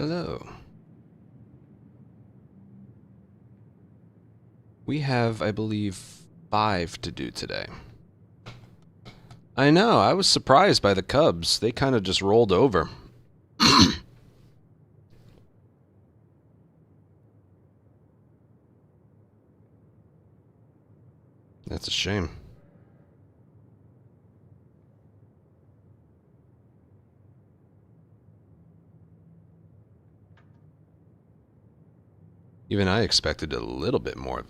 Hello. We have, I believe, 5 to do today. I know, I was surprised by the Cubs. They kind of just rolled over. That's a shame. Even I expected a little bit more.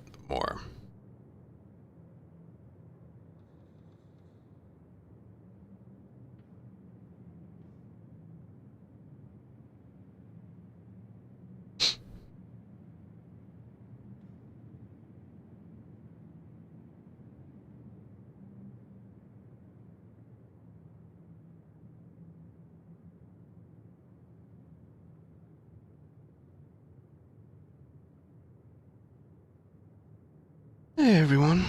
Hey, everyone.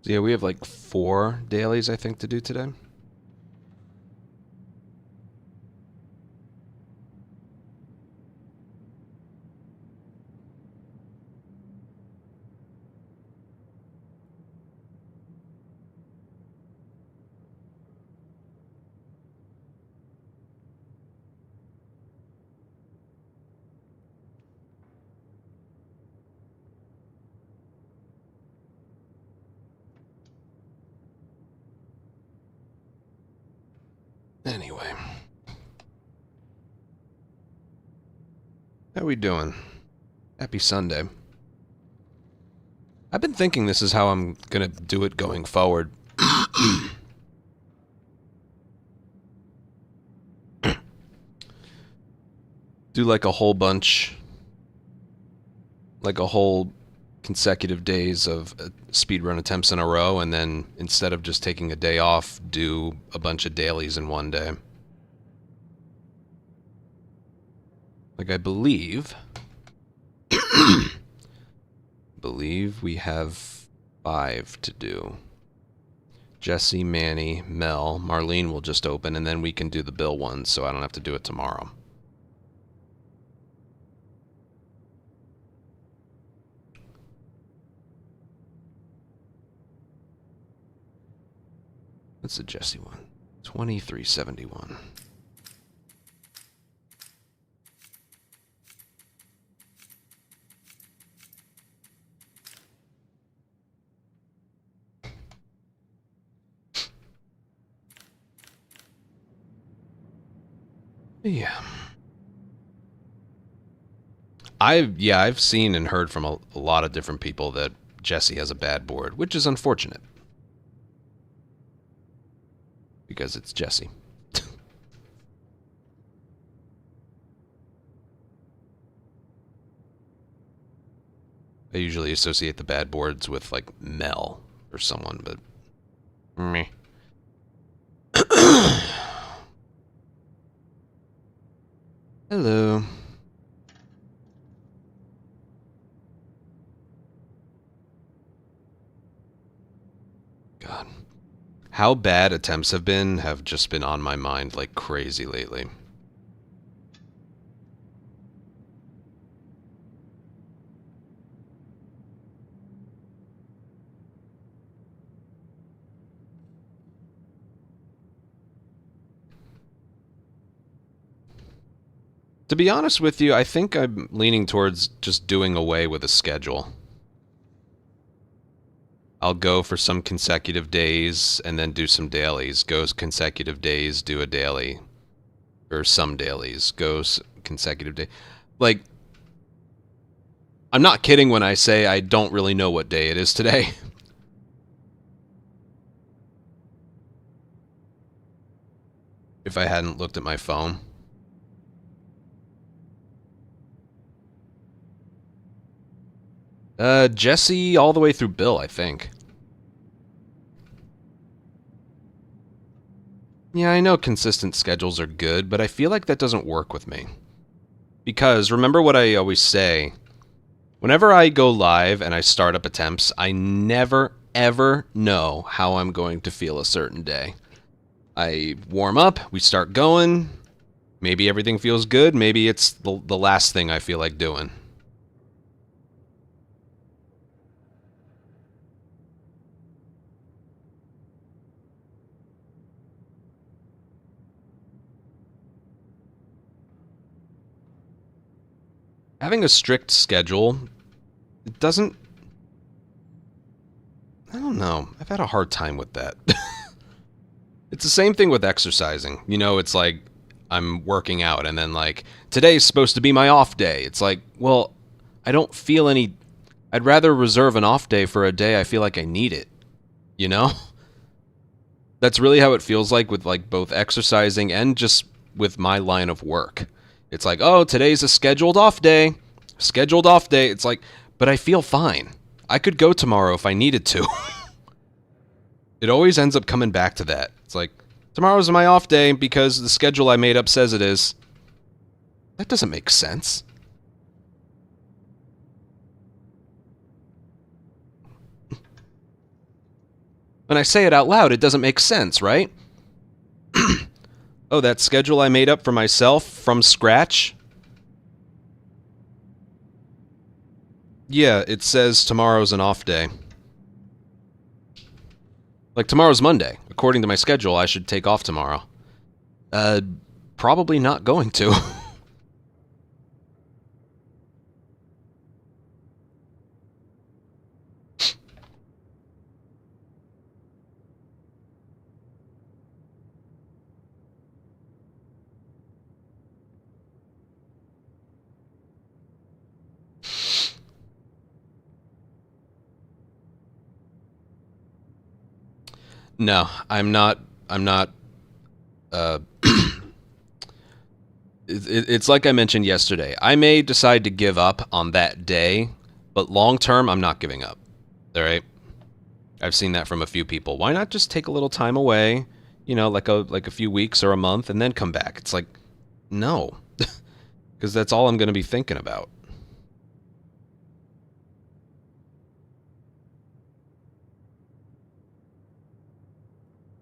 So yeah, we have like 4 dailies, I think, to do today. Anyway. How we doing? Happy Sunday. I've been thinking this is how I'm gonna do it going forward. Do like a whole bunch, like a whole consecutive days of speedrun attempts in a row, and then instead of just taking a day off, do a bunch of dailies in one day. Like, I believe we have 5 to do. Jesse, Manny, Mel, Marlene will just open, and then we can do the Bill ones, so I don't have to do it tomorrow. What's the Jesse one? 2371. Yeah. I've seen and heard from a lot of different people that Jesse has a bad board, which is unfortunate. Because it's Jesse. I usually associate the bad boards with, like, Mel or someone, but... meh. Hello. God. How bad attempts have just been on my mind like crazy lately. To be honest with you, I think I'm leaning towards just doing away with a schedule. I'll go for some consecutive days and then do some dailies. Goes consecutive days, do a daily. Or some dailies. Goes consecutive day. Like, I'm not kidding when I say I don't really know what day it is today. If I hadn't looked at my phone. Jesse all the way through Bill, I think. Yeah, I know consistent schedules are good, but I feel like that doesn't work with me. Because, remember what I always say, whenever I go live and I start up attempts, I never, ever know how I'm going to feel a certain day. I warm up, we start going, maybe everything feels good, maybe it's the last thing I feel like doing. Having a strict schedule, it doesn't... I don't know. I've had a hard time with that. It's the same thing with exercising. You know, it's like I'm working out and then like, today's supposed to be my off day. It's like, well, I don't feel any... I'd rather reserve an off day for a day I feel like I need it. You know? That's really how it feels like with like both exercising and just with my line of work. It's like, oh, today's a scheduled off day. Scheduled off day. It's like, but I feel fine. I could go tomorrow if I needed to. It always ends up coming back to that. It's like, tomorrow's my off day because the schedule I made up says it is. That doesn't make sense. When I say it out loud, it doesn't make sense, right? Oh, that schedule I made up for myself from scratch? Yeah, it says tomorrow's an off day. Like, tomorrow's Monday. According to my schedule, I should take off tomorrow. Probably not going to. No, I'm not, it's like I mentioned yesterday. I may decide to give up on that day, but long term, I'm not giving up. All right? I've seen that from a few people. Why not just take a little time away, you know, like a few weeks or a month, and then come back? It's like, no, because that's all I'm going to be thinking about.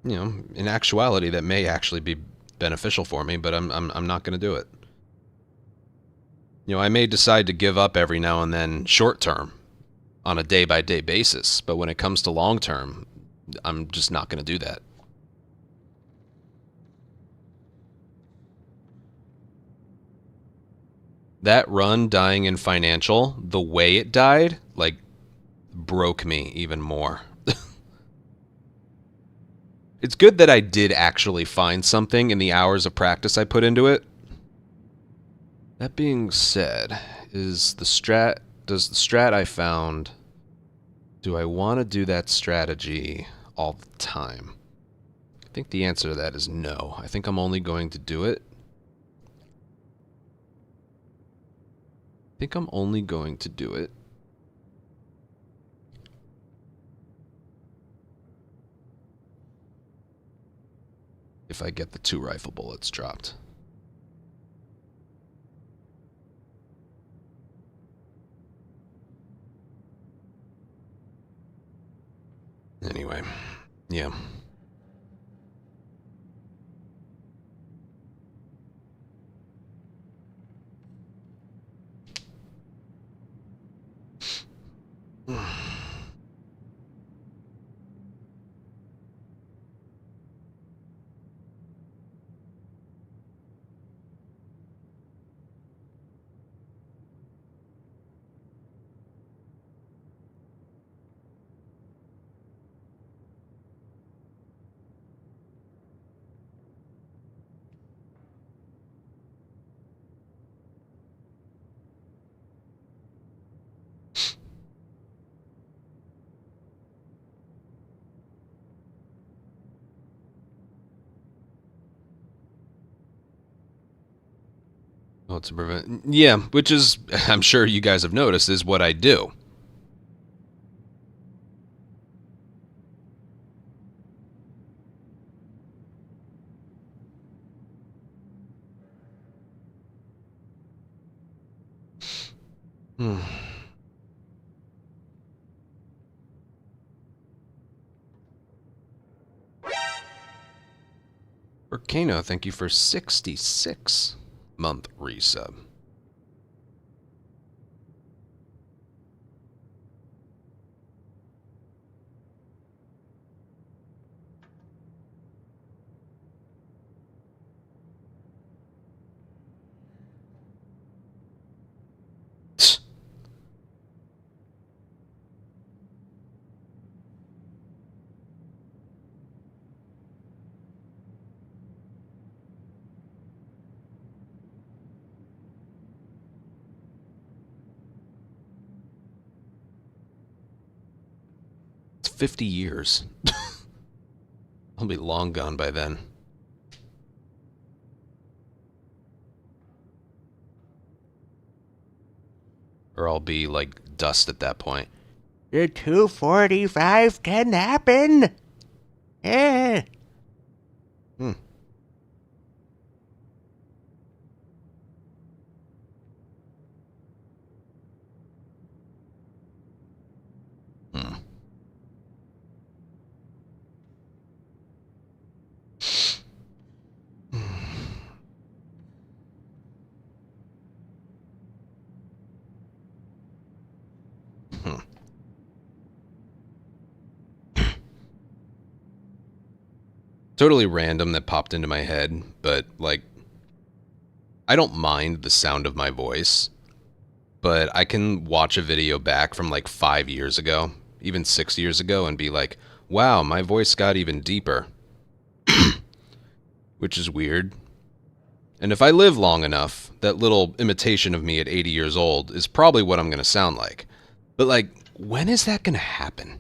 You know, in actuality, that may actually be beneficial for me, but I'm not going to do it. You know, I may decide to give up every now and then short term on a day-by-day basis, but when it comes to long term, I'm just not going to do that. That run dying in financial, the way it died, like, broke me even more. It's good that I did actually find something in the hours of practice I put into it. That being said, does the strat I found, do I want to do that strategy all the time? I think the answer to that is no. I think I'm only going to do it. If I get the 2 rifle bullets dropped. Anyway, yeah. Oh, to prevent... Yeah, which is, I'm sure you guys have noticed, is what I do. Hmm. Volcano, thank you for 66-month resub. It's 50 years. I'll be long gone by then. Or I'll be like dust at that point. The 245 can happen. Eh. Hmm. Hmm. Hmm. Totally random that popped into my head, but like, I don't mind the sound of my voice, but I can watch a video back from like 5 years ago, even 6 years ago, and be like, wow, my voice got even deeper. Which is weird. And if I live long enough, that little imitation of me at 80 years old is probably what I'm going to sound like. But like, when is that going to happen?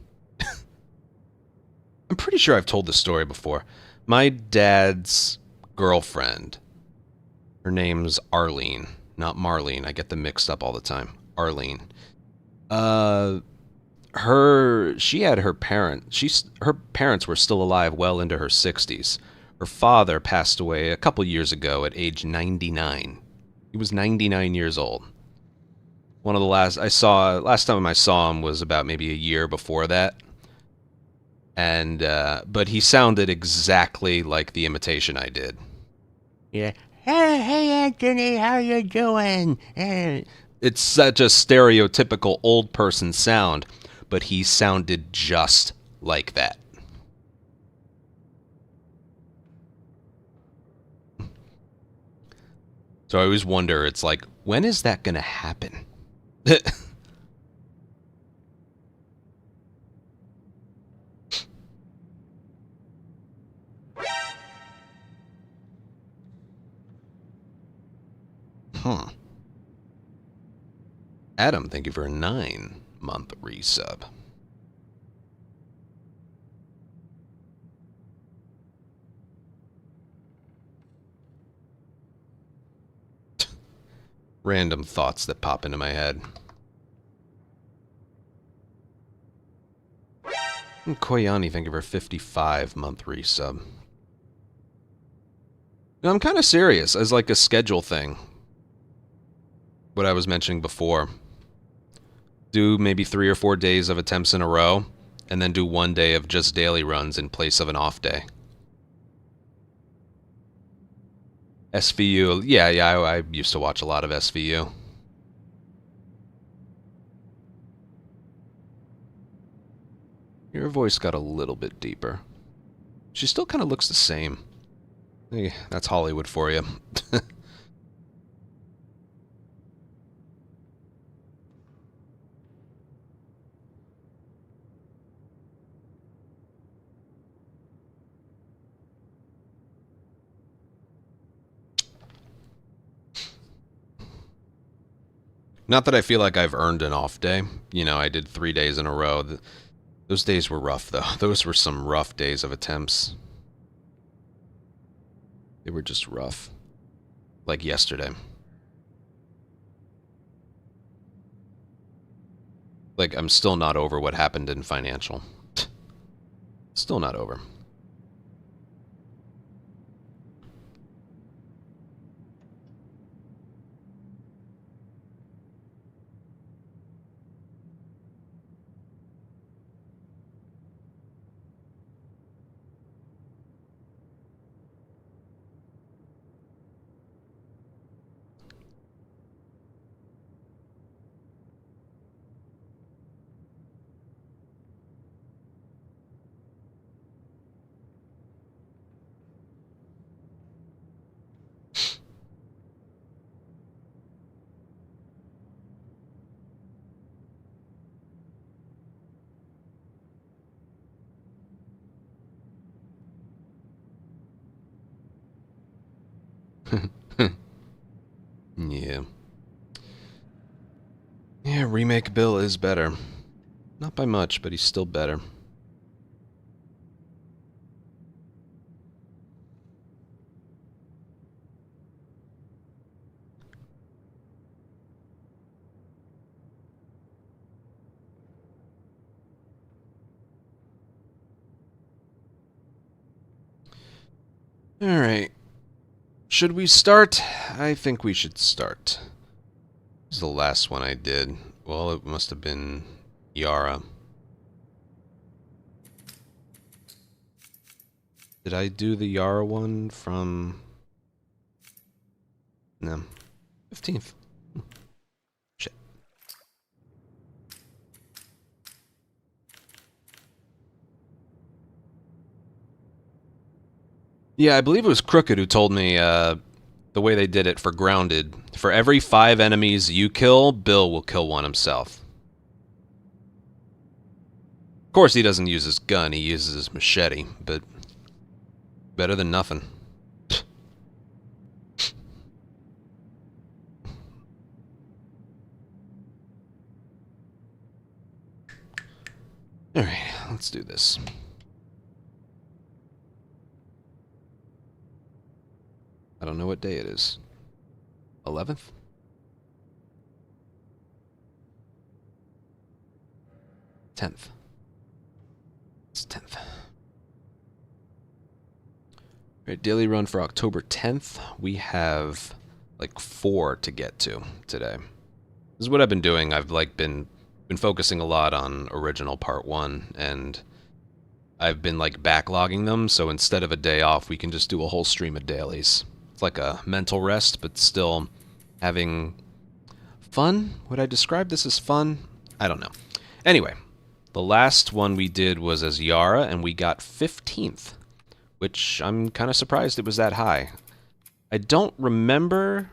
I'm pretty sure I've told this story before. My dad's girlfriend, her name's Arlene, not Marlene. I get them mixed up all the time. Arlene. Uh, she had her parents were still alive well into her 60s. Her father passed away a couple years ago at age 99. He was 99 years old. One of the last time I saw him was about maybe a year before that. And but he sounded exactly like the imitation I did. Yeah. Hey, Anthony, how you doing? It's such a stereotypical old person sound, but he sounded just like that. So I always wonder, it's like, when is that going to happen? Huh. Adam, thank you for a 9-month resub. Random thoughts that pop into my head. And Koyani, thank you for a 55-month resub. No, I'm kind of serious as like a schedule thing. What I was mentioning before. Do maybe 3 or 4 days of attempts in a row, and then do 1 day of just daily runs in place of an off day. SVU, yeah, I used to watch a lot of SVU. Your voice got a little bit deeper. She still kind of looks the same. Hey, that's Hollywood for you. Not that I feel like I've earned an off day. You know, I did 3 days in a row. Those days were rough, though. Those were some rough days of attempts. They were just rough. Like yesterday. Like, I'm still not over what happened in financial. Still not over. Remake Bill is better. Not by much, but he's still better. Alright. Should we start? I think we should start. This is the last one I did. Well, it must have been Yara. Did I do the Yara one from... No. 15th. Shit. Yeah, I believe it was Crooked who told me the way they did it for Grounded. For every 5 enemies you kill, Bill will kill one himself. Of course, he doesn't use his gun, he uses his machete, but better than nothing. Alright, let's do this. I don't know what day it is. 11th? Tenth. It's 10th. Alright, daily run for October 10th. We have like 4 to get to today. This is what I've been doing. I've like been focusing a lot on original part 1, and I've been like backlogging them, so instead of a day off, we can just do a whole stream of dailies. It's like a mental rest, but still having fun? Would I describe this as fun? I don't know. Anyway, the last one we did was as Yara, and we got 15th, which I'm kind of surprised it was that high. I don't remember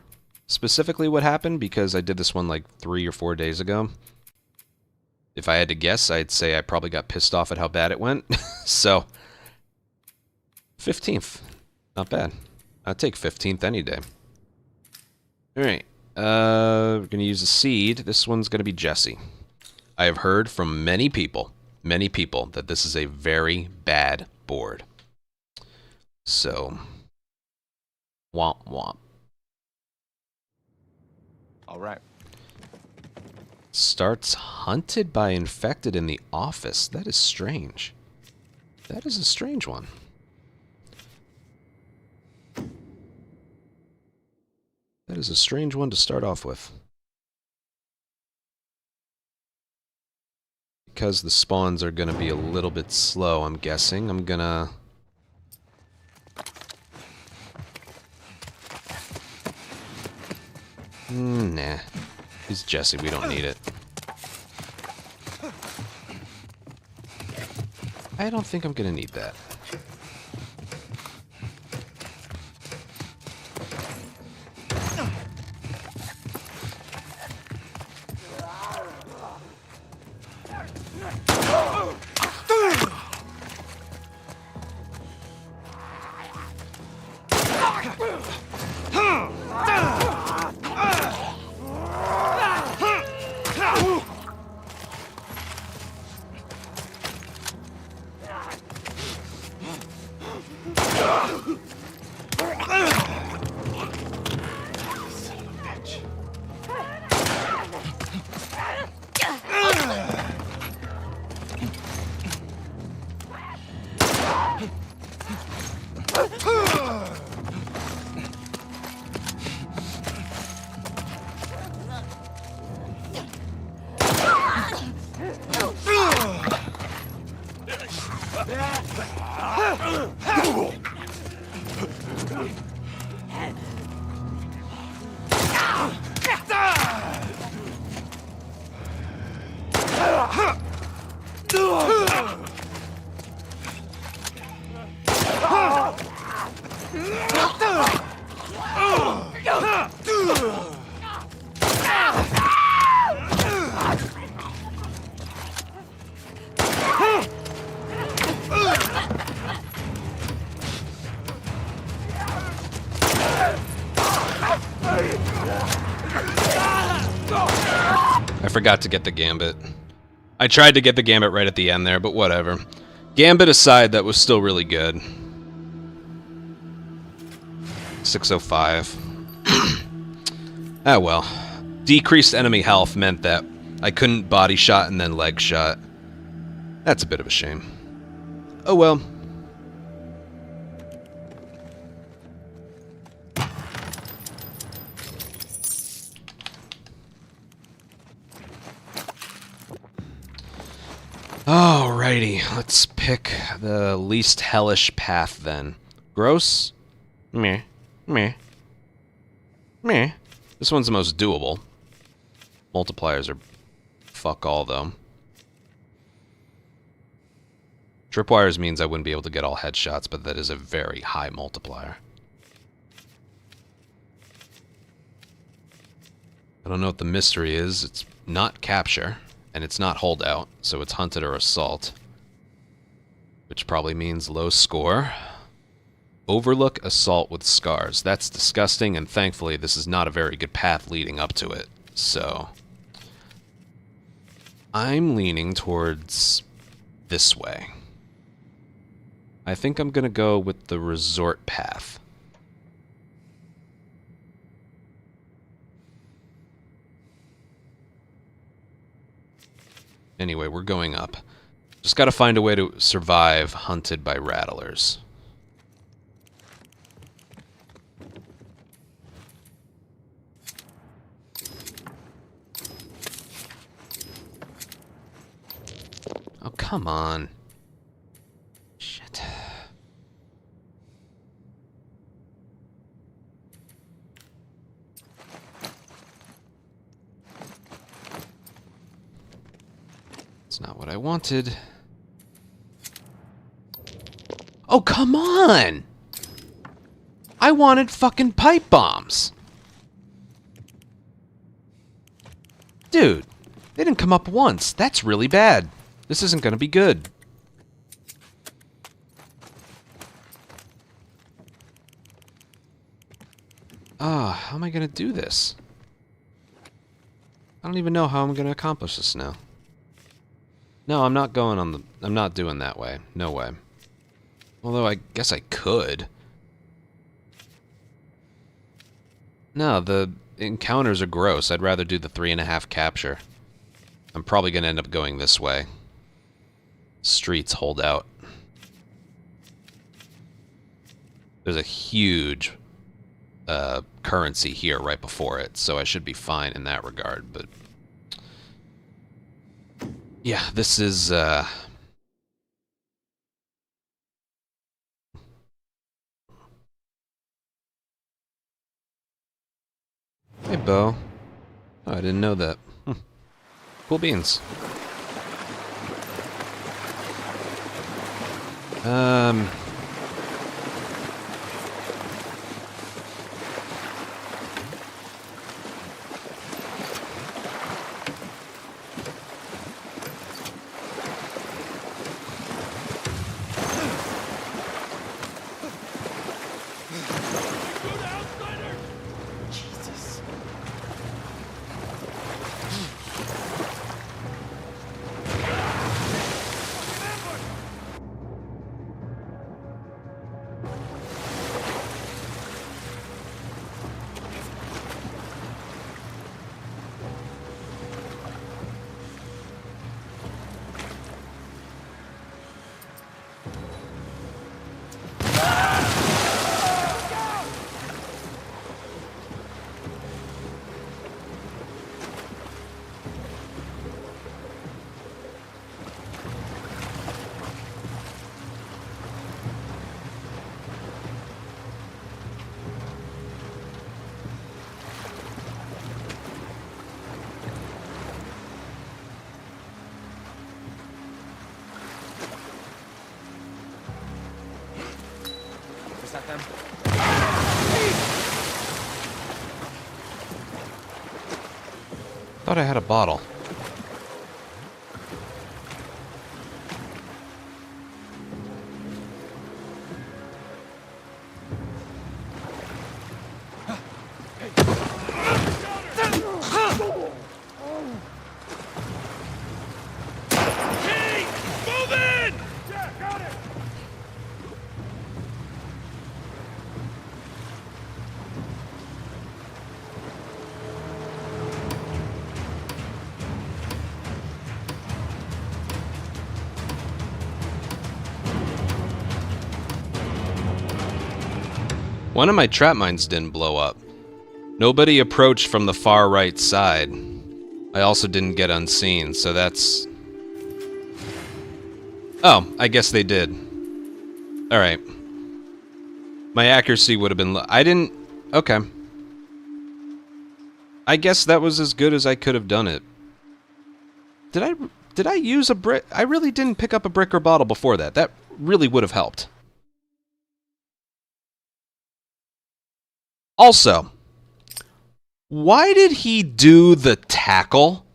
specifically what happened, because I did this one like 3 or 4 days ago. If I had to guess, I'd say I probably got pissed off at how bad it went. So, 15th. Not bad. I'd take 15th any day. Alright. We're going to use a seed. This one's going to be Jesse. I have heard from many people, that this is a very bad board. So, womp womp. Alright. Starts hunted by infected in the office. That is strange. That is a strange one. That is a strange one to start off with. Because the spawns are going to be a little bit slow, I'm guessing. I'm going to... Nah. He's Jesse, we don't need it. I don't think I'm gonna need that. forgot to get the Gambit. I tried to get the Gambit right at the end there, but whatever. Gambit aside, that was still really good. 605. Ah well. Decreased enemy health meant that I couldn't body shot and then leg shot. That's a bit of a shame. Oh well. Alrighty, let's pick the least hellish path then. Gross? Meh. Meh. Meh. This one's the most doable. Multipliers are fuck all, though. Tripwires means I wouldn't be able to get all headshots, but that is a very high multiplier. I don't know what the mystery is. It's not capture. And it's not holdout, so it's hunted or assault. Which probably means low score. Overlook, assault with scars. That's disgusting, and thankfully this is not a very good path leading up to it. So I'm leaning towards this way. I think I'm gonna go with the resort path. Anyway, we're going up. Just gotta find a way to survive hunted by rattlers. Oh, come on. Shit. It's not what I wanted. Oh, come on! I wanted fucking pipe bombs. Dude, they didn't come up once. That's really bad. This isn't gonna be good. How am I gonna do this? I don't even know how I'm gonna accomplish this now. No, I'm not going on the... I'm not doing that way. No way. Although I guess I could. No, the encounters are gross. I'd rather do the 3.5 capture. I'm probably going to end up going this way. Streets hold out. There's a huge currency here right before it, so I should be fine in that regard, but... Yeah, this is, Hey, Bo. Oh, I didn't know that. Cool beans. Is that them? Thought I had a bottle. One of my trap mines didn't blow up. Nobody approached from the far right side. I also didn't get unseen, so that's... Oh, I guess they did. Alright. My accuracy would have been... I didn't... Okay. I guess that was as good as I could have done it. Did I use a brick? I really didn't pick up a brick or bottle before that. That really would have helped. Also, why did he do the tackle?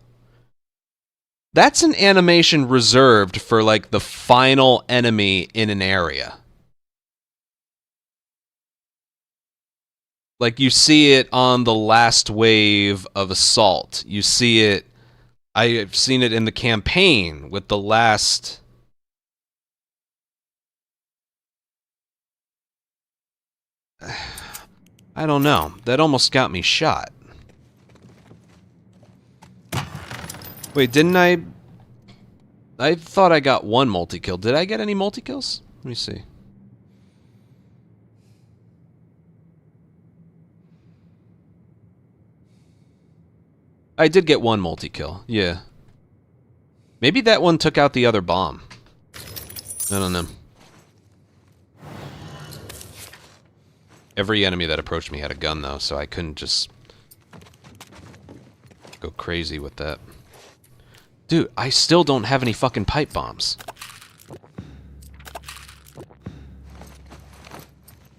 That's an animation reserved for, like, the final enemy in an area. Like, you see it on the last wave of Assault. You see it... I've seen it in the campaign with the last... I don't know. That almost got me shot. Wait, didn't I... I thought I got one multi-kill. Did I get any multi-kills? Let me see. I did get one multi-kill, yeah. Maybe that one took out the other bomb. I don't know. Every enemy that approached me had a gun, though, so I couldn't just go crazy with that. Dude, I still don't have any fucking pipe bombs.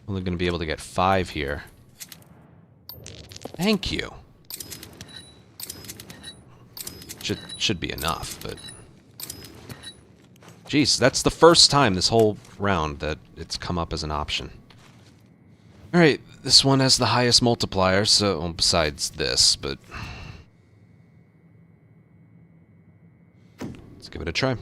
Only gonna be able to get 5 here. Thank you. Should be enough, but... Jeez, that's the first time this whole round that it's come up as an option. Alright, this one has the highest multiplier, so... Well, besides this, but... Let's give it a try.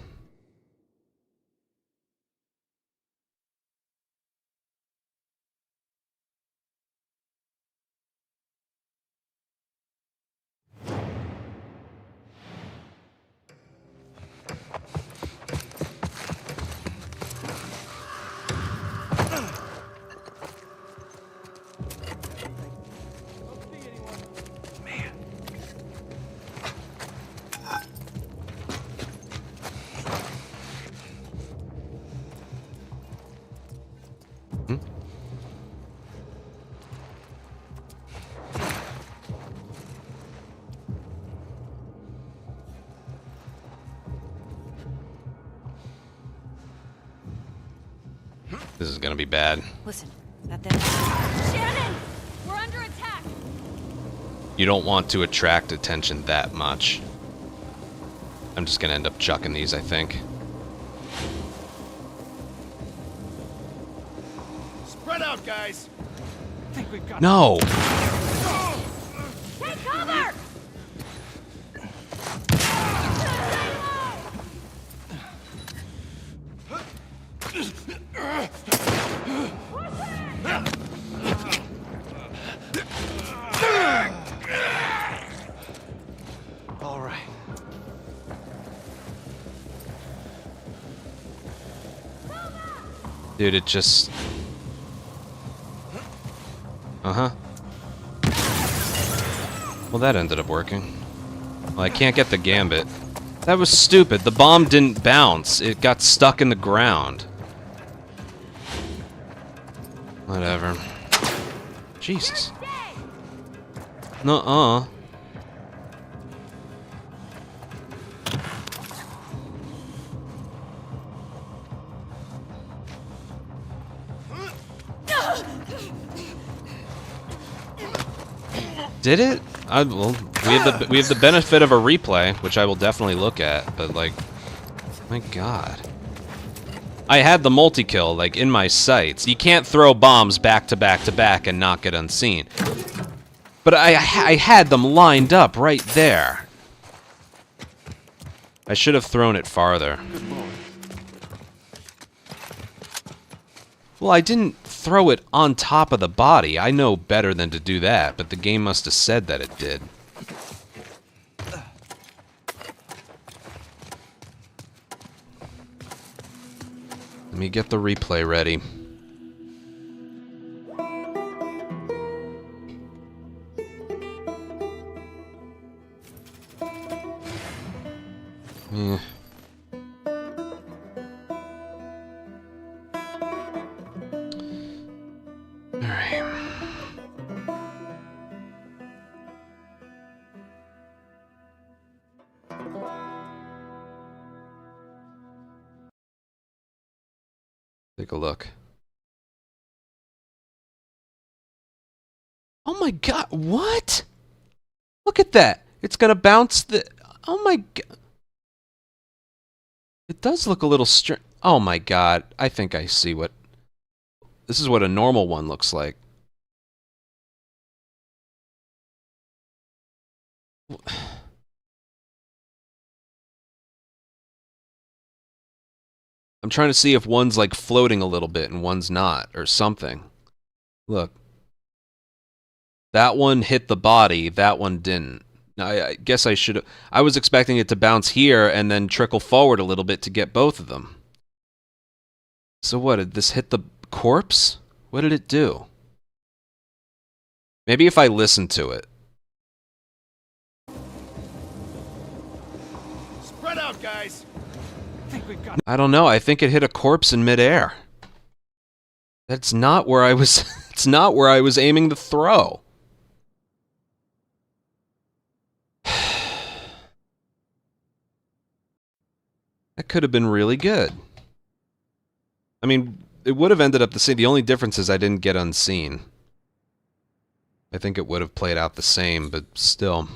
This is gonna be bad. Listen, that there. Shannon! We're under attack! You don't want to attract attention that much. I'm just gonna end up chucking these, I think. Spread out, guys! I think we've got... No! Take cover! All right. Dude, it just... Uh-huh. Well, that ended up working. Well, I can't get the gambit. That was stupid. The bomb didn't bounce. It got stuck in the ground. Whatever. Jesus. Nuh-uh. Did it? Well, we have the benefit of a replay, which I will definitely look at. But like, my God, I had the multi-kill like in my sights. You can't throw bombs back to back to back and not get unseen. But I had them lined up right there. I should have thrown it farther. Well, I didn't throw it on top of the body. I know better than to do that, but the game must have said that it did. Let me get the replay ready. Take a look. Oh my god, what? Look at that. It's gonna bounce the... Oh my god. It does look a little strange. Oh my god, I think I see what... This is what a normal one looks like. I'm trying to see if one's like floating a little bit and one's not, or something. Look. That one hit the body, that one didn't. Now, I guess I should have... I was expecting it to bounce here and then trickle forward a little bit to get both of them. So what, did this hit the corpse? What did it do? Maybe if I listen to it. Spread out, guys. I think we've got. I don't know, I think it hit a corpse in midair. That's not where I was... It's not where I was aiming to throw. That could have been really good. I mean, it would have ended up the same. The only difference is I didn't get unseen. I think it would have played out the same, but still.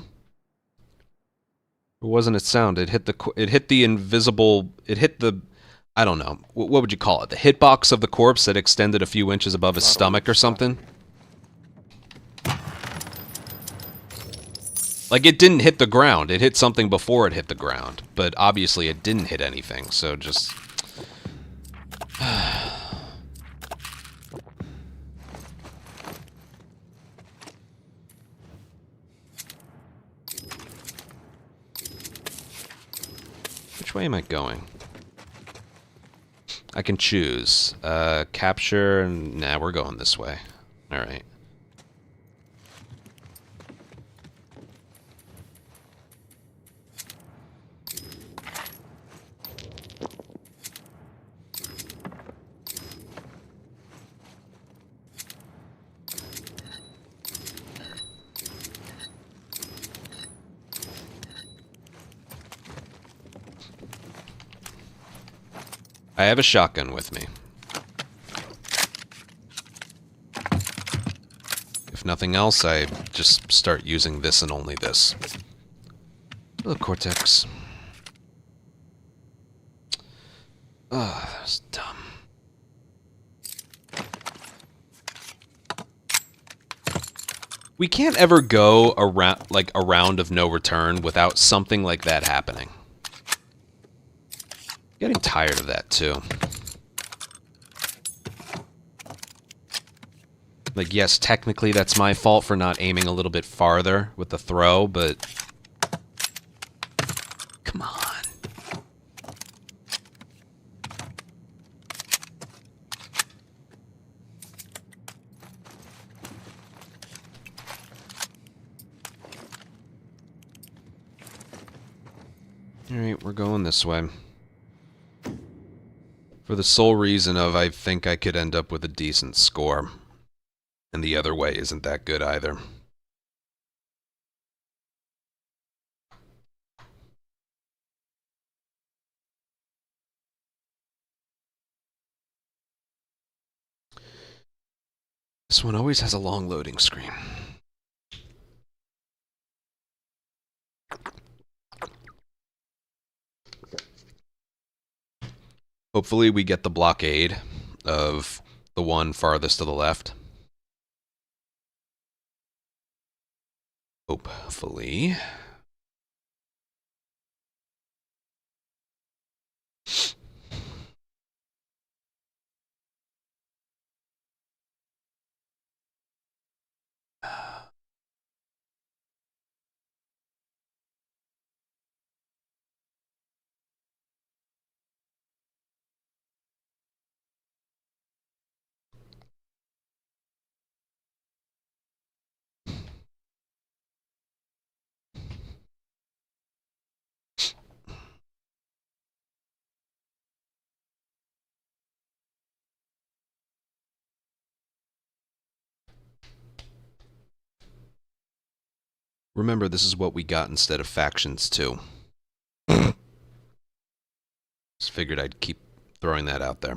It wasn't its sound. It hit the invisible... It hit the... I don't know. What would you call it? The hitbox of the corpse that extended a few inches above his stomach or something? Like, it didn't hit the ground. It hit something before it hit the ground. But obviously it didn't hit anything, so just... Which way am I going? I can choose. Capture... Nah, we're going this way. Alright. I have a shotgun with me. If nothing else, I just start using this and only this. Hello, Cortex. Oh, that was dumb. We can't ever go around, like, a round of no return without something like that happening. Getting tired of that, too. Like, yes, technically that's my fault for not aiming a little bit farther with the throw, but... Come on. Alright, we're going this way. For the sole reason of I think I could end up with a decent score. And the other way isn't that good either. This one always has a long loading screen. Hopefully we get the blockade of the one farthest to the left. Hopefully. Remember, this is what we got instead of factions, too. Just figured I'd keep throwing that out there.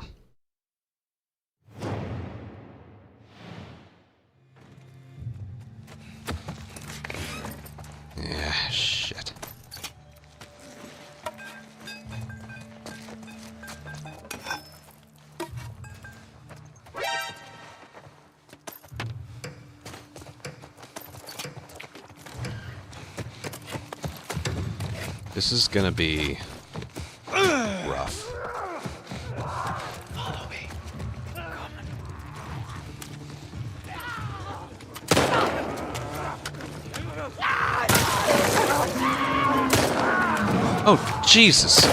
This is gonna be rough. Follow me. Oh, Jesus.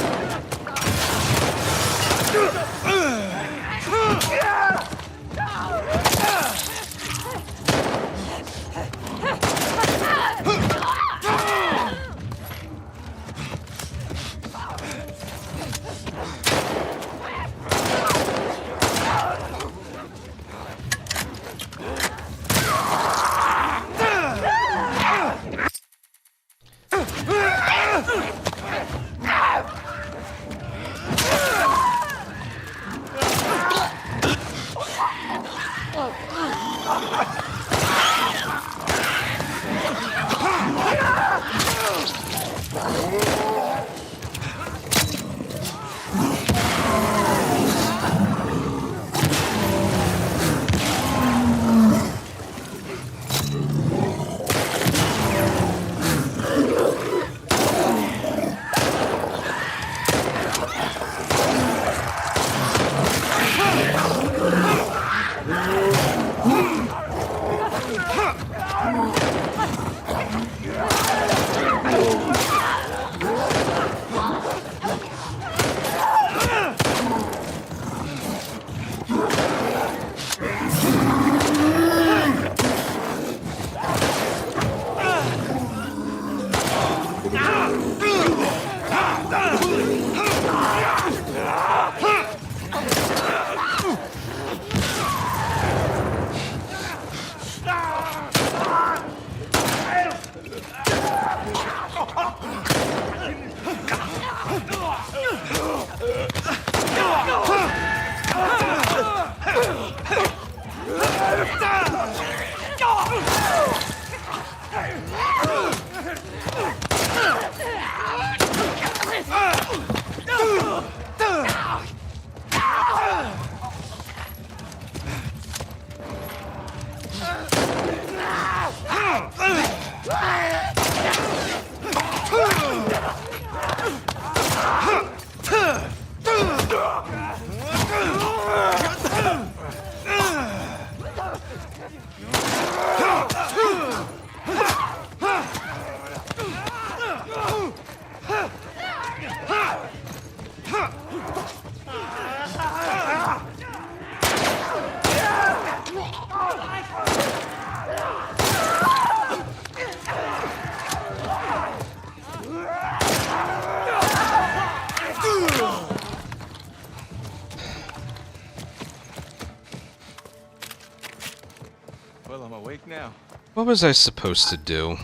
Well, I'm awake now. What was I supposed to do?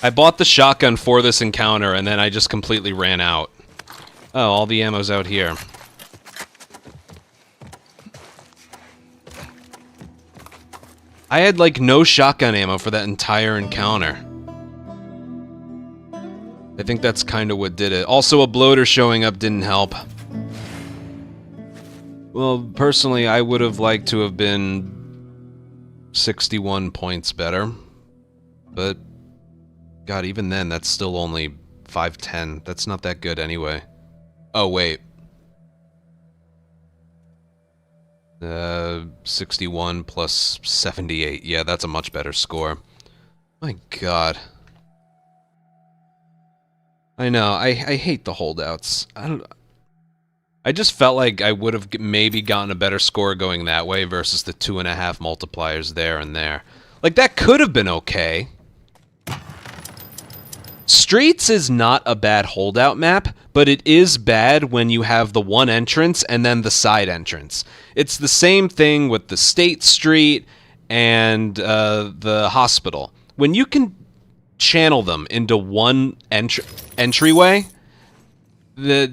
I bought the shotgun for this encounter, and then I just completely ran out. Oh, all the ammo's out here. I had, like, no shotgun ammo for that entire encounter. I think that's kind of what did it. Also, a bloater showing up didn't help. Well, personally, I would have liked to have been 61 points better. But, God, even then, that's still only 510. That's not that good anyway. Oh, wait. 61 plus 78. Yeah, that's a much better score. My God. I know, I hate the holdouts. I just felt like I would have maybe gotten a better score going that way versus the 2.5 multipliers there and there. Like, that could have been okay. Streets is not a bad holdout map, but it is bad when you have the one entrance and then the side entrance. It's the same thing with the State Street and the hospital. When you can channel them into one entryway, if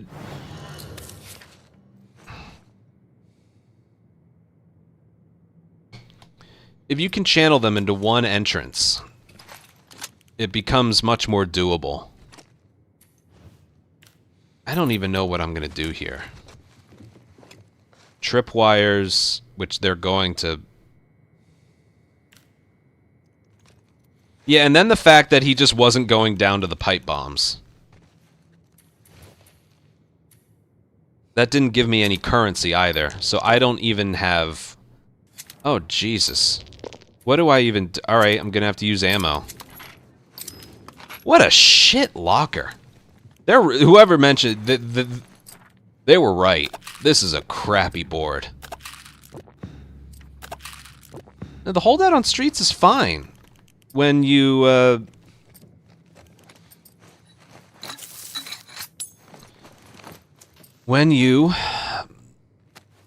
you can channel them into one entrance, it becomes much more doable. I don't even know what I'm going to do here. Tripwires, which they're going to... Yeah, and then the fact that he just wasn't going down to the pipe bombs. That didn't give me any currency either, so I don't even have... Oh, Jesus. What do I even... Alright, I'm gonna have to use ammo. What a shit locker. Whoever mentioned... They were right. This is a crappy board. Now, the holdout on streets is fine. When you, when you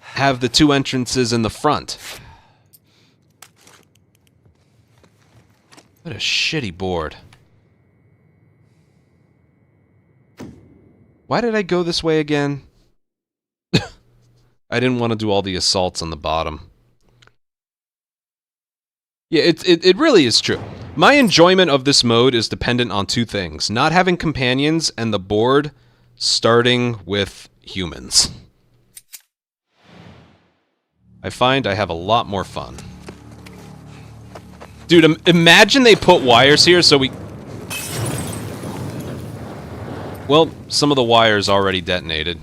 have the two entrances in the front. What a shitty board. Why did I go this way again? I didn't want to do all the assaults on the bottom. Yeah, it really is true. My enjoyment of this mode is dependent on two things. Not having companions and the board starting with humans. I find I have a lot more fun. Dude, imagine they put wires here so we... Well, some of the wires already detonated.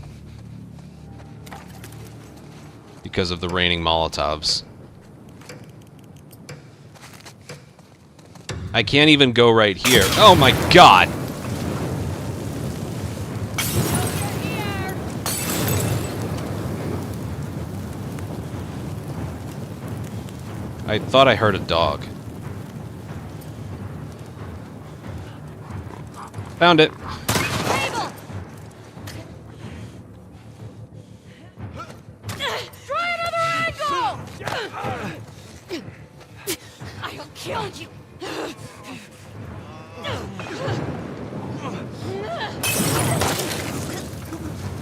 Because of the raining Molotovs. I can't even go right here. Oh my god! I thought I heard a dog. Found it. Try another angle! I'll kill you!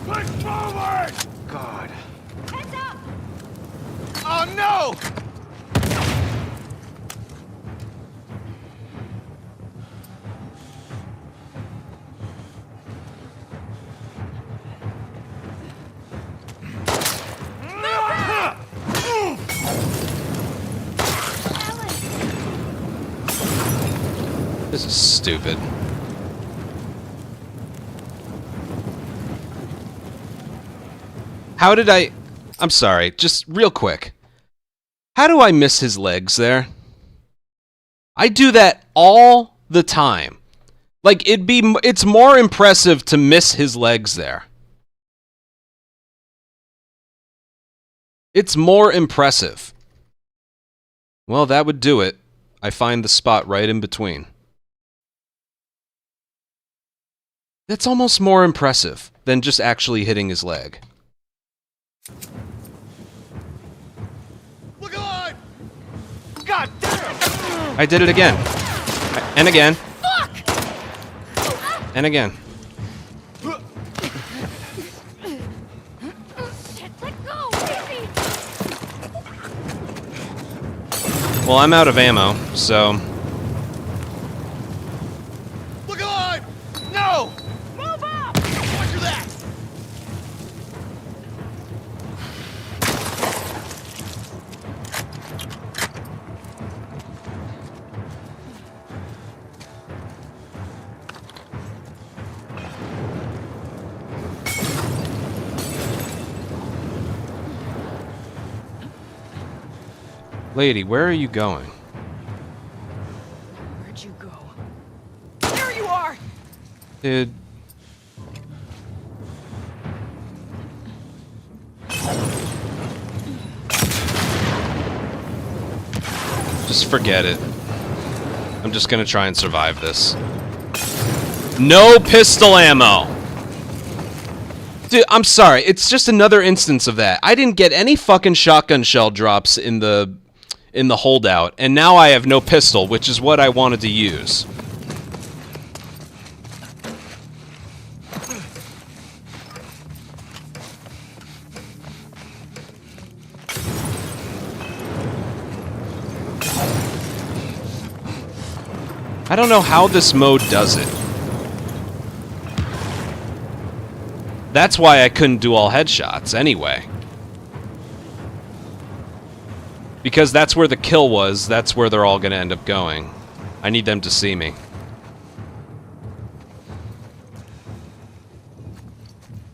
Push forward! God. Heads up! Oh no! This is stupid. How did I... I'm sorry, just real quick. How do I miss his legs there? I do that all the time. Like, it's more impressive to miss his legs there. It's more impressive. Well, that would do it. I find the spot right in between. That's almost more impressive than just actually hitting his leg. Look alive! God damn! I did it again. And again. Fuck! And again. Shit, let go! Easy! Well, I'm out of ammo, so... Look alive! No! Move up! Roger that! Lady, where are you going? Where'd you go? There you are! Dude. Just forget it. I'm just gonna try and survive this. No pistol ammo! Dude, I'm sorry. It's just another instance of that. I didn't get any fucking shotgun shell drops in the holdout, and now I have no pistol, which is what I wanted to use. I don't know how this mode does it. That's why I couldn't do all headshots anyway. Because that's where the kill was, that's where they're all gonna end up going. I need them to see me.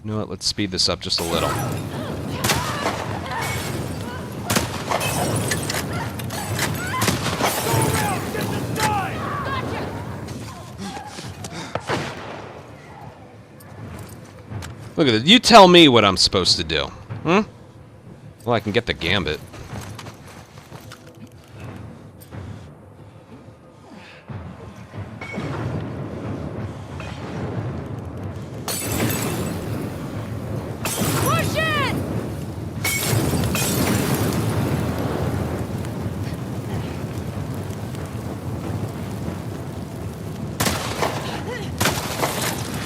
You know what? Let's speed this up just a little. Look at it. You tell me what I'm supposed to do. Hmm? Well, I can get the gambit. Push it!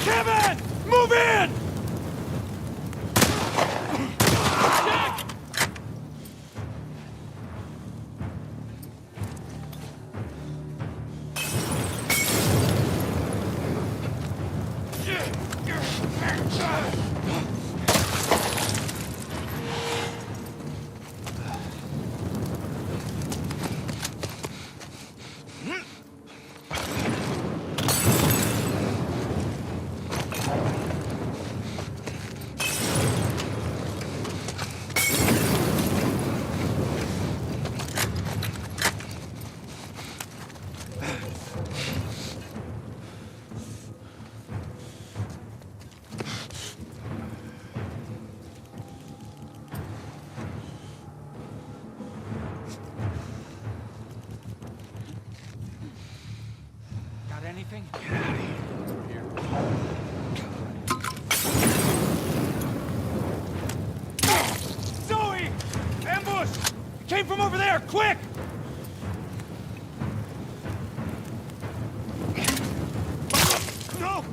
Kevin! Move in! Got anything? Get out of here. Zoe! Ambush! It came from over there! Quick! No!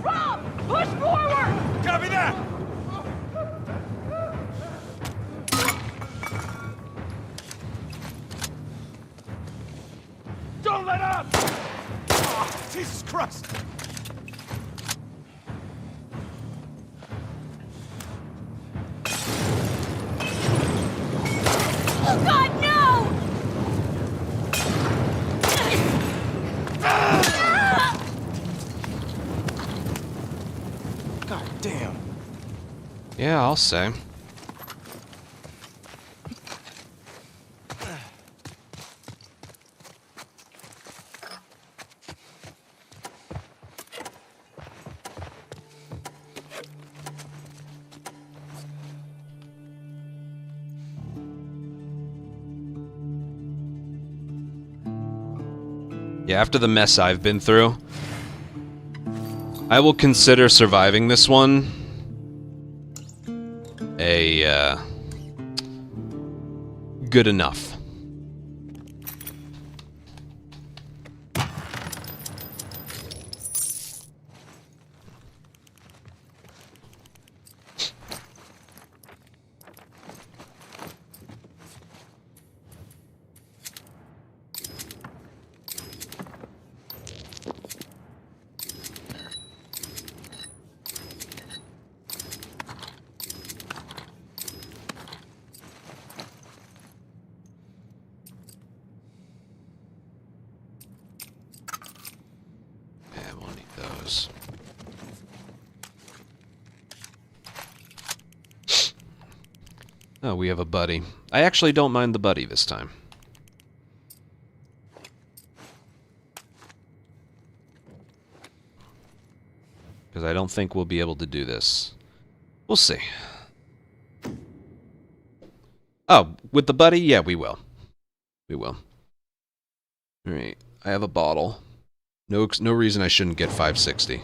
Rob! Push forward! Copy that! Don't let up! Oh, Jesus Christ! Oh God, no! God damn. Yeah, I'll say. Yeah, after the mess I've been through, I will consider surviving this one good enough. Oh, we have a buddy. I actually don't mind the buddy this time. Because I don't think we'll be able to do this. We'll see. Oh, with the buddy? Yeah, we will. We will. Alright, I have a bottle. No reason I shouldn't get 560.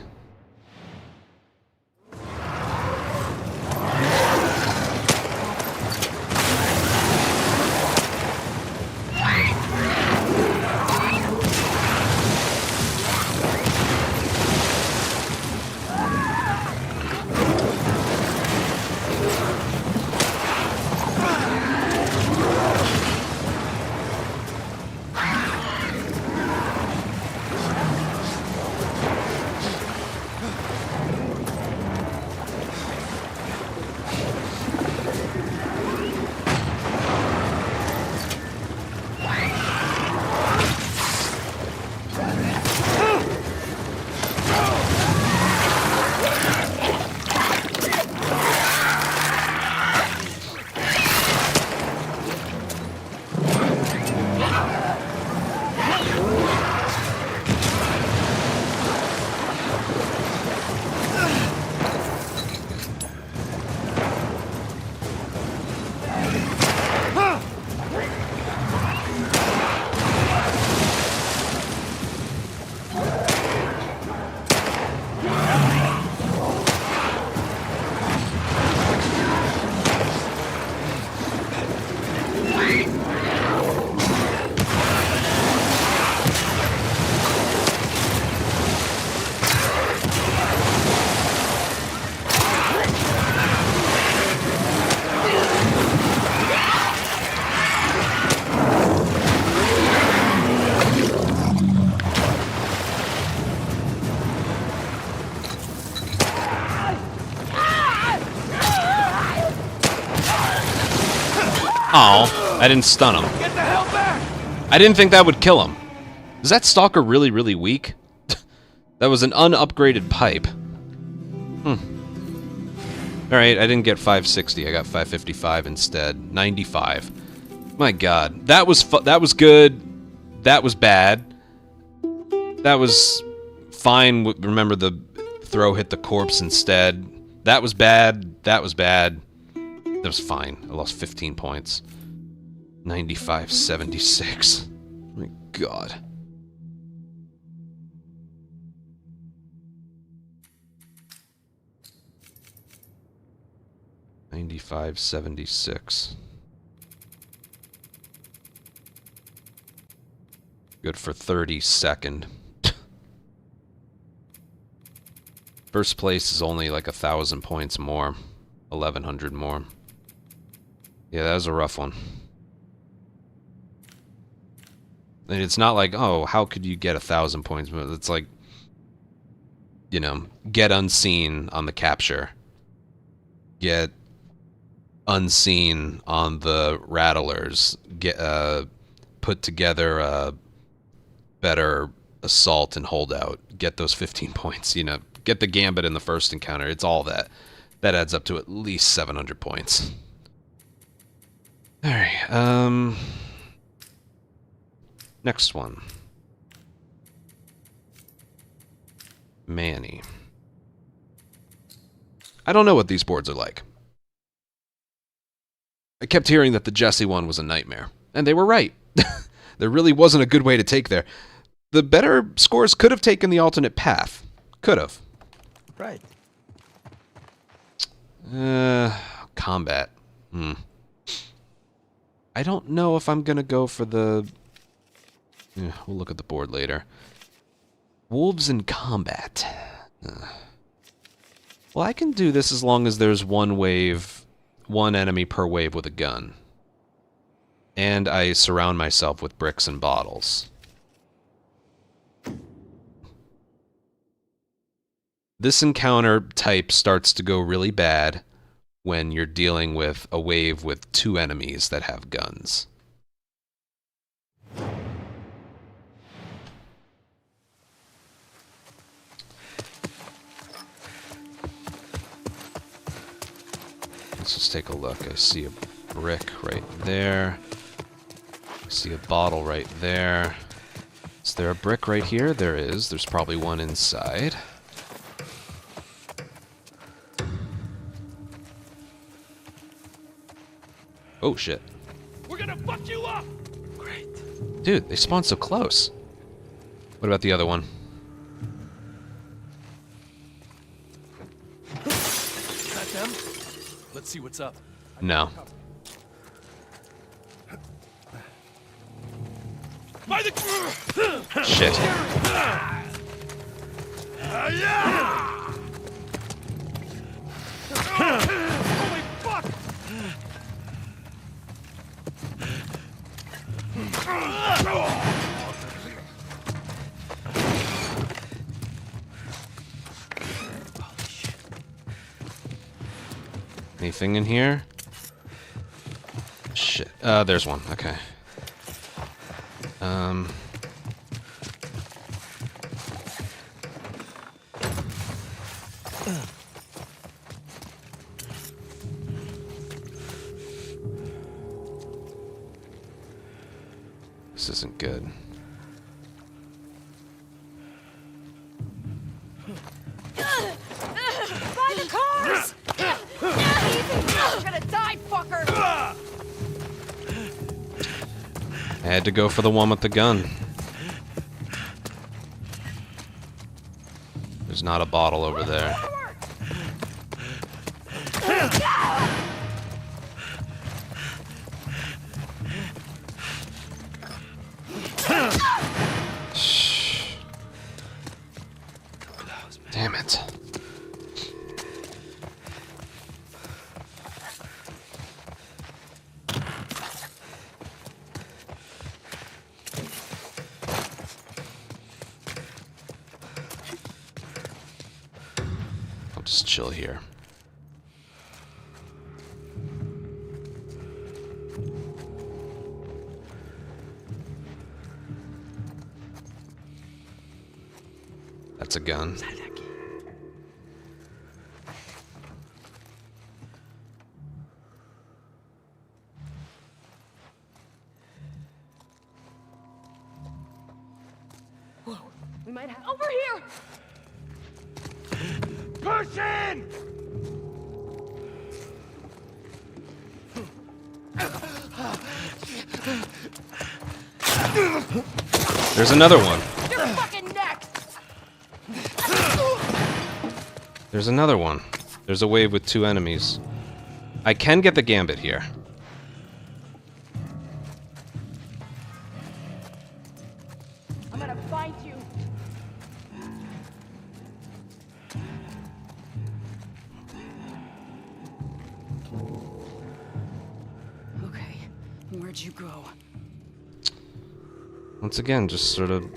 Oh, I didn't stun him. Get the hell back! I didn't think that would kill him. Is that stalker really, really weak? That was an unupgraded pipe. Alright, I didn't get 560. I got 555 instead. 95. My god. That was good. That was bad. That was fine. Remember the throw hit the corpse instead. That was bad. That was bad. That was fine. I lost 15 points. 95-76. My god. $95.76. Good for 32nd. First place is only like 1,000 points more. 1,100 more. Yeah, that was a rough one. And it's not like, oh, how could you get 1,000 points? But it's like, you know, get unseen on the capture. Get unseen on the rattlers. Get put together a better assault and holdout. Get those 15 points. You know, get the gambit in the first encounter. It's all that. That adds up to at least 700 points. All right. Next one. Manny. I don't know what these boards are like. I kept hearing that the Jesse one was a nightmare, and they were right. There really wasn't a good way to take there. The better scores could have taken the alternate path. Could have. Right. Combat. I don't know if I'm gonna go for the... we'll look at the board later. Wolves in combat. Well, I can do this as long as there's one enemy per wave with a gun. And I surround myself with bricks and bottles. This encounter type starts to go really bad when you're dealing with a wave with 2 enemies that have guns. Let's just take a look. I see a brick right there. I see a bottle right there. Is there a brick right here? There is. There's probably one inside. Oh, shit. We're gonna fuck you up! Great. Dude, they spawned so close. What about the other one? Is that them? Let's see what's up. No. By the... Shit. Holy fuck! Anything in here? Shit. There's one. Okay. This isn't good. By the cars! You're gonna die, fucker! I had to go for the one with the gun. There's not a bottle over there. Shh. Damn it. I'll just chill here. That's a gun. Whoa, we might have over here. Push in! There's another one. You're fucking next. There's another one. There's a wave with 2 enemies. I can get the gambit here. I'm gonna find you. Okay, where'd you go? Once again, just sort of...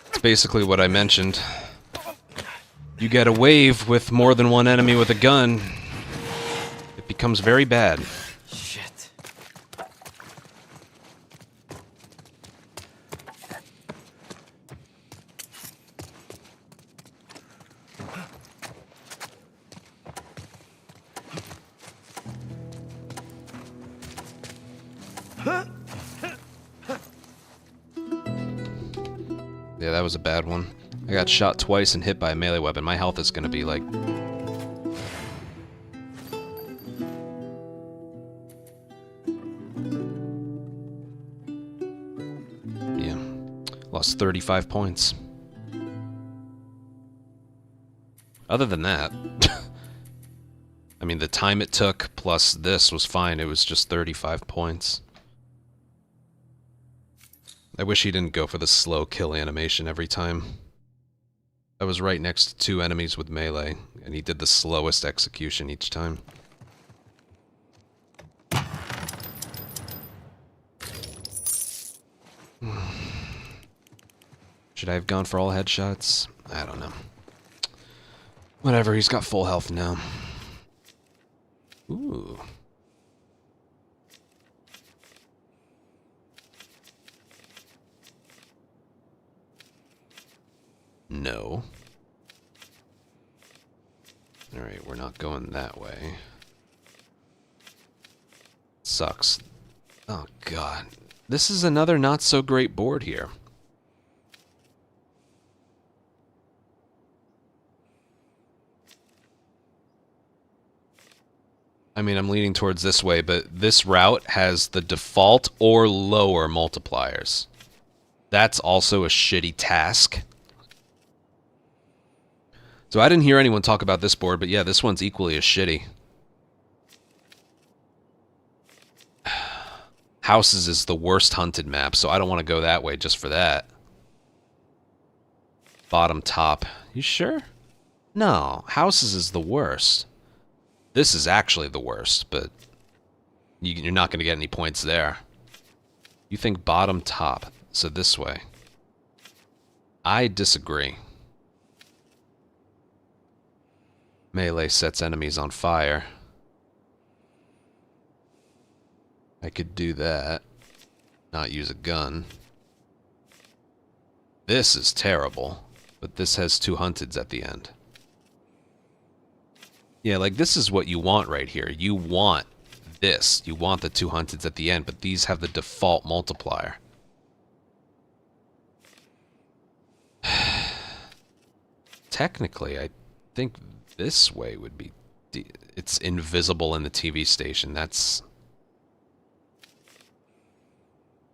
It's basically what I mentioned. You get a wave with more than one enemy with a gun, it becomes very bad. Shit. Yeah, that was a bad one. I got shot twice and hit by a melee weapon. My health is gonna be like... Yeah. Lost 35 points. Other than that... I mean, the time it took plus this was fine. It was just 35 points. I wish he didn't go for the slow kill animation every time. I was right next to 2 enemies with melee, and he did the slowest execution each time. Should I have gone for all headshots? I don't know. Whatever, he's got full health now. Ooh. No. Alright, we're not going that way. Sucks. Oh god. This is another not so great board here. I mean, I'm leaning towards this way, but this route has the default or lower multipliers. That's also a shitty task. So I didn't hear anyone talk about this board, but yeah, this one's equally as shitty. Houses is the worst hunted map, so I don't want to go that way just for that. Bottom top. You sure? No, Houses is the worst. This is actually the worst, but you're not going to get any points there. You think bottom top, so this way. I disagree. Melee sets enemies on fire. I could do that. Not use a gun. This is terrible, but this has 2 hunteds at the end. Yeah, like this is what you want right here. You want this. You want the 2 hunteds at the end, but these have the default multiplier. Technically, I think this way would be... It's invisible in the TV station. That's...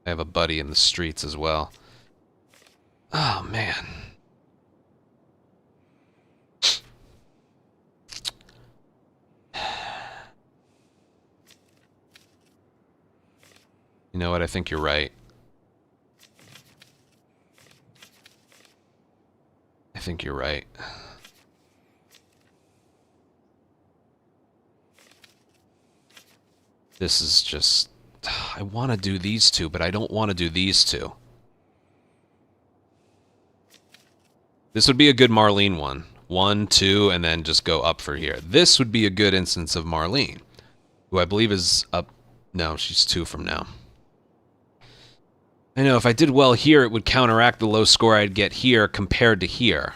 I have a buddy in the streets as well. Oh, man. You know what? I think you're right. I think you're right. This is just... I want to do these 2, but I don't want to do these 2. This would be a good Marlene one. 1, 2, and then just go up for here. This would be a good instance of Marlene. who I believe is up. No, she's 2 from now. I know, if I did well here, it would counteract the low score I'd get here compared to here.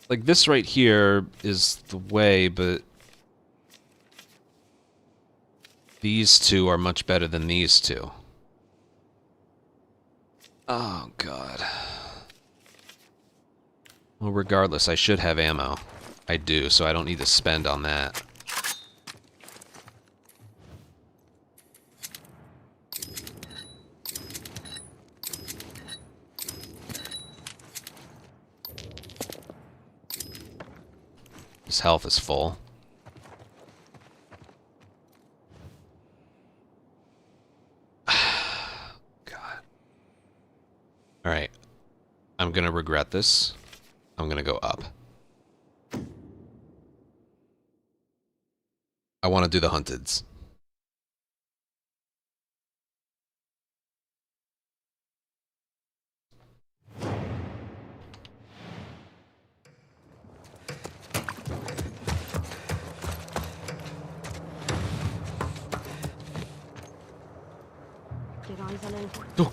Like, this right here is the way, but these 2 are much better than these 2. Oh, God. Well, regardless, I should have ammo. I do, so I don't need to spend on that. His health is full. God. Alright. I'm gonna regret this. I'm gonna go up. I want to do the hunteds. Get eyes on anything. Oh.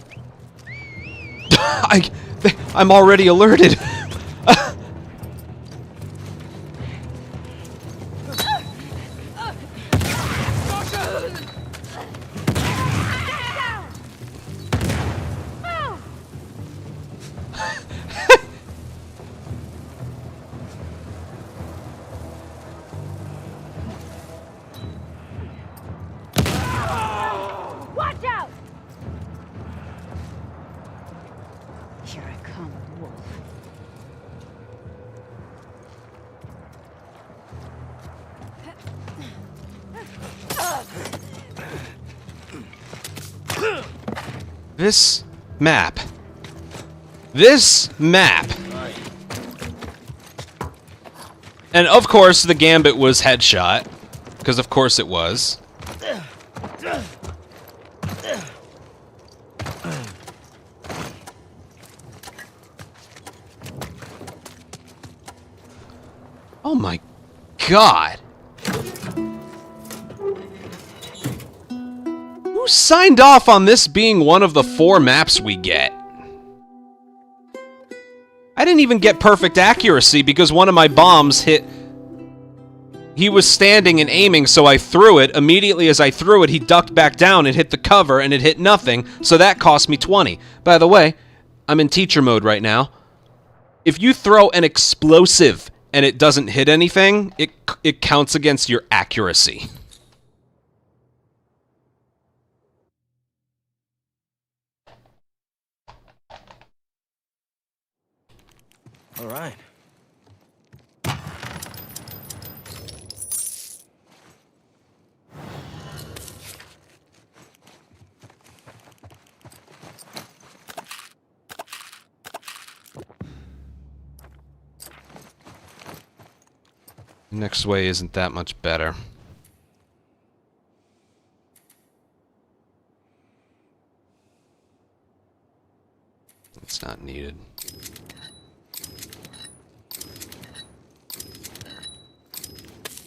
I'm already alerted. Watch out! Here I come, wolf. This map. This map. And of course the gambit was headshot. Because of course it was. Oh my God. Who signed off on this being one of the 4 maps we get? I didn't even get perfect accuracy because one of my bombs hit... He was standing and aiming, so I threw it. Immediately as I threw it, he ducked back down and hit the cover, and it hit nothing, so that cost me 20. By the way, I'm in teacher mode right now. If you throw an explosive and it doesn't hit anything, it counts against your accuracy. All right. Next way isn't that much better. It's not needed.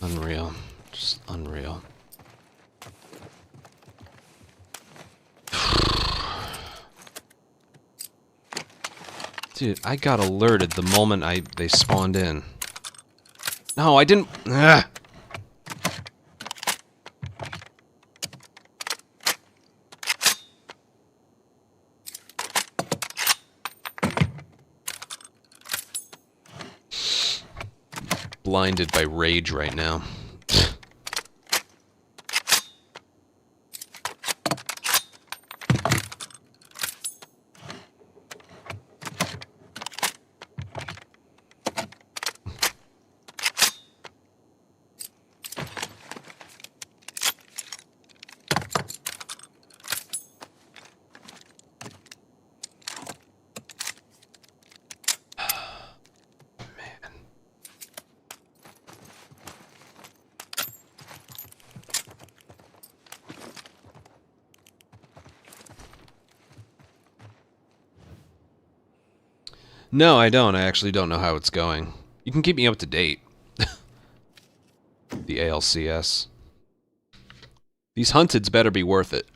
Unreal. Just unreal. Dude, I got alerted the moment they spawned in. No, I didn't. Ugh. Blinded by rage right now. No, I don't. I actually don't know how it's going. You can keep me up to date. The ALCS. These hunteds better be worth it.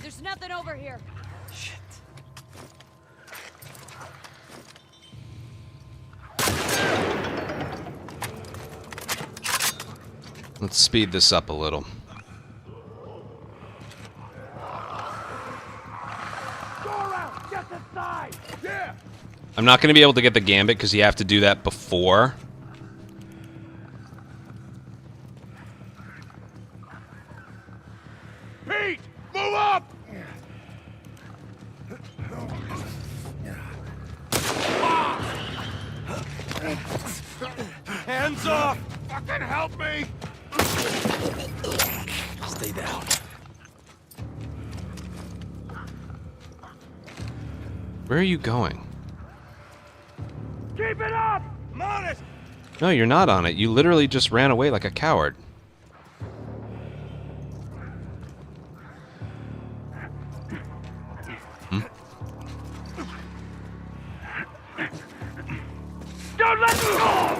There's nothing over here. Shit. Let's speed this up a little. Go around. Get inside. Yeah. I'm not going to be able to get the gambit because you have to do that before. Pete, move up. Hands off. Fucking help me. Stay down. Where are you going? Keep it up. I'm on it. No, you're not on it. You literally just ran away like a coward. Don't let me go!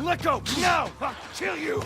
Let go! Now! I'll kill you!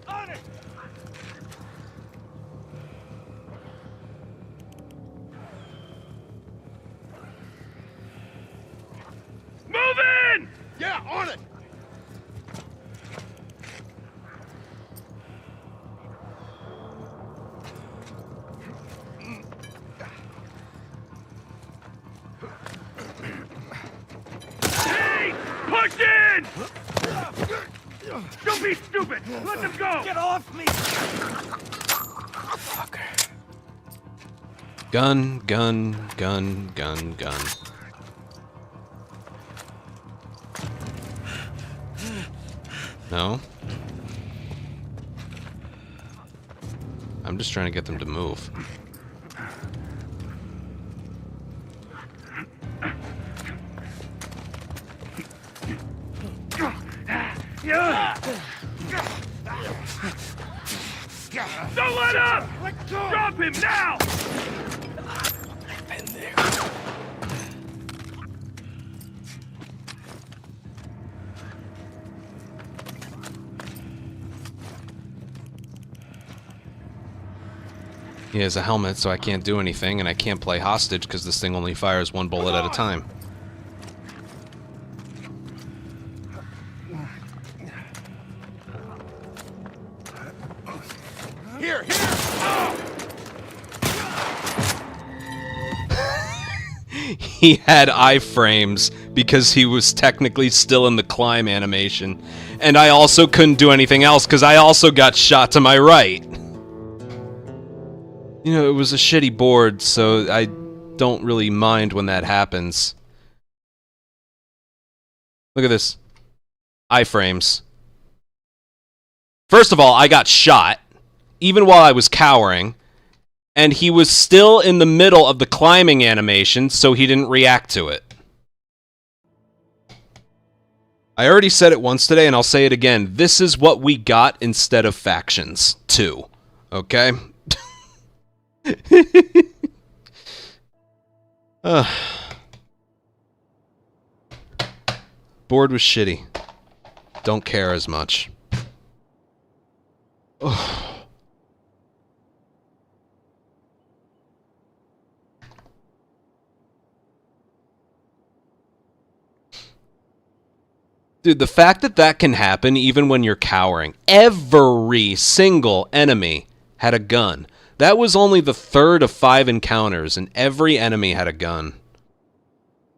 On it! Move in! Yeah, on it! Hey! Push in! Don't be stupid! Let them go! Get off me! Fucker. Gun, gun, gun, gun, gun. No? I'm just trying to get them to move. Don't let up! Let go! Drop him now! Been there. He has a helmet, so I can't do anything, and I can't play hostage because this thing only fires one bullet at a time. Here, here! He had iframes because he was technically still in the climb animation. And I also couldn't do anything else because I also got shot to my right. You know, it was a shitty board, so I don't really mind when that happens. Look at this. Iframes. First of all, I got shot. even while I was cowering, and he was still in the middle of the climbing animation, so he didn't react to it. I already said it once today, and I'll say it again. This is what we got instead of factions 2. Okay? Board was shitty. Don't care as much. Dude, the fact that that can happen even when you're cowering. Every single enemy had a gun. That was only the 3rd of 5 encounters, and every enemy had a gun.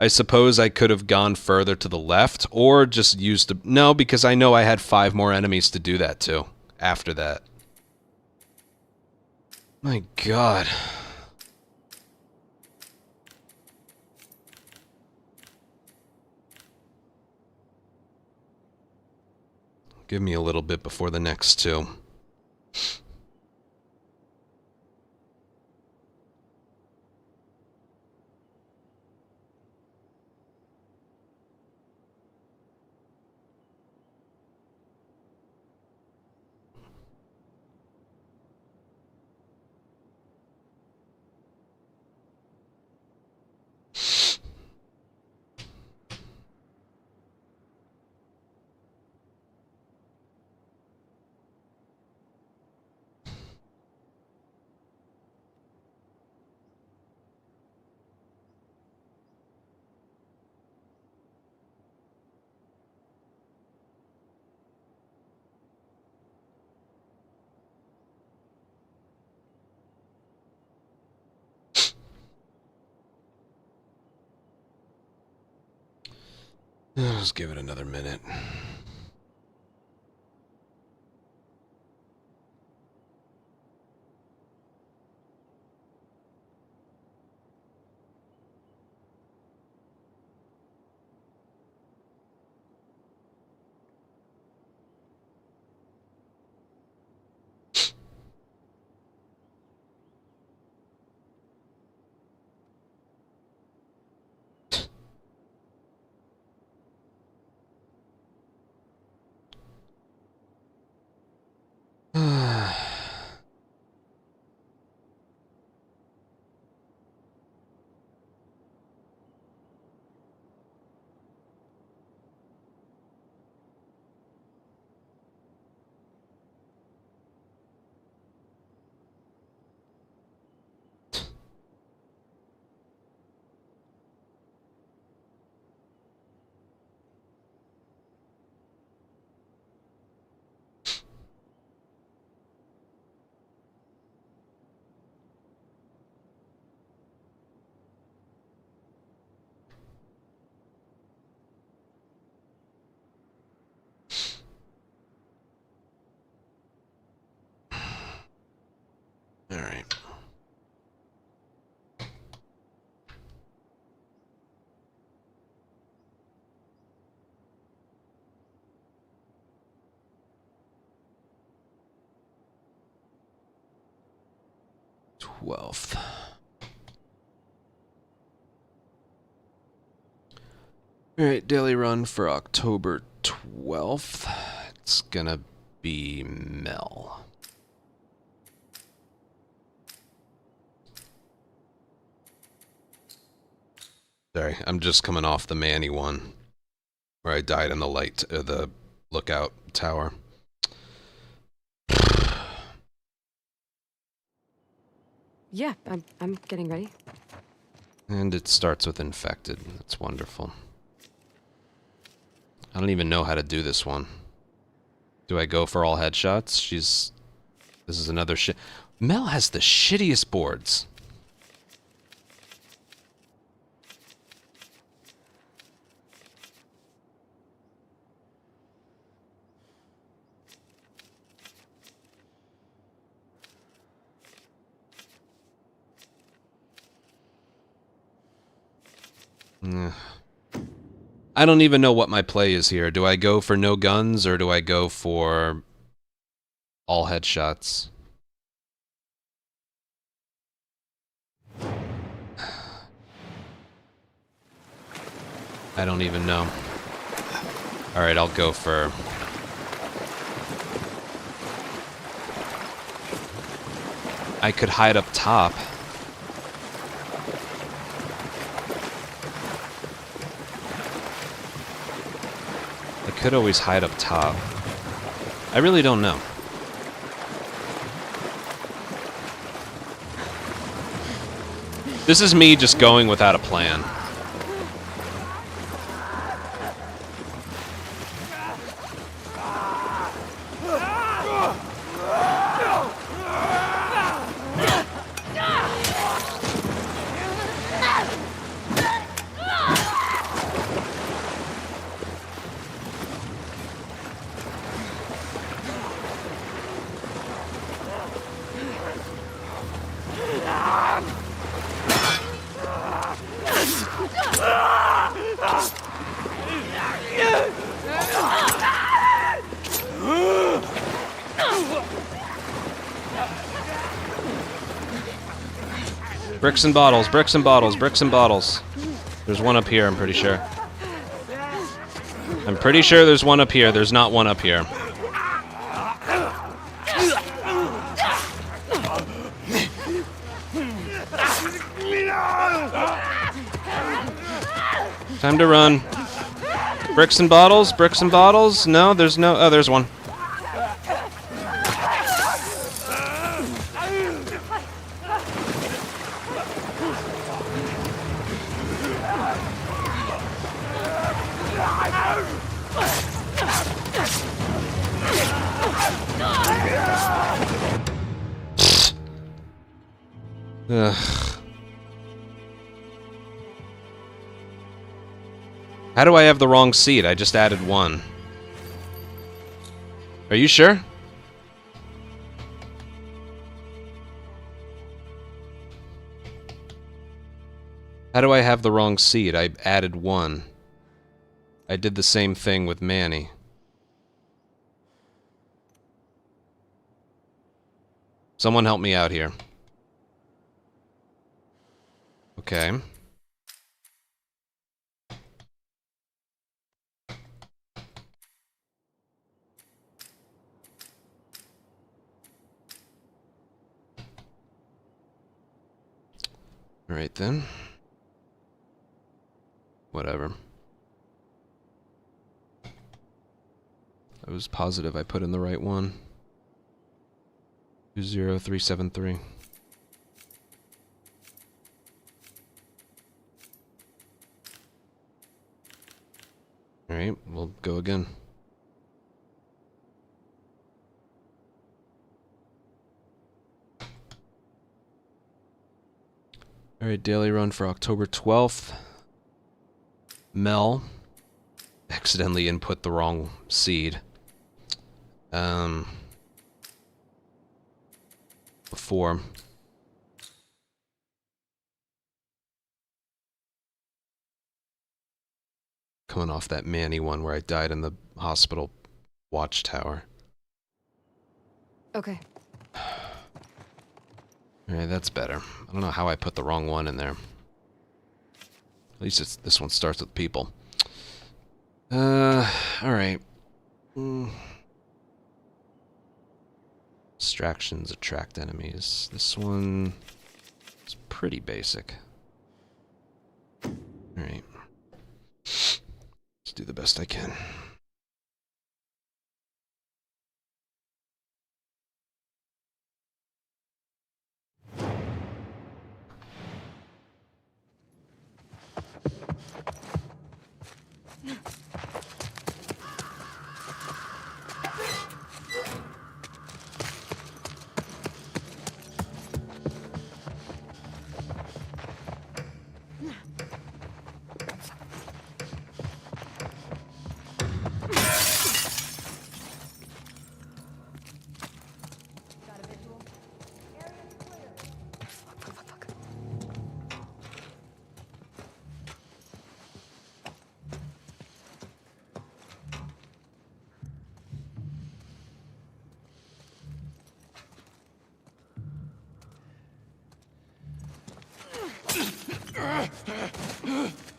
I suppose I could have gone further to the left, or just used the... No, because I know I had 5 more enemies to do that to, after that. My God. Give me a little bit before the next 2. Let's give it another minute. All right. Twelfth. All right, daily run for October 12th. It's gonna be Mel. Sorry, I'm just coming off the Manny one, where I died in the lookout tower. Yeah, I'm getting ready. And it starts with infected. That's wonderful. I don't even know how to do this one. Do I go for all headshots? This is another shit. Mel has the shittiest boards. I don't even know what my play is here. Do I go for no guns or do I go for all headshots? I don't even know. Alright, I'll go for... I could hide up top. I could always hide up top. I really don't know. This is me just going without a plan. Bricks and bottles, bricks and bottles, bricks and bottles. There's one up here, I'm pretty sure. I'm pretty sure there's one up here. There's not one up here. Time to run. Bricks and bottles, bricks and bottles. No, there's no... Oh, there's one. Ugh. How do I have the wrong seed? I just added one. Are you sure? How do I have the wrong seed? I added one. I did the same thing with Manny. Someone help me out here. Okay. All right then. Whatever. I was positive I put in the right one. 20373. Alright, we'll go again. Alright, daily run for October 12th. Mel accidentally input the wrong seed. Before. Coming off that Manny one where I died in the hospital watchtower. Okay. Alright, that's better. I don't know how I put the wrong one in there. At least it's, this one starts with people. Alright. Distractions attract enemies. This one is pretty basic. Alright. Let's do the best I can.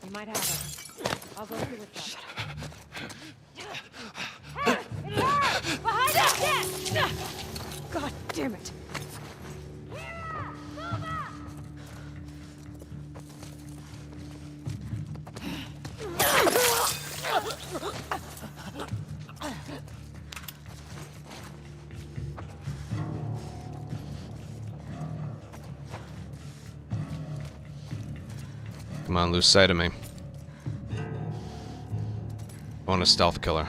You might have her. I'll go through with that. Shut up. Hey, it's her! Behind us! Yes! God damn it. Come on, lose sight of me. I want a stealth killer.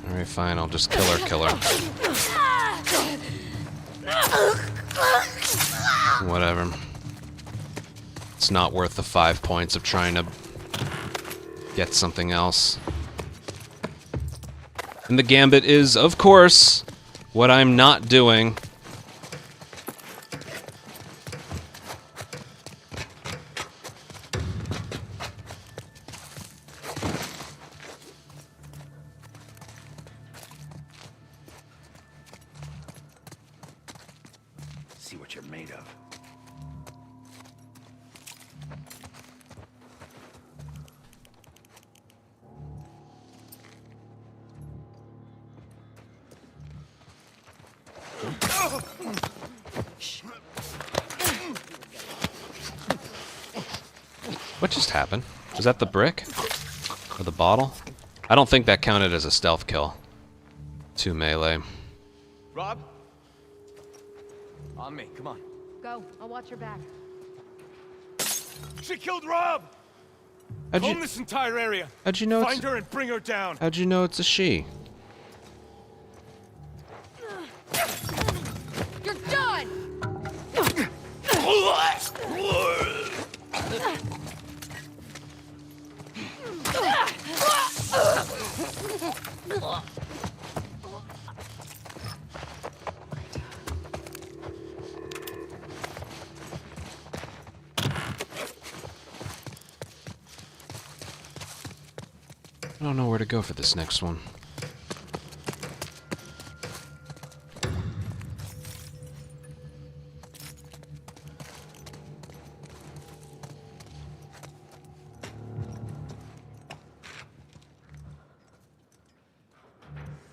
Alright, fine, I'll just kill her. Whatever. It's not worth the 5 points of trying to get something else. And the gambit is, of course, what I'm not doing. See what you're made of. What just happened? Was that the brick? Or the bottle? I don't think that counted as a stealth kill. 2 melee. Rob? On me, come on. Go. I'll watch your back. She killed Rob! How'd Comb you, this entire area. how'd you know Find it's, her and bring her down. how'd you know it's a she? You're done! I don't know where to go for this next one.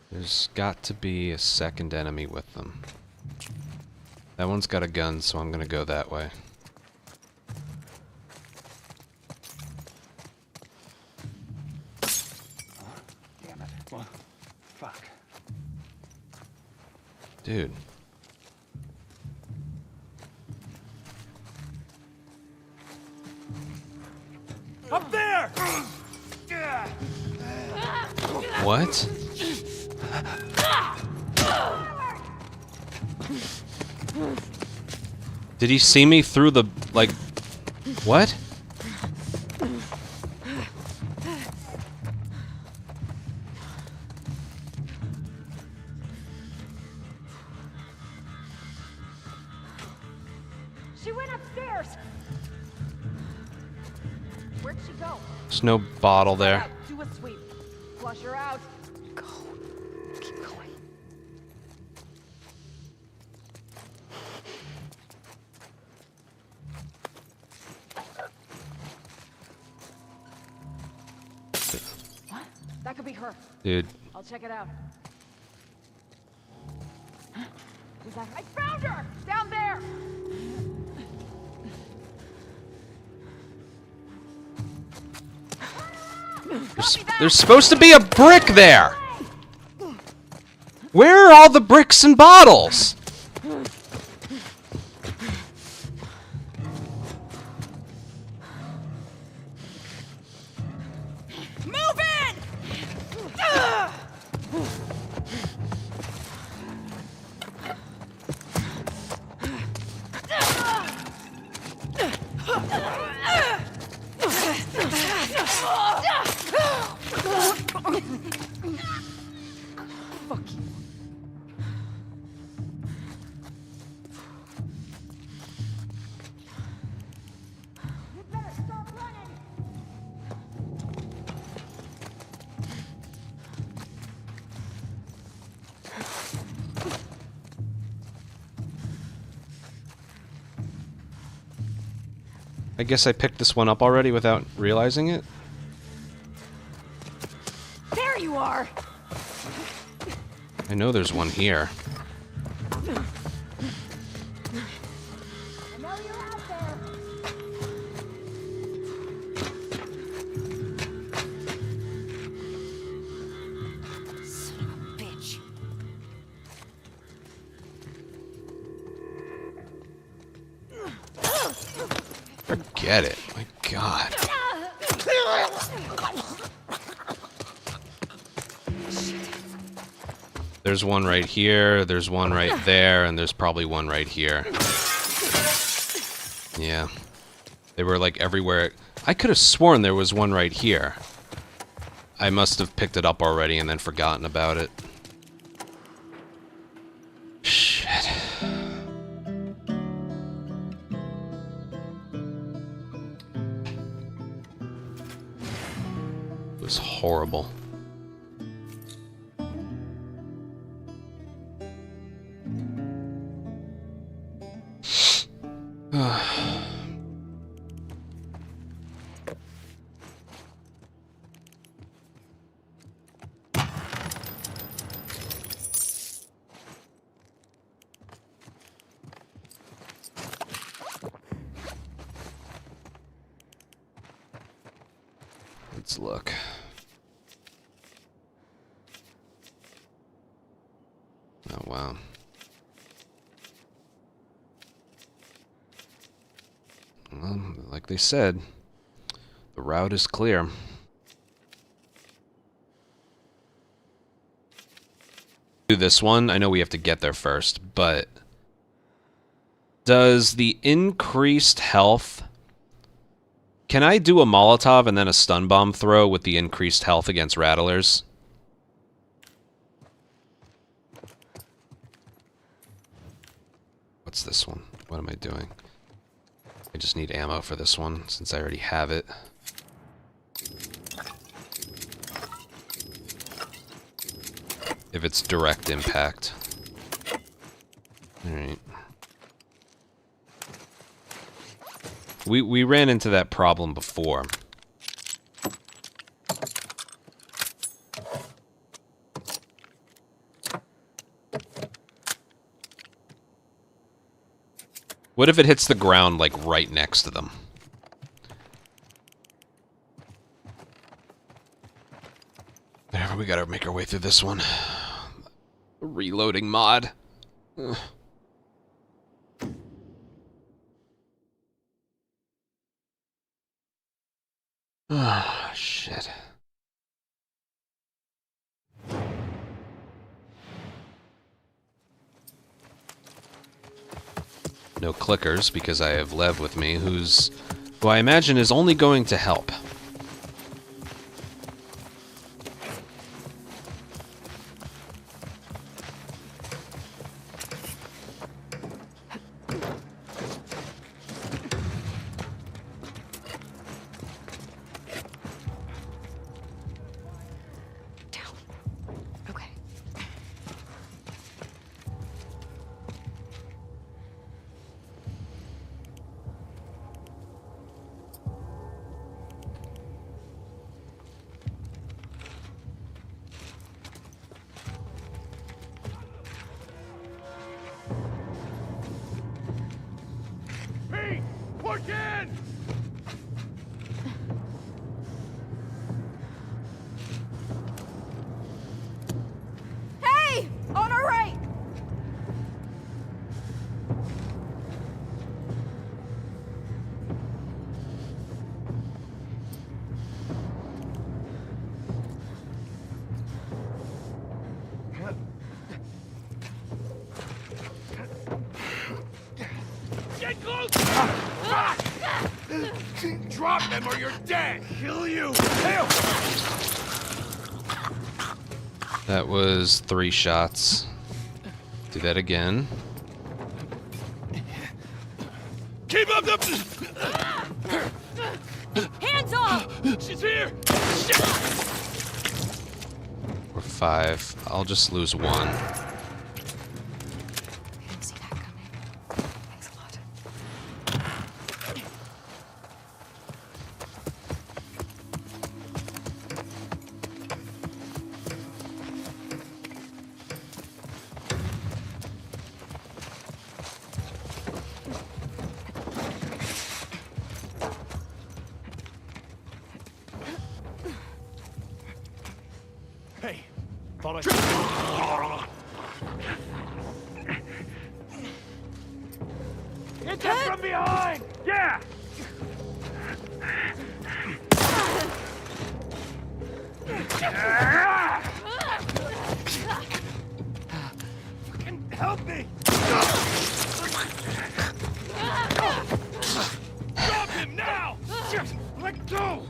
There's got to be a second enemy with them. That one's got a gun, so I'm gonna go that way. Damn it. Well, fuck. Dude. Up there! What? Did he see me through the, like, what? She went upstairs! Where'd she go? There's no bottle there. Out, do a sweep. Flush her out. Go. Keep going. What? That could be her. Dude, I'll check it out. Who's that? I found her! Down there! there's supposed to be a brick there! Where are all the bricks and bottles? Move in! Ugh! Fuck you. You better stop running! I guess I picked this one up already without realizing it. There you are! I know there's one here. I know you're out there. Son of a bitch. Forget it. My God. There's one right here, there's one right there, and there's probably one right here. Yeah. They were like everywhere. I could have sworn there was one right here. I must have picked it up already and then forgotten about it. Shit. It was horrible. Let's look. Oh, wow. Well, like they said, the route is clear. Do this one. I know we have to get there first, but does the increased health... Can I do a Molotov and then a stun bomb throw with the increased health against rattlers? What's this one? What am I doing? I just need ammo for this one, since I already have it. If it's direct impact. Alright. We ran into that problem before. What if it hits the ground, like, right next to them? There, we gotta make our way through this one. Reloading mod. Ugh. Ah, shit. No clickers, because I have Lev with me, who I imagine is only going to help. Hey! On our right! Get close! Drop them or you're dead! Kill you! Help! That was 3 shots. Do that again. Keep up the... Hands off! She's here! Shit! Or 5. I'll just lose 1. I didn't see that coming. Thanks a lot. Thought I... Hit them from behind! Yeah! Fucking help me! Drop him now! Just let go!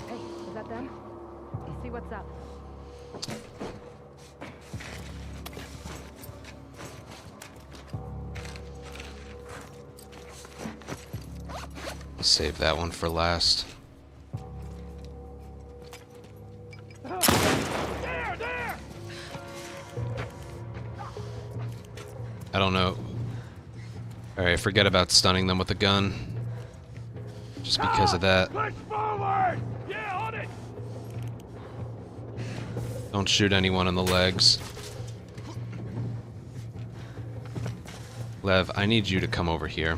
Hey, is that them? See what's up. Save that one for last. There! There! I don't know. Alright, forget about stunning them with a gun. Just because of that. Push forward! Yeah, on it! Don't shoot anyone in the legs. Lev, I need you to come over here.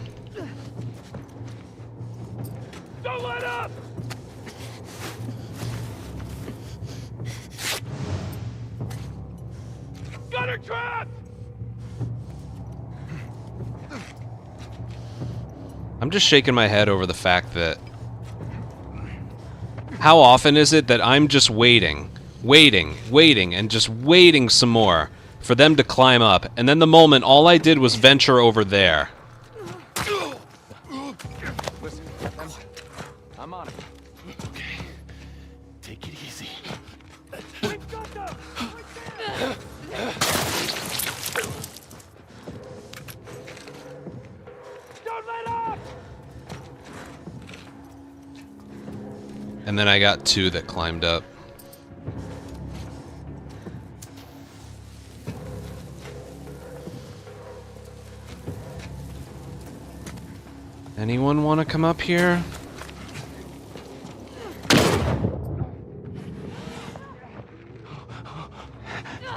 Don't let up! Gunner trap! I'm just shaking my head over the fact that... How often is it that I'm just waiting, and just waiting some more for them to climb up, and then the moment all I did was venture over there. Listen, I'm on it. Okay. Take it easy. We've got them! Right there! Don't let up! And then I got two that climbed up. Anyone want to come up here?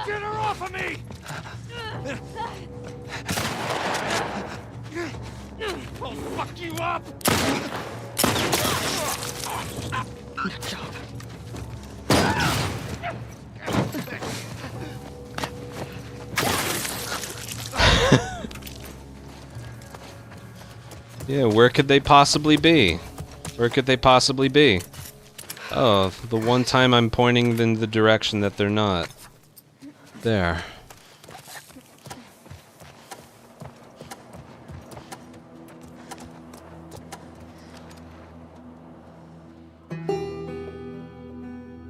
Get her off of me! I'll fuck you up! Good job. Yeah, where could they possibly be? Where could they possibly be? Oh, the one time I'm pointing in the direction that they're not. There.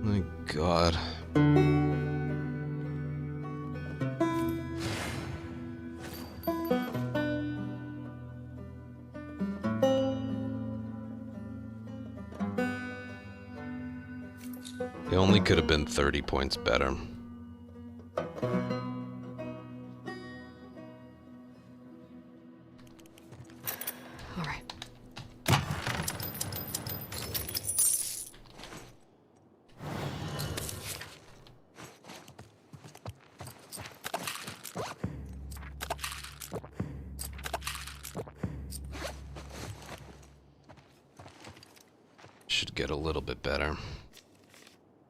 My God. They only could have been 30 points better. All right. Should get a little bit better.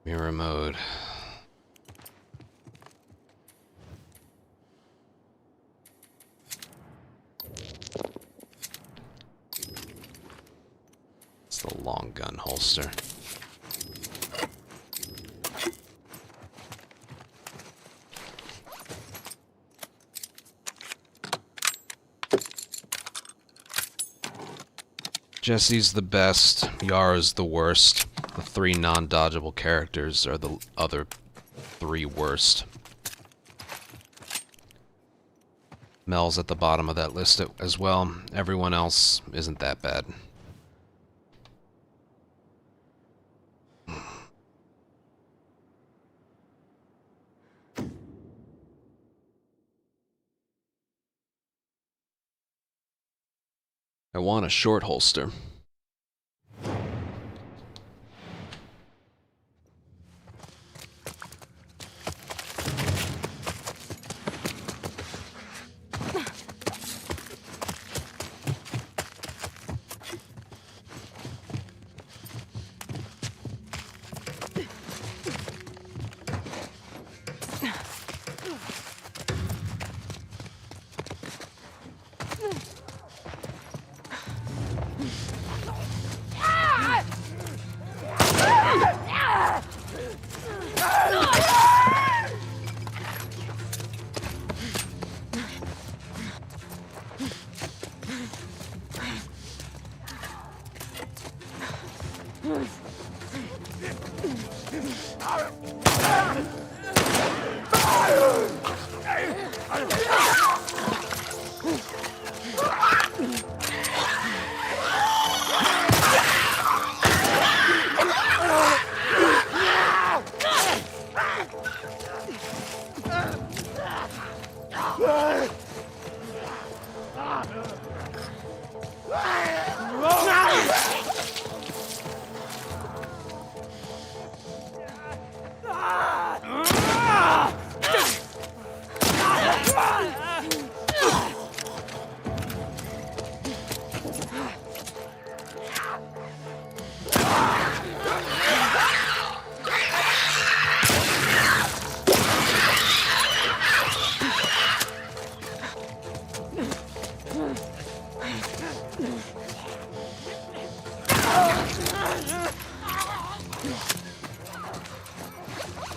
Mirror mode. It's the long gun holster. Jesse's the best, Yara's the worst. The three non-dodgeable characters are the other three worst. Mel's at the bottom of that list as well. Everyone else isn't that bad. I want a short holster.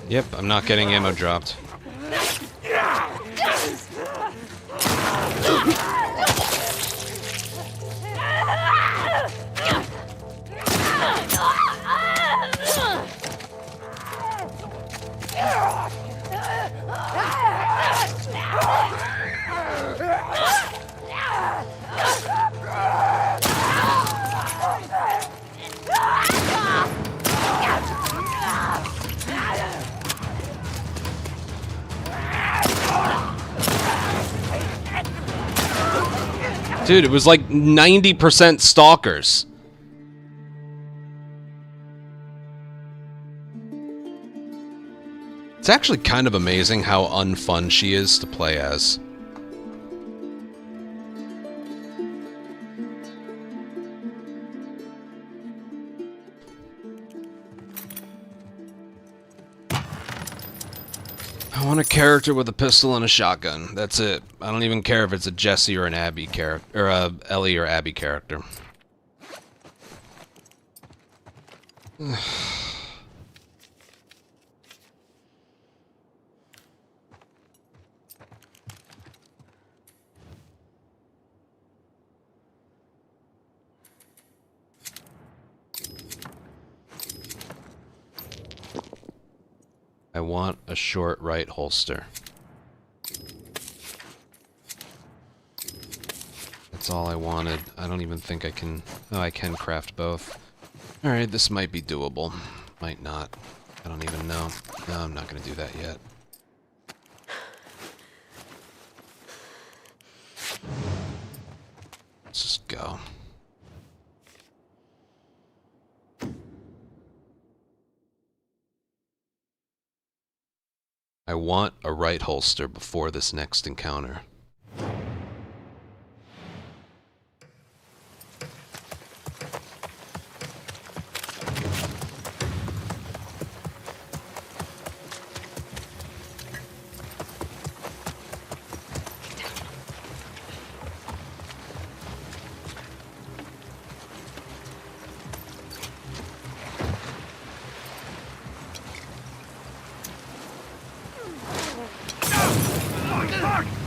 Yep, I'm not getting ammo dropped. Dude, it was like 90% stalkers. It's actually kind of amazing how unfun she is to play as. I want a character with a pistol and a shotgun. That's it. I don't even care if it's a Jesse or an Abby character, or a Ellie or Abby character. I want a short right holster. That's all I wanted. I don't even think I can... Oh, I can craft both. Alright, this might be doable. Might not. I don't even know. No, I'm not gonna do that yet. Let's just go. I want a right holster before this next encounter.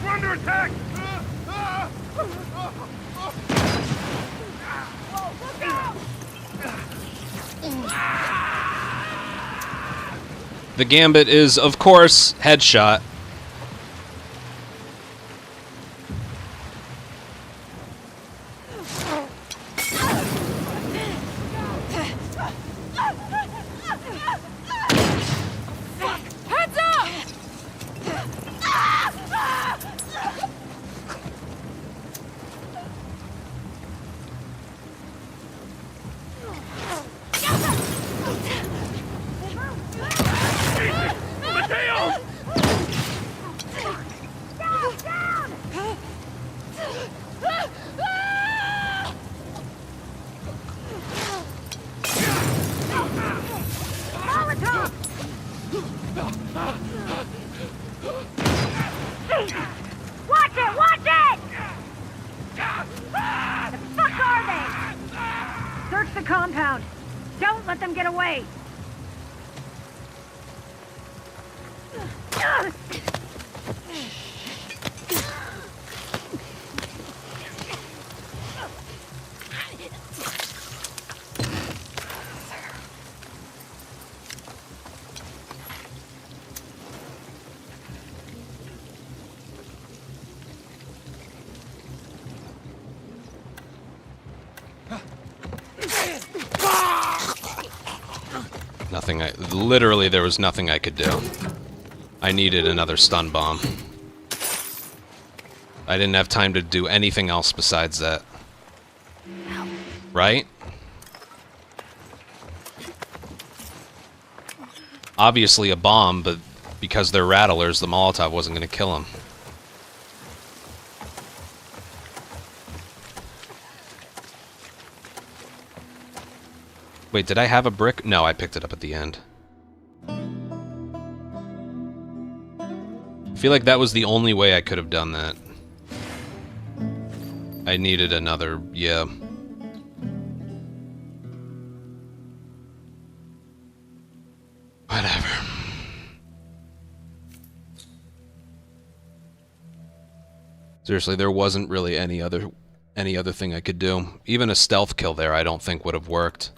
We're under attack! The gambit is, of course, headshot. Heads up! Watch it! Watch it! The fuck are they? Search the compound. Don't let them get away. Nothing literally, there was nothing I could do. I needed another stun bomb. I didn't have time to do anything else besides that. Right? Obviously a bomb, but because they're rattlers, the Molotov wasn't going to kill them. Wait, did I have a brick? No, I picked it up at the end. I feel like that was the only way I could have done that. I needed another, yeah. Whatever. Seriously, there wasn't really any other thing I could do. Even a stealth kill there I don't think would have worked.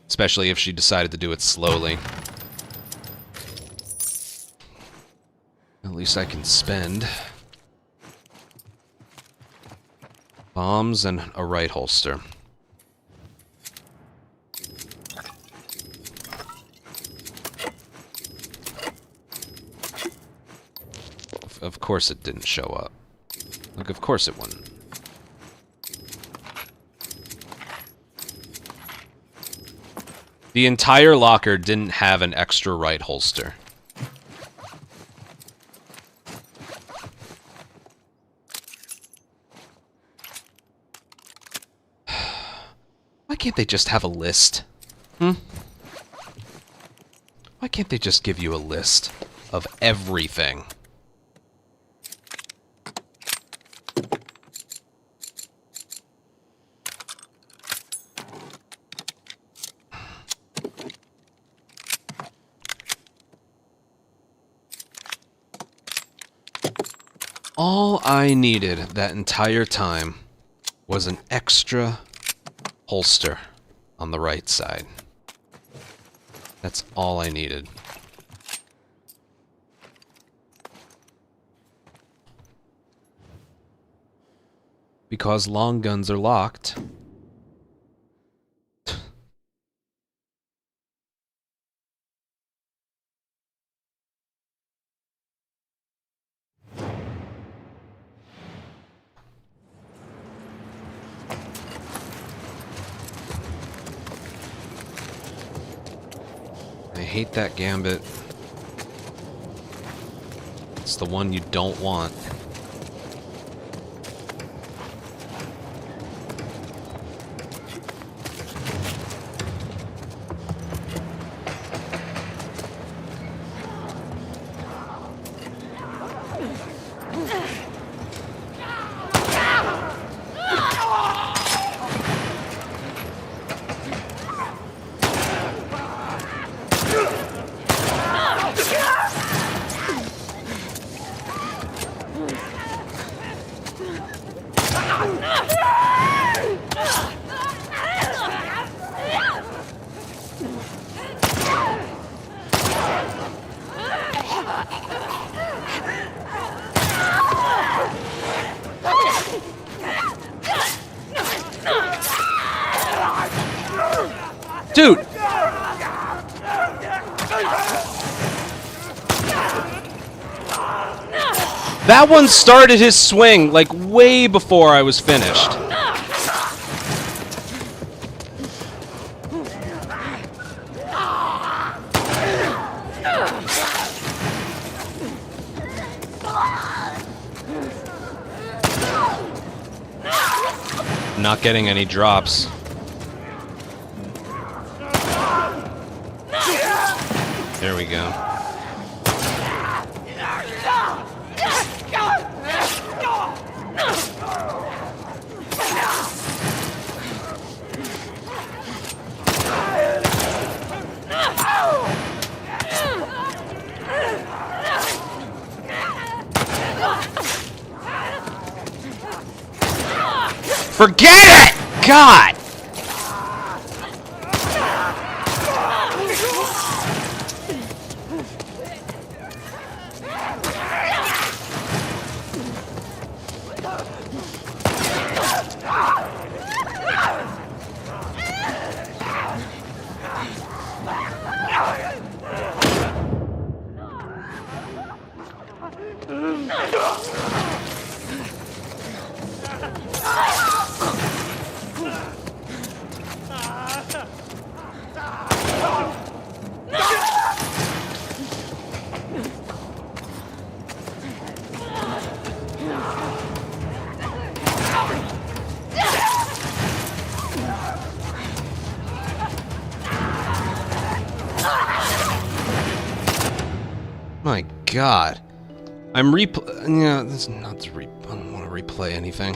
Especially if she decided to do it slowly. At least I can spend bombs and a right holster. Of course it didn't show up. Like, of course it wouldn't. The entire locker didn't have an extra right holster. Why can't they just have a list? Why can't they just give you a list of everything? All I needed that entire time was an extra holster on the right side. That's all I needed. Because long guns are locked. I hate that gambit. It's the one you don't want. Dude! That one started his swing, like, way before I was finished. Not getting any drops. There we go. Forget it! God! My God. I'm yeah, this is not to I don't want to replay anything.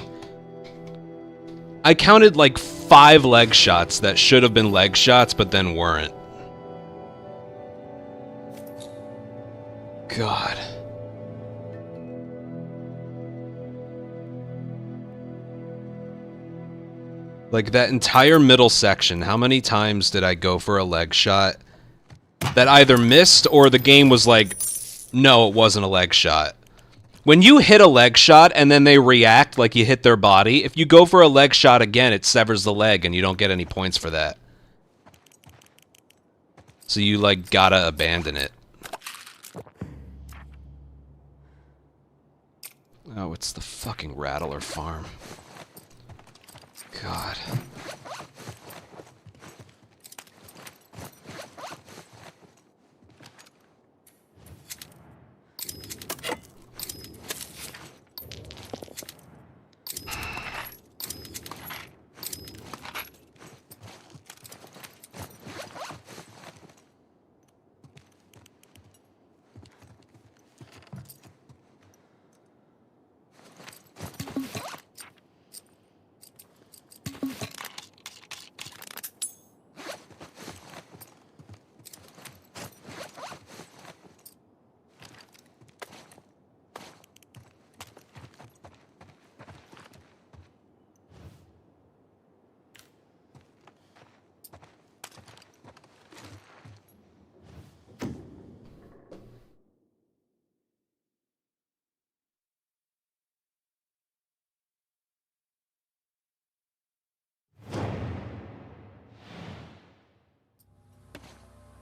I counted like 5 leg shots that should have been leg shots, but then weren't. God. Like that entire middle section, how many times did I go for a leg shot that either missed or the game was like, no, it wasn't a leg shot. When you hit a leg shot and then they react like you hit their body, if you go for a leg shot again, it severs the leg and you don't get any points for that. So you, like, gotta abandon it. Oh, it's the fucking Rattler farm. God.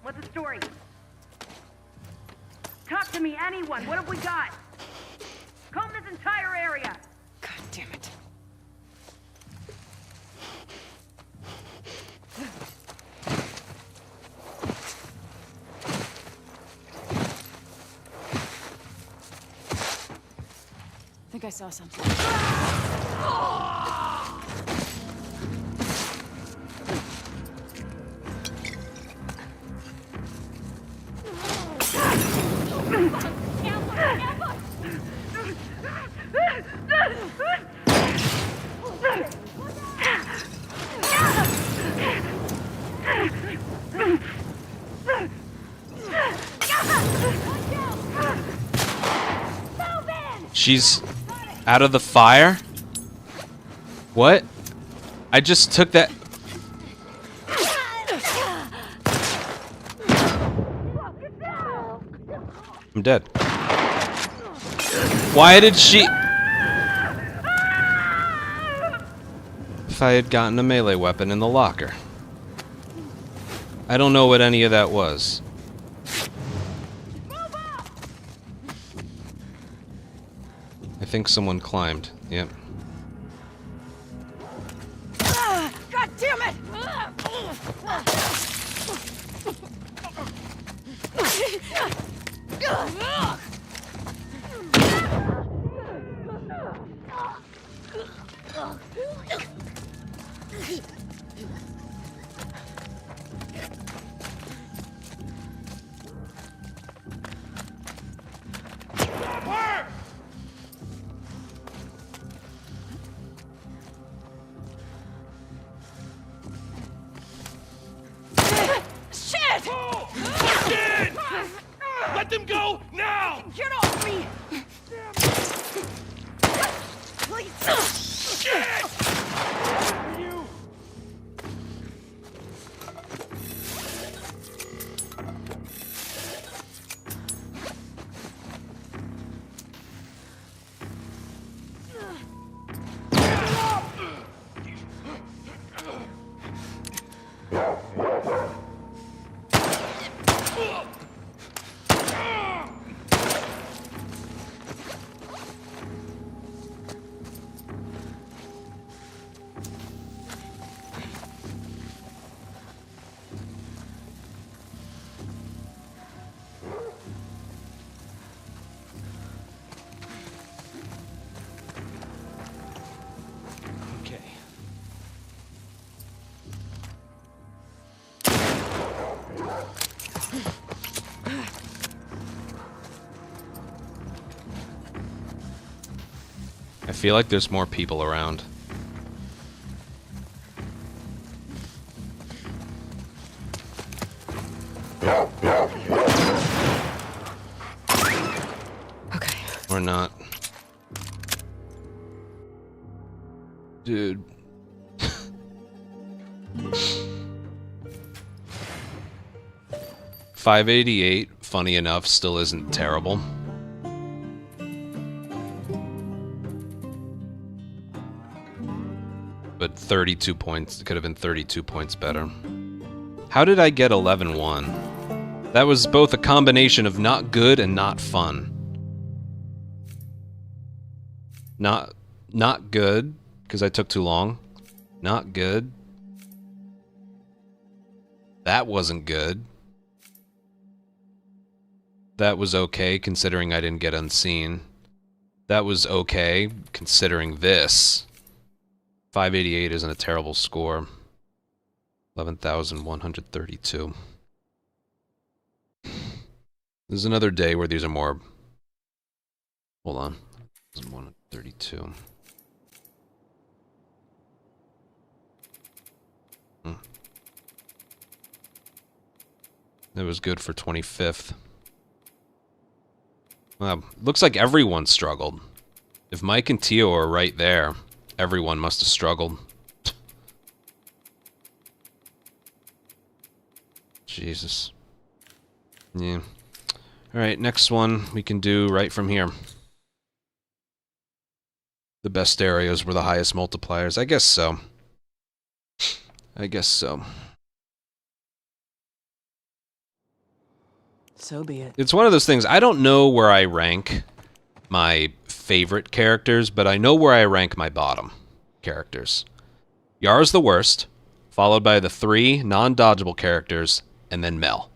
What's the story? Talk to me, anyone. What have we got? Comb this entire area. God damn it. I think I saw something. She's out of the fire? What? I just took that... I'm dead. Why did she... If I had gotten a melee weapon in the locker. I don't know what any of that was. I think someone climbed. Yep. God damn it! Shit! Push in! Let them go now! Get off me! Please! Shit! I feel like there's more people around. Okay. Or not. Dude. $588, funny enough, still isn't terrible. But 32 points, it could have been 32 points better. How did I get 11-1? That was both a combination of not good and not fun. Not good, because I took too long. Not good. That wasn't good. That was okay, considering I didn't get unseen. That was okay, considering this. 588 isn't a terrible score. 11,132. There's another day where these are more... Hold on. 132. That was good for 25th. Looks like everyone struggled. If Mike and Tio are right there, everyone must have struggled. Jesus. Yeah. Alright, next one we can do right from here. The best areas were the highest multipliers. I guess so. I guess so. So be it. It's one of those things, I don't know where I rank my favorite characters, but I know where I rank my bottom characters. Yar's the worst, followed by the 3 non-dodgeable characters, and then Mel.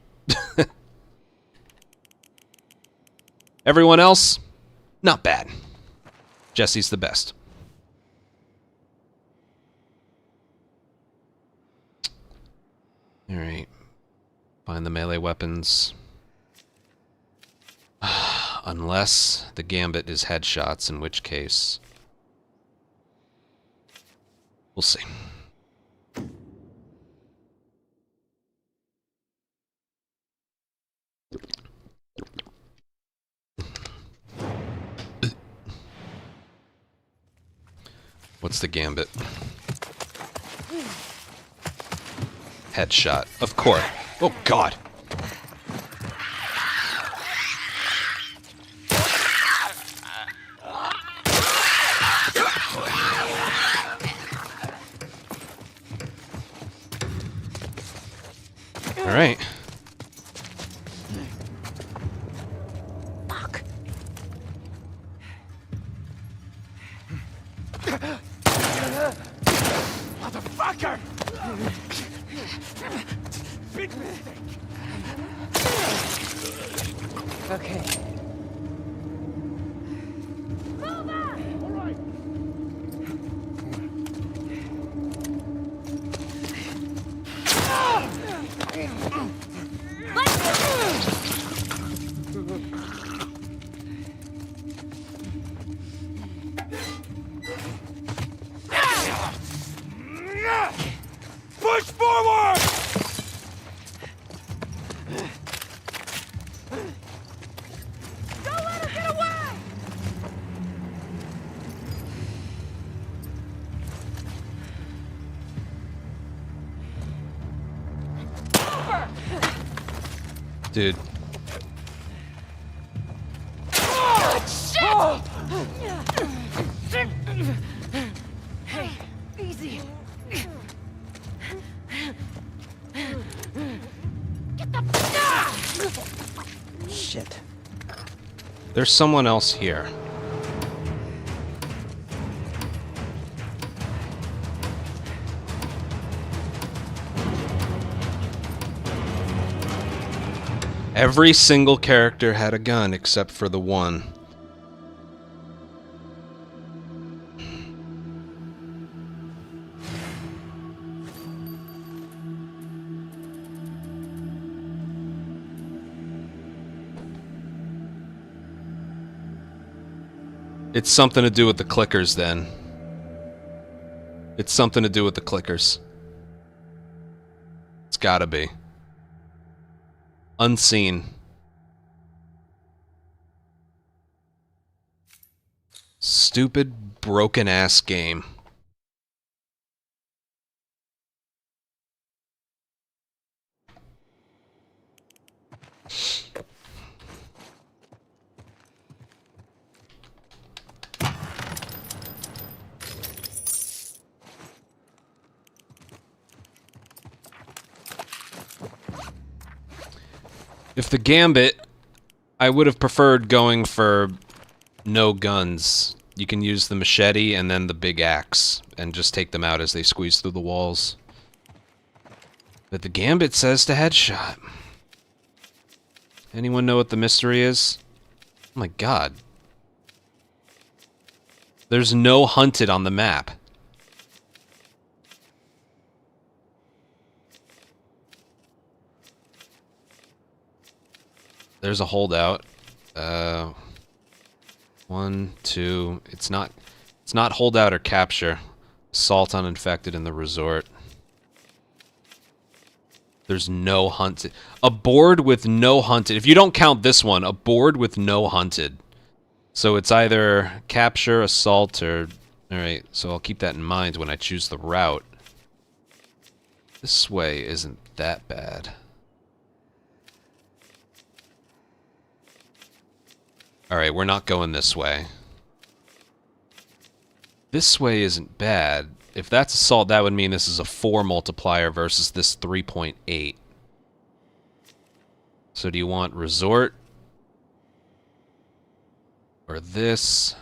Everyone else, not bad. Jesse's the best. Alright. Find the melee weapons. Unless the gambit is headshots, in which case... we'll see. What's the gambit? Headshot. Of course. Oh, God. All right. Fuck. Motherfucker! Big mistake. Okay. All right. Push forward! Don't let her get away! Dude. Hey, easy. Shit. There's someone else here. Every single character had a gun except for the one. It's something to do with the clickers then. It's something to do with the clickers. It's gotta be. Unseen. Stupid, broken-ass game. If the Gambit, I would have preferred going for no guns. You can use the machete and then the big axe and just take them out as they squeeze through the walls. But the Gambit says to headshot. Anyone know what the mystery is? Oh my god. There's no hunted on the map. There's a holdout. 1, 2. It's not holdout or capture. Assault on infected in the resort. There's no hunted. A board with no hunted. If you don't count this one, a board with no hunted. So it's either capture, assault, or... Alright, so I'll keep that in mind when I choose the route. This way isn't that bad. Alright, we're not going this way. This way isn't bad. If that's assault, that would mean this is a 4 multiplier versus this 3.8. So do you want resort? Or this?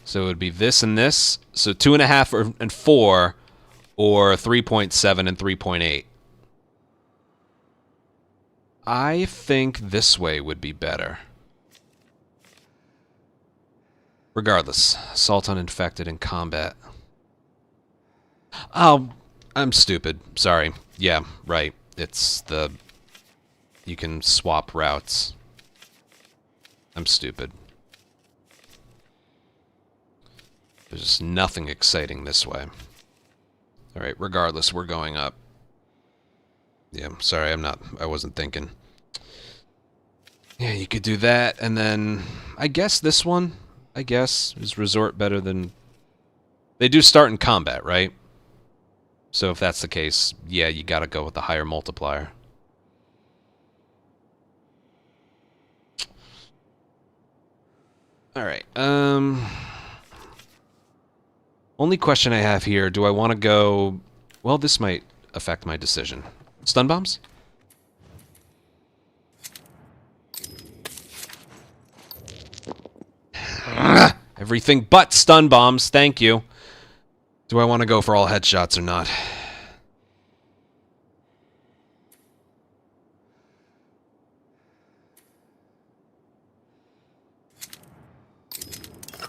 So it would be this and this. So 2.5 and 4, or 3.7 and 3.8. I think this way would be better. Regardless, assault on infected in combat. Oh, I'm stupid. Sorry. Yeah, right. It's the... You can swap routes. I'm stupid. There's just nothing exciting this way. Alright, regardless, we're going up. Yeah, sorry, I wasn't thinking. Yeah, you could do that, and then... I guess this one, is resort better than... They do start in combat, right? So if that's the case, yeah, you gotta go with the higher multiplier. Alright, only question I have here, do I want to go... Well, this might affect my decision. Stun bombs? Everything but stun bombs, thank you. Do I want to go for all headshots or not?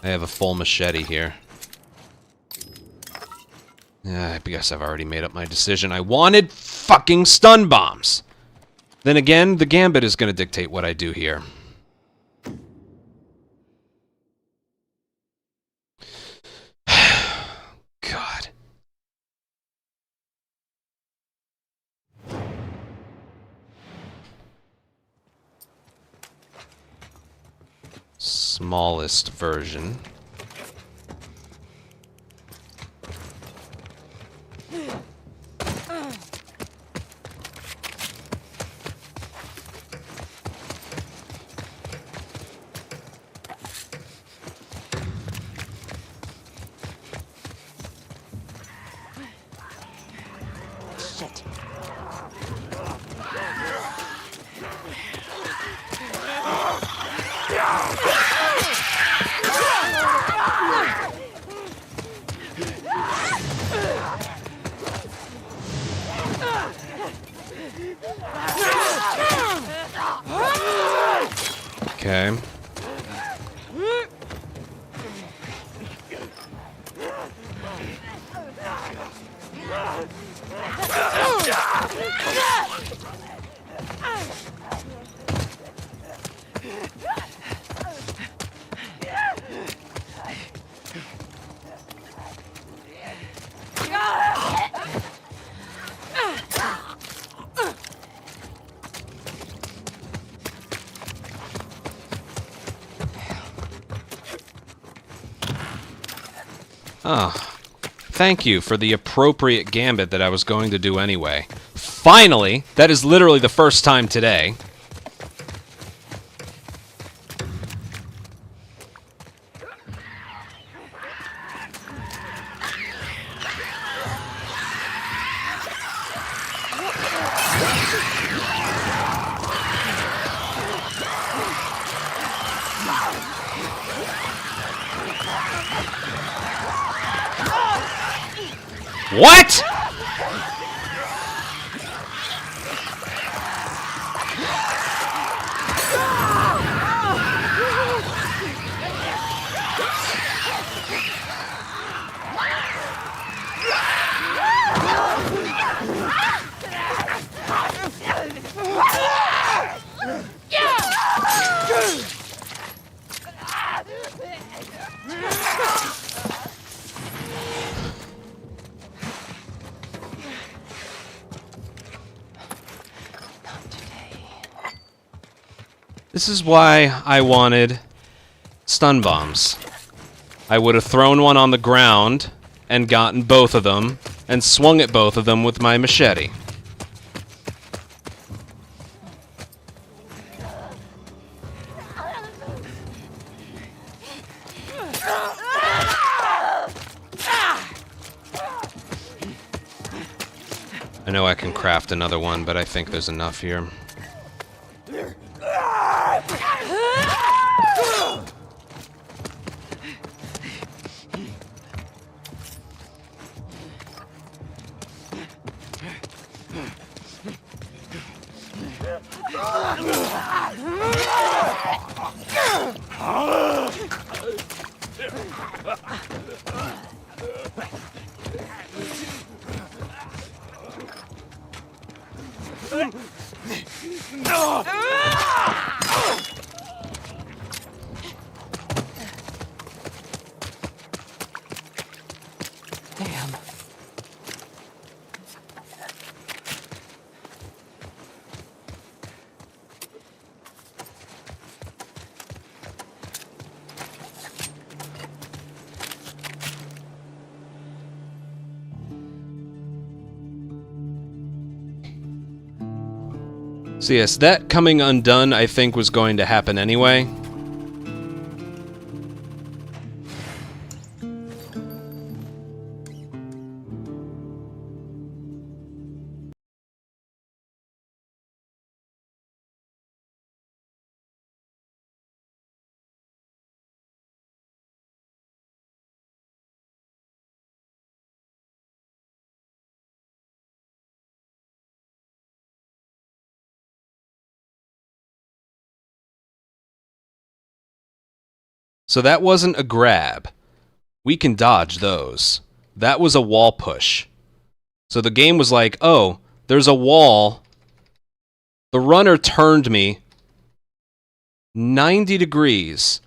I have a full machete here. Yeah, I guess I've already made up my decision. I wanted fucking stun bombs! Then again, the Gambit is going to dictate what I do here. God. Smallest version. Okay. Ah, thank you for the appropriate gambit that I was going to do anyway. Finally! That is literally the first time today. What?! This is why I wanted stun bombs. I would have thrown one on the ground and gotten both of them and swung at both of them with my machete. I know I can craft another one, but I think there's enough here. Damn. So yes, that coming undone I think was going to happen anyway. So that wasn't a grab. We can dodge those. That was a wall push. So the game was like, oh, there's a wall. The runner turned me 90 degrees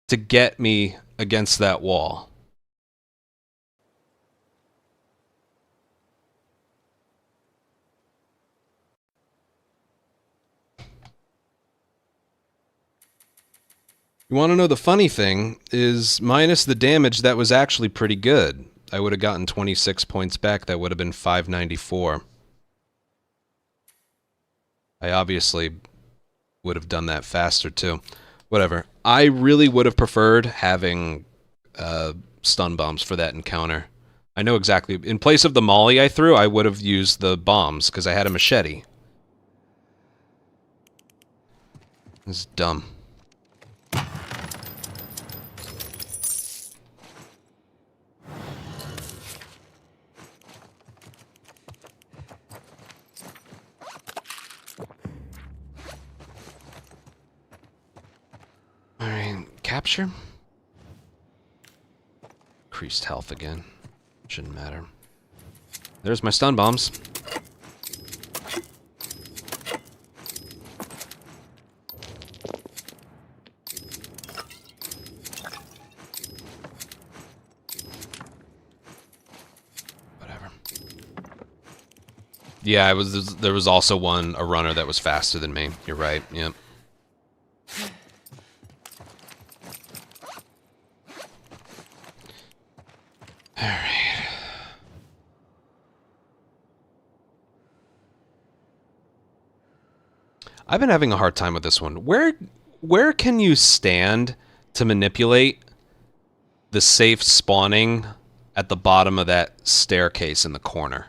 to get me against that wall. You want to know the funny thing is, minus the damage, that was actually pretty good. I would have gotten 26 points back. That would have been 594. I obviously would have done that faster too. Whatever. I really would have preferred having stun bombs for that encounter. I know exactly. In place of the molly I threw, I would have used the bombs because I had a machete. This is dumb. Alright, capture. Increased health again. Shouldn't matter. There's my stun bombs. Yeah, there was also a runner that was faster than me. You're right. Yep. All right. I've been having a hard time with this one. Where can you stand to manipulate the safe spawning at the bottom of that staircase in the corner?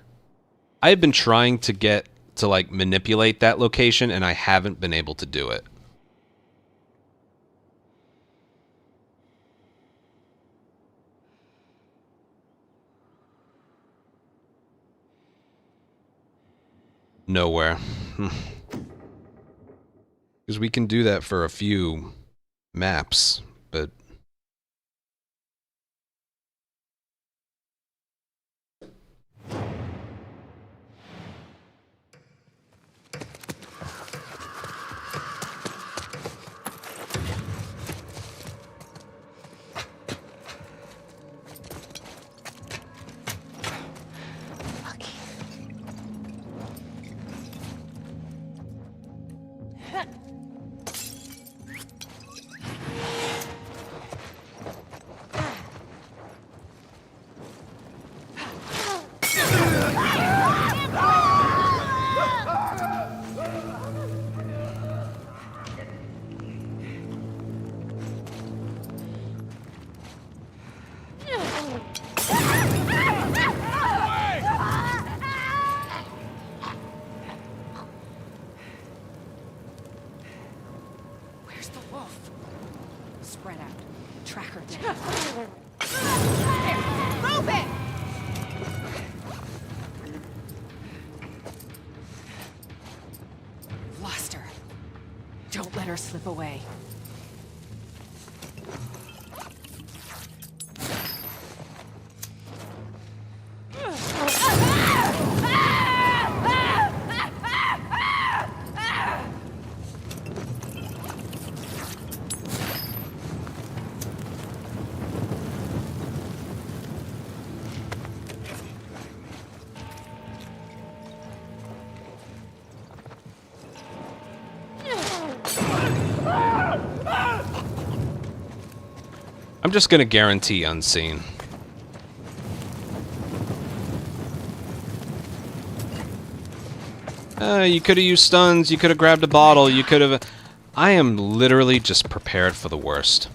I've been trying to get to like manipulate that location and I haven't been able to do it. Nowhere. Because we can do that for a few maps, but Where's the wolf? Spread out. Track her down. Move it! Lost her. Don't let her slip away. I'm just gonna guarantee unseen. You could have used stuns, you could have grabbed a bottle, you could have... I am literally just prepared for the worst.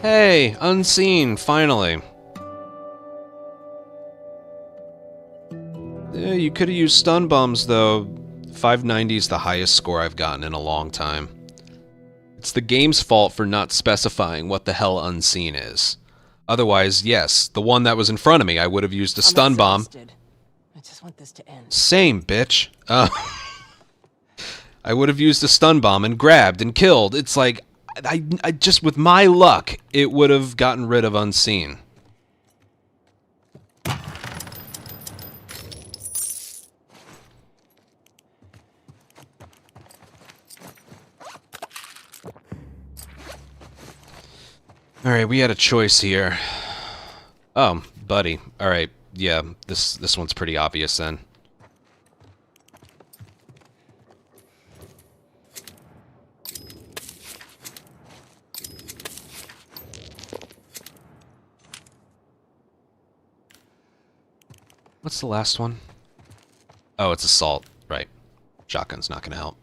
Hey, unseen, finally. Yeah, you could have used stun bombs, though. 590 is the highest score I've gotten in a long time. It's the game's fault for not specifying what the hell unseen is. Otherwise, yes, the one that was in front of me, I would have used a stun bomb. I just want this to end. Same, bitch. I would have used a stun bomb and grabbed and killed. It's like... I just, with my luck, it would have gotten rid of unseen. Alright, we had a choice here. Oh, buddy. Alright, yeah, this one's pretty obvious then. What's the last one? Oh, it's assault. Right. Shotgun's not gonna help.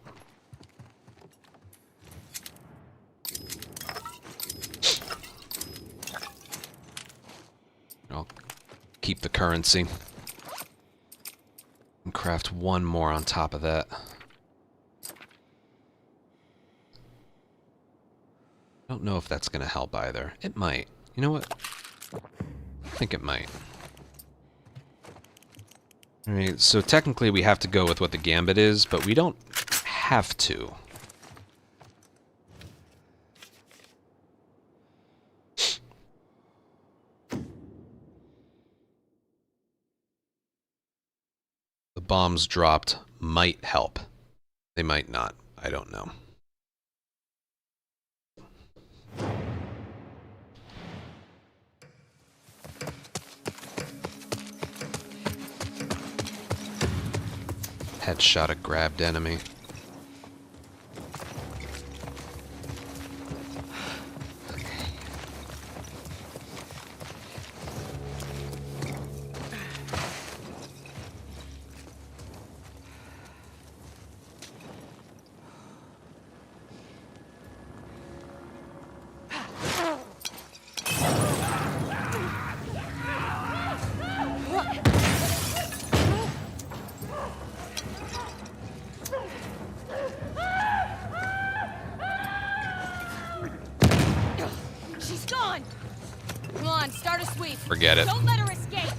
I'll keep the currency. And craft one more on top of that. I don't know if that's gonna help either. It might. You know what? I think it might. Alright, so technically we have to go with what the gambit is, but we don't have to. bombs dropped might help. They might not. I don't know. Headshot a grabbed enemy. She's gone! Come on, start a sweep. Forget it. Don't let her escape!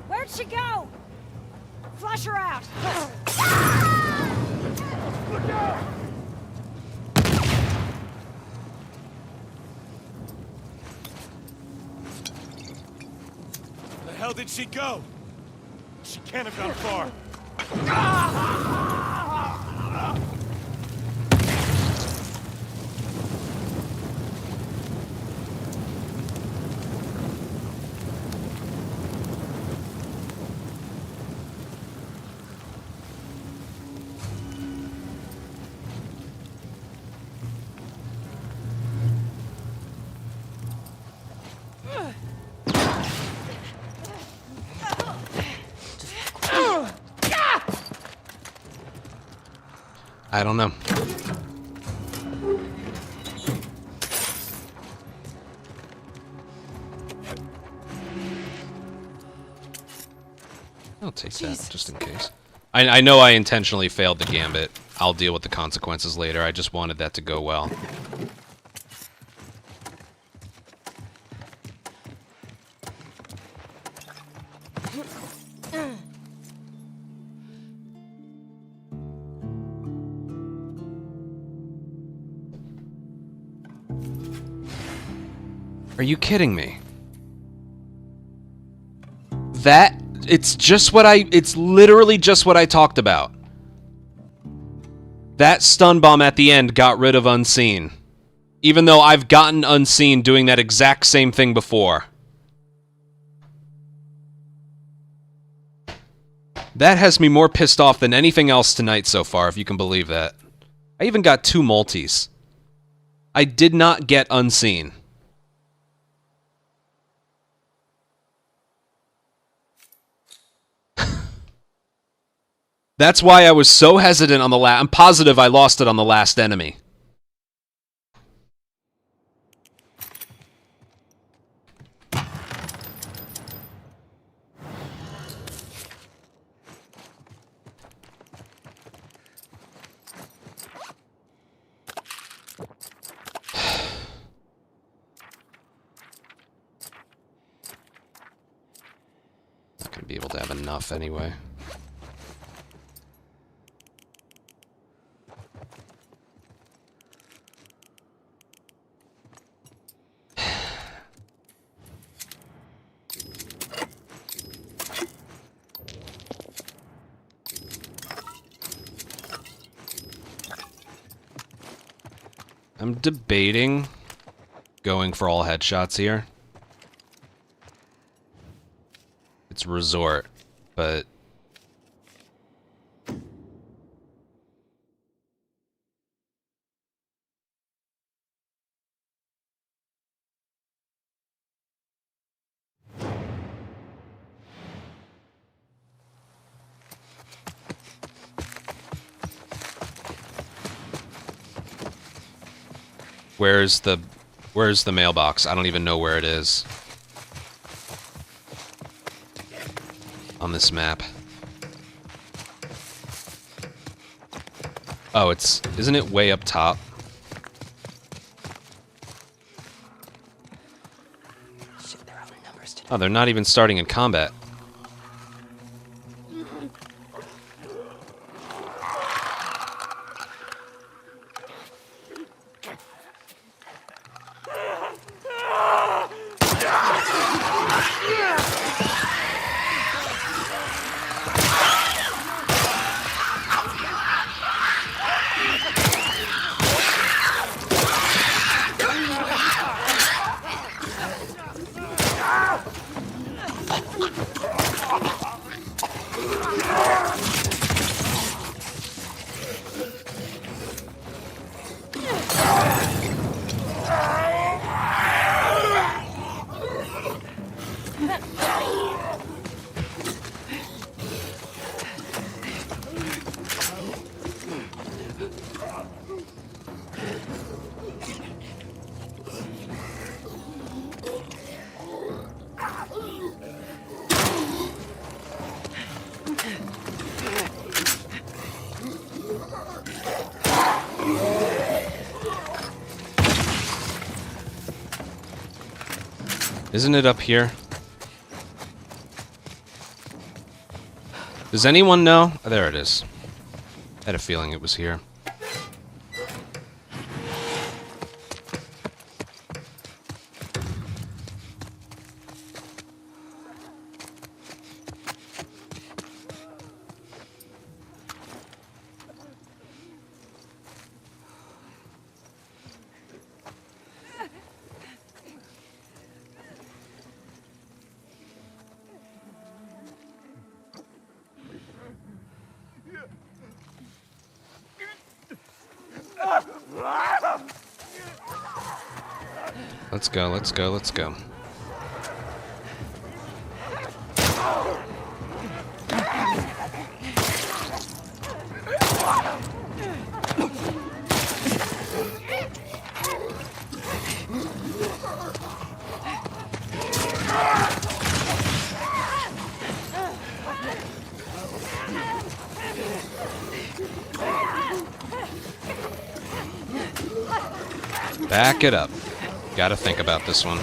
Where'd she go? Flush her out. The hell did she go? She can't have gone far. I don't know. I'll take that, just in case. I know I intentionally failed the gambit. I'll deal with the consequences later. I just wanted that to go well. Are you kidding me? It's literally just what I talked about. That stun bomb at the end got rid of Unseen. Even though I've gotten Unseen doing that exact same thing before. That has me more pissed off than anything else tonight so far, if you can believe that. I even got 2 multis. I did not get Unseen. That's why I was so hesitant on the last... I'm positive I lost it on the last enemy. Not gonna be able to have enough anyway. I'm debating going for all headshots here. It's resort, but... Where's the mailbox? I don't even know where it is on this map. Oh, isn't it way up top? Shit, they're having numbers today. Oh, they're not even starting in combat. Isn't it up here? Does anyone know? Oh, there it is. I had a feeling it was here. Let's go, let's go, let's go. Back it up. Gotta think about this one.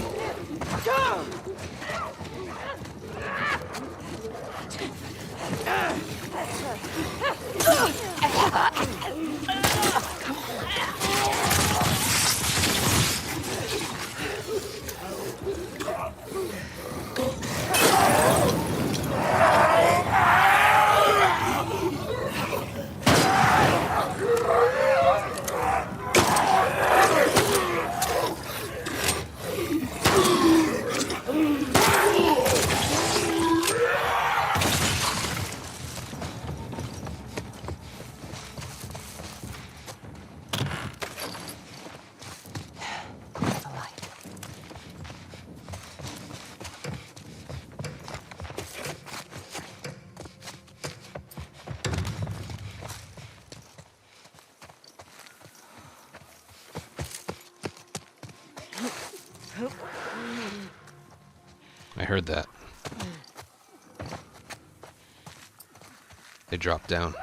I heard that. They dropped down.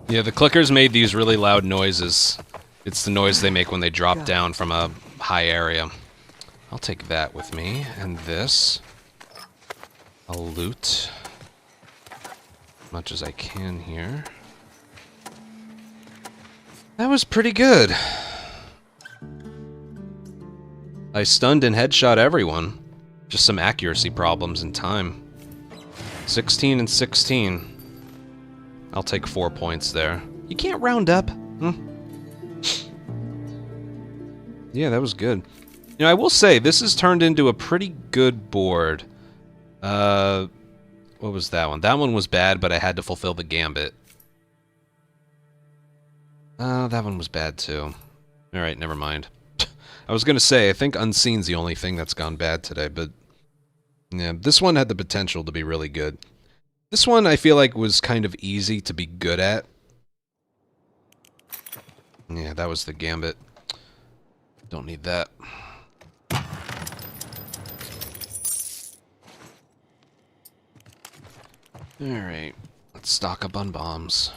Yeah, the clickers made these really loud noises. It's the noise they make when they drop down from a high area. I'll take that with me, and this. I'll loot. much as I can here. That was pretty good. I stunned and headshot everyone. Just some accuracy problems in time. 16 and 16. I'll take 4 points there. You can't round up. Yeah, that was good. You know, I will say, this has turned into a pretty good board. What was that one? That one was bad, but I had to fulfill the gambit. That one was bad too. Alright, never mind. I was gonna say, I think Unseen's the only thing that's gone bad today, but... yeah, this one had the potential to be really good. This one, I feel like, was kind of easy to be good at. Yeah, that was the gambit. Don't need that. Alright, let's stock up on bombs.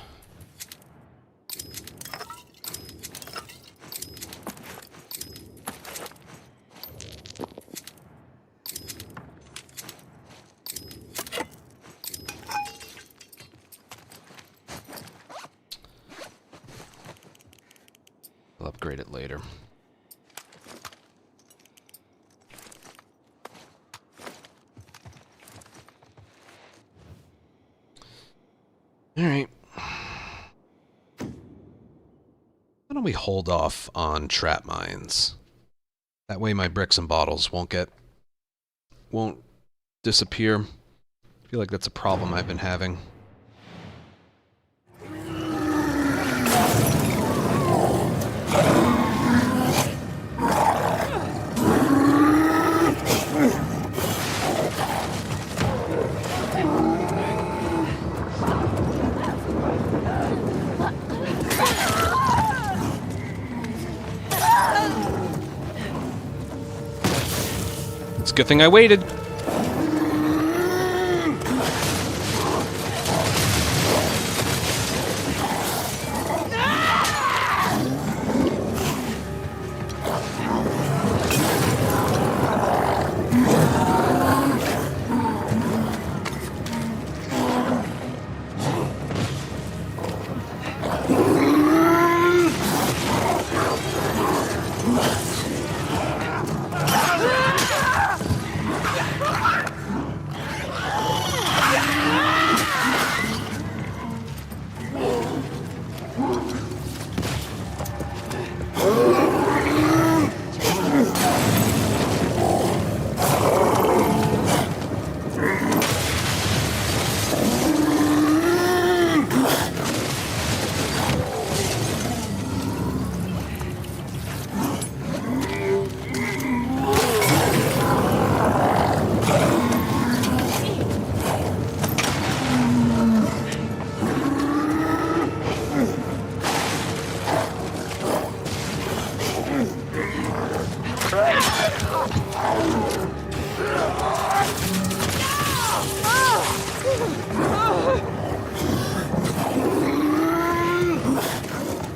I'll upgrade it later. Alright. Why don't we hold off on trap mines? That way my bricks and bottles won't disappear. I feel like that's a problem I've been having. It's a good thing I waited.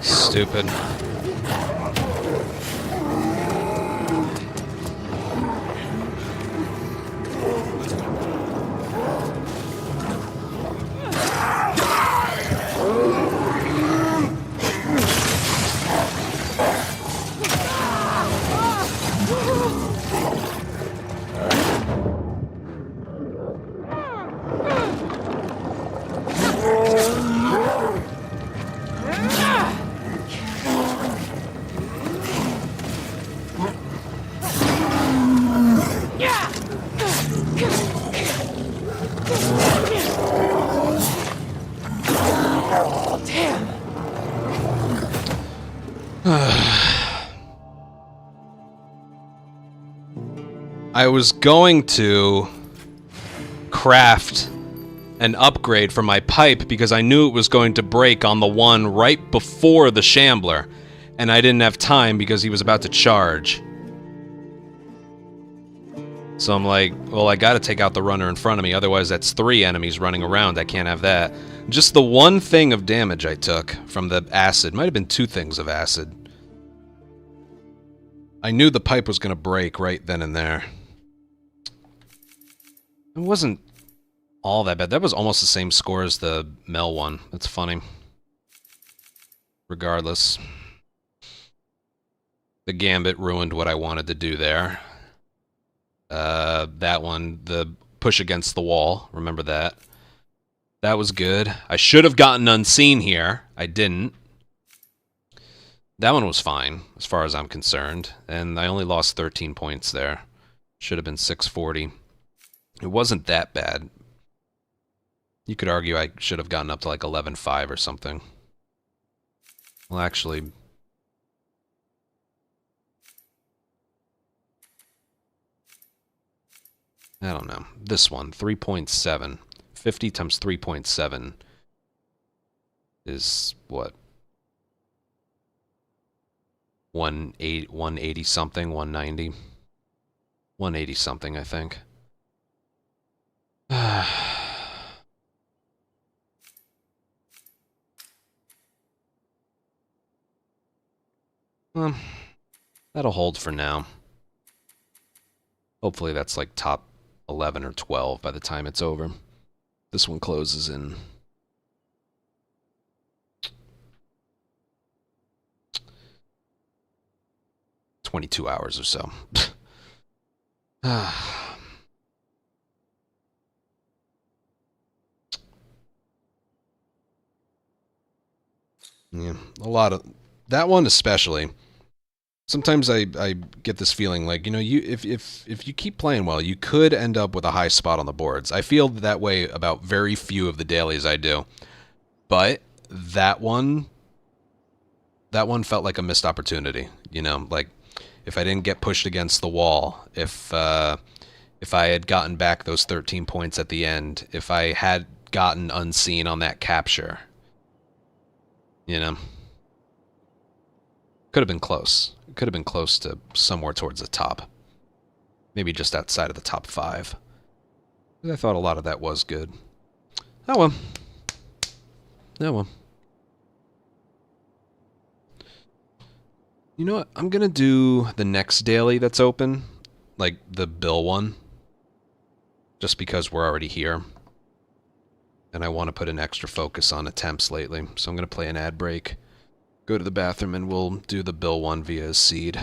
Stupid. I was going to craft an upgrade for my pipe because I knew it was going to break on the one right before the Shambler, and I didn't have time because he was about to charge. So I'm like, well, I gotta take out the runner in front of me, otherwise that's 3 enemies running around. I can't have that. Just the one thing of damage I took from the acid. Might have been 2 things of acid. I knew the pipe was gonna break right then and there. It wasn't all that bad. That was almost the same score as the Mel one. That's funny. Regardless. The Gambit ruined what I wanted to do there. That one, the push against the wall. Remember that. That was good. I should have gotten unseen here. I didn't. That one was fine, as far as I'm concerned. And I only lost 13 points there. Should have been 640. It wasn't that bad. You could argue I should have gotten up to like 11.5 or something. Well, actually... I don't know. This one, 3.7. 50 times 3.7 is what? 180 something, 190. 180 something, I think. Well, that'll hold for now. Hopefully that's like top 11 or 12 by the time it's over. This one closes in 22 hours or so. Yeah, a lot of that one especially. Sometimes I get this feeling like, you know, if you keep playing well, you could end up with a high spot on the boards. I feel that way about very few of the dailies I do. But that one felt like a missed opportunity, you know, like if I didn't get pushed against the wall, if I had gotten back those 13 points at the end, if I had gotten unseen on that capture, you know, could have been close. Could have been close to somewhere towards the top. Maybe just outside of the top 5. I thought a lot of that was good. Oh well. Oh well. You know what? I'm gonna do the next daily that's open. Like the Bill one. Just because we're already here. And I want to put an extra focus on attempts lately. So I'm gonna play an ad break. Go to the bathroom and we'll do the Bill one via seed.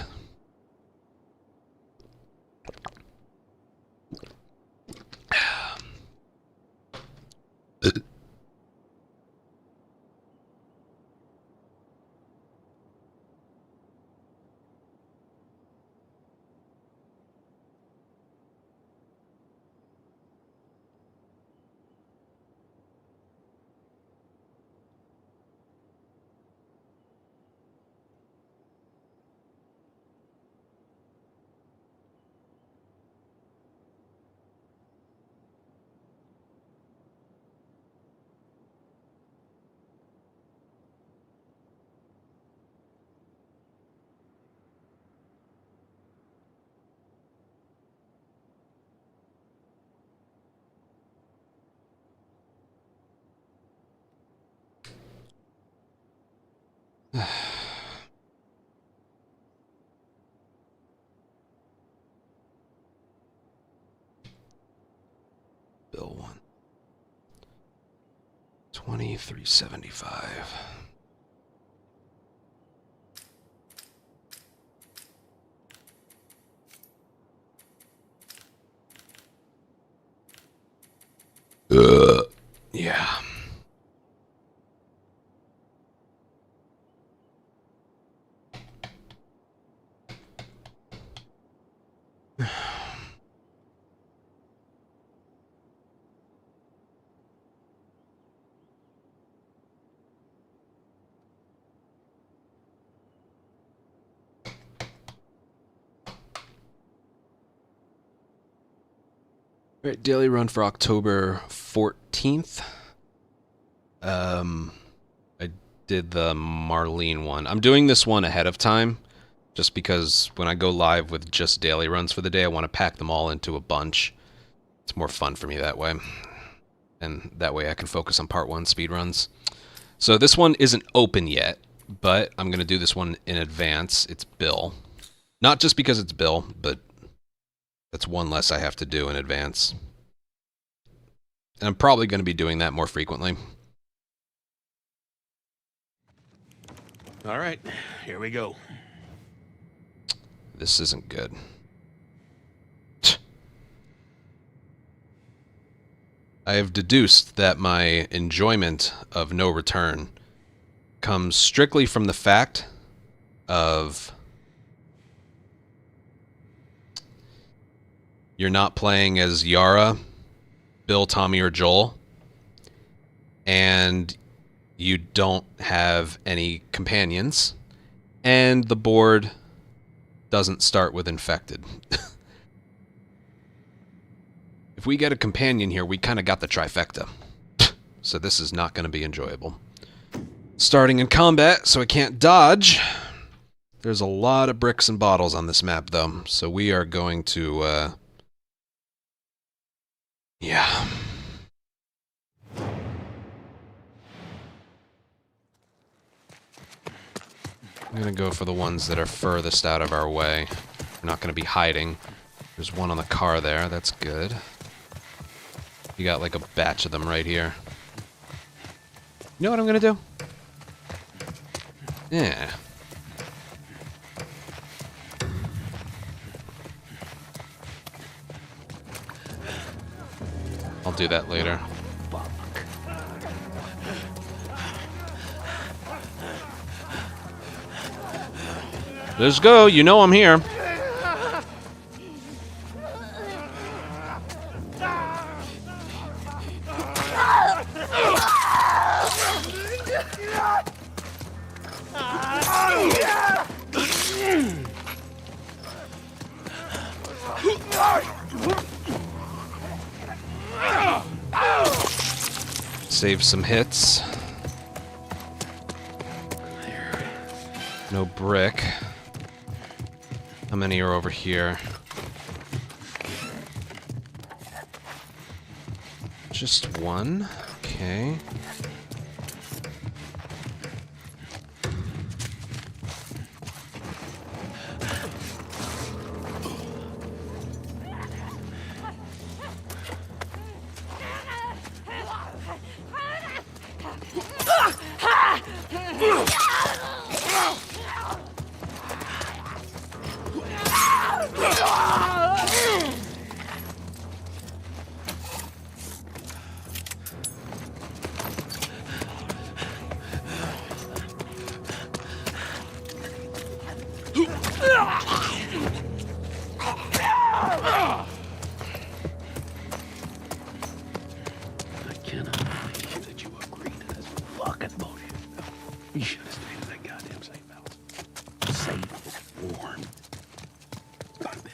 Bill one. 2375. Yeah. All right, daily run for October 14th. I did the Marlene one. I'm doing this one ahead of time, just because when I go live with just daily runs for the day, I want to pack them all into a bunch. It's more fun for me that way. And that way I can focus on part 1 speedruns. So this one isn't open yet, but I'm going to do this one in advance. It's Bill. Not just because it's Bill, but that's one less I have to do in advance. And I'm probably going to be doing that more frequently. All right, here we go. This isn't good. I have deduced that my enjoyment of No Return comes strictly from the fact of you're not playing as Yara, Bill, Tommy, or Joel, and you don't have any companions, and the board doesn't start with infected. If we get a companion here, we kind of got the trifecta. So this is not going to be enjoyable. Starting in combat, so I can't dodge. There's a lot of bricks and bottles on this map, though, so we are going to, yeah. I'm going to go for the ones that are furthest out of our way. We're not going to be hiding. There's one on the car there. That's good. You got like a batch of them right here. You know what I'm going to do? Yeah. I'll do that later. Let's go. You know I'm here. Save some hits. No brick. How many are over here? Just one. Okay. I cannot believe that you agreed to this fucking bullshit. You should have stayed in that goddamn safe house. Safe, warm. Like this.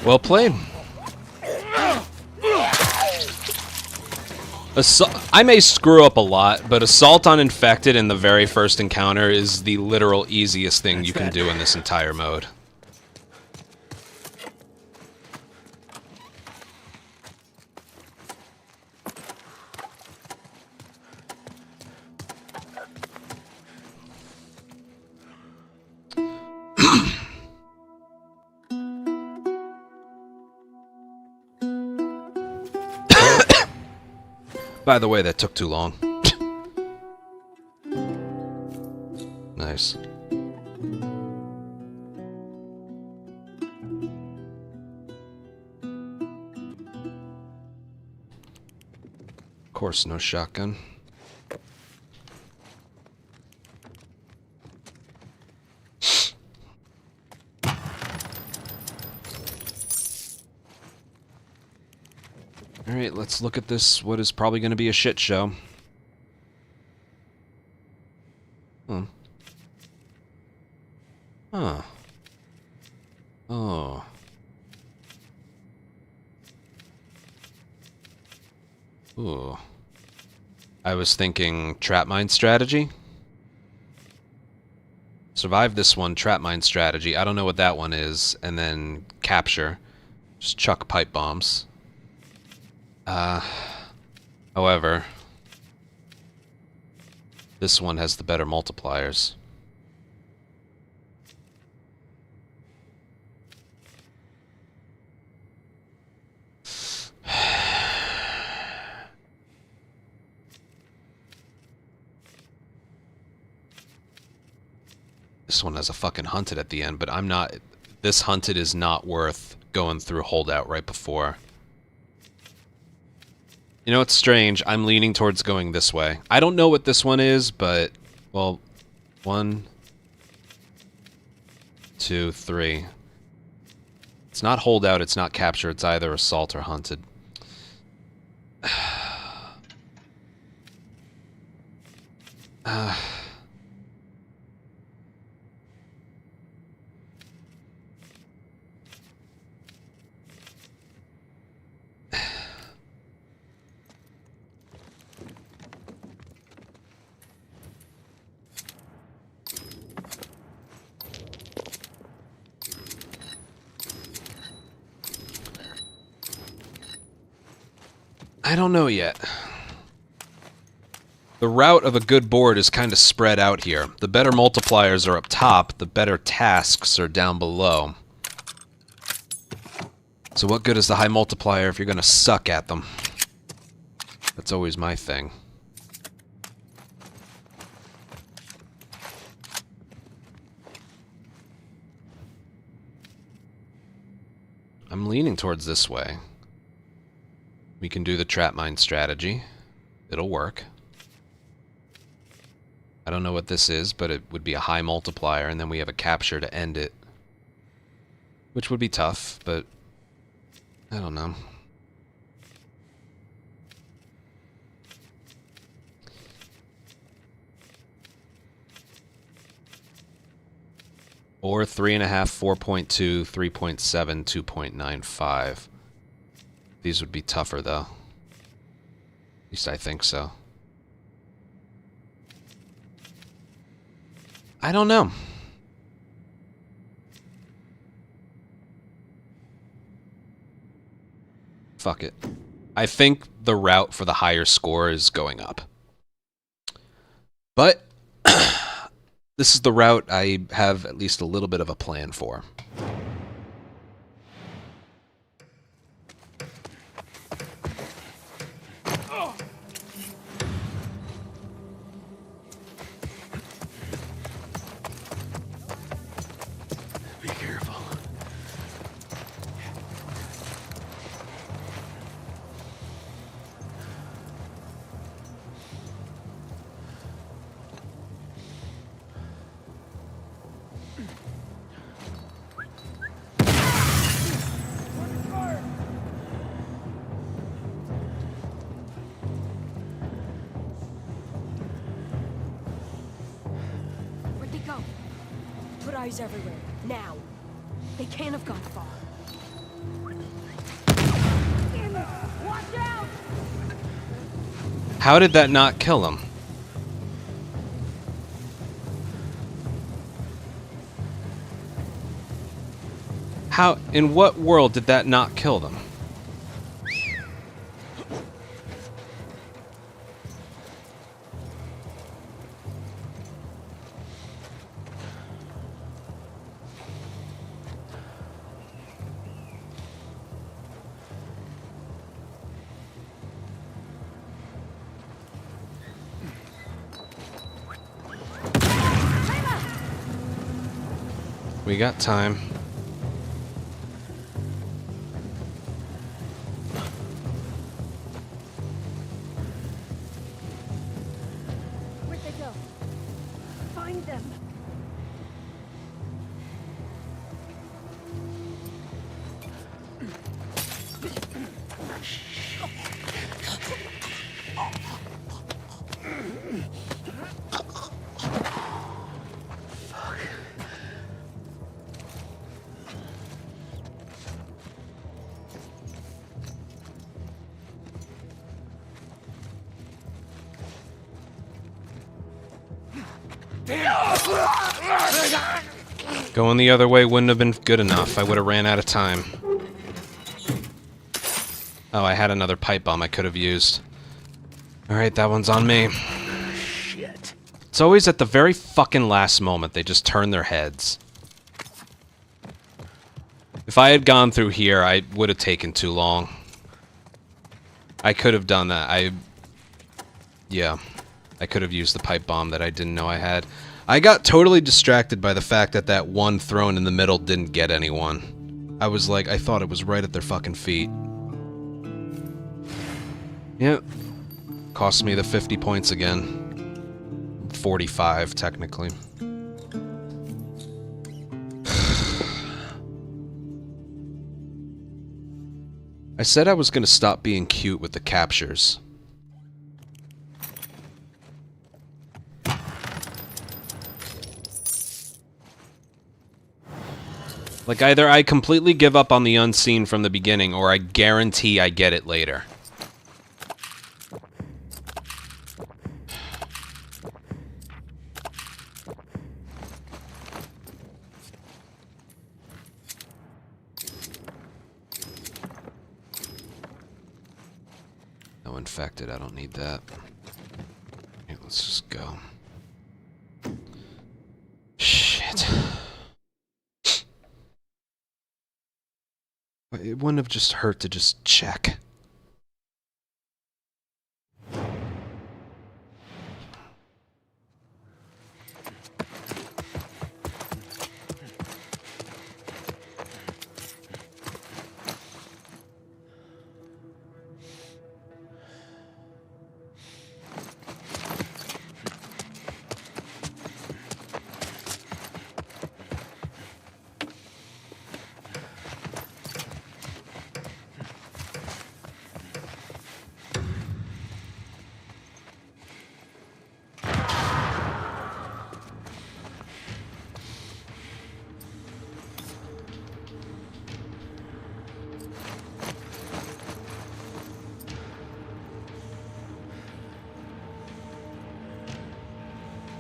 Well played. I may screw up a lot, but assault on infected in the very first encounter is the literal easiest thing you can do in this entire mode. By the way, that took too long. Nice. Of course, no shotgun. Alright, let's look at this, what is probably going to be a shit show. Hmm. Huh. Oh. Ooh. I was thinking trap mine strategy. Survive this one, trap mine strategy. I don't know what that one is. And then capture. Just chuck pipe bombs. However, this one has the better multipliers. This one has a fucking hunted at the end, but I'm not... This hunted is not worth going through holdout right before. You know, it's strange. I'm leaning towards going this way. I don't know what this one is, but... Well, 1, 2, 3. It's not holdout, it's not capture, it's either assault or hunted. I don't know yet. The route of a good board is kind of spread out here. The better multipliers are up top, the better tasks are down below. So what good is the high multiplier if you're gonna suck at them? That's always my thing. I'm leaning towards this way. We can do the trap mine strategy. It'll work. I don't know what this is, but it would be a high multiplier, and then we have a capture to end it. Which would be tough, but... I don't know. Or 3.5, 4.2, 3.7, 2.95. These would be tougher, though. At least I think so. I don't know. Fuck it. I think the route for the higher score is going up. But this is the route I have at least a little bit of a plan for. Be careful. Where'd they go? Put eyes everywhere. Now. They can't have gone far. Watch out! How did that not kill him? How, in what world did that not kill them? We got time. Where'd they go? Find them. Going the other way wouldn't have been good enough. I would have ran out of time. Oh, I had another pipe bomb I could have used. Alright, that one's on me. Shit. It's always at the very fucking last moment they just turn their heads. If I had gone through here, I would have taken too long. I could have done that. Yeah. I could have used the pipe bomb that I didn't know I had. I got totally distracted by the fact that that one thrown in the middle didn't get anyone. I was like, I thought it was right at their fucking feet. Yep. Cost me the 50 points again. 45, technically. I said I was gonna stop being cute with the captures. Like, either I completely give up on the unseen from the beginning, or I guarantee I get it later. No infected, I don't need that. Okay, let's just go. Shit. It wouldn't have just hurt to just check.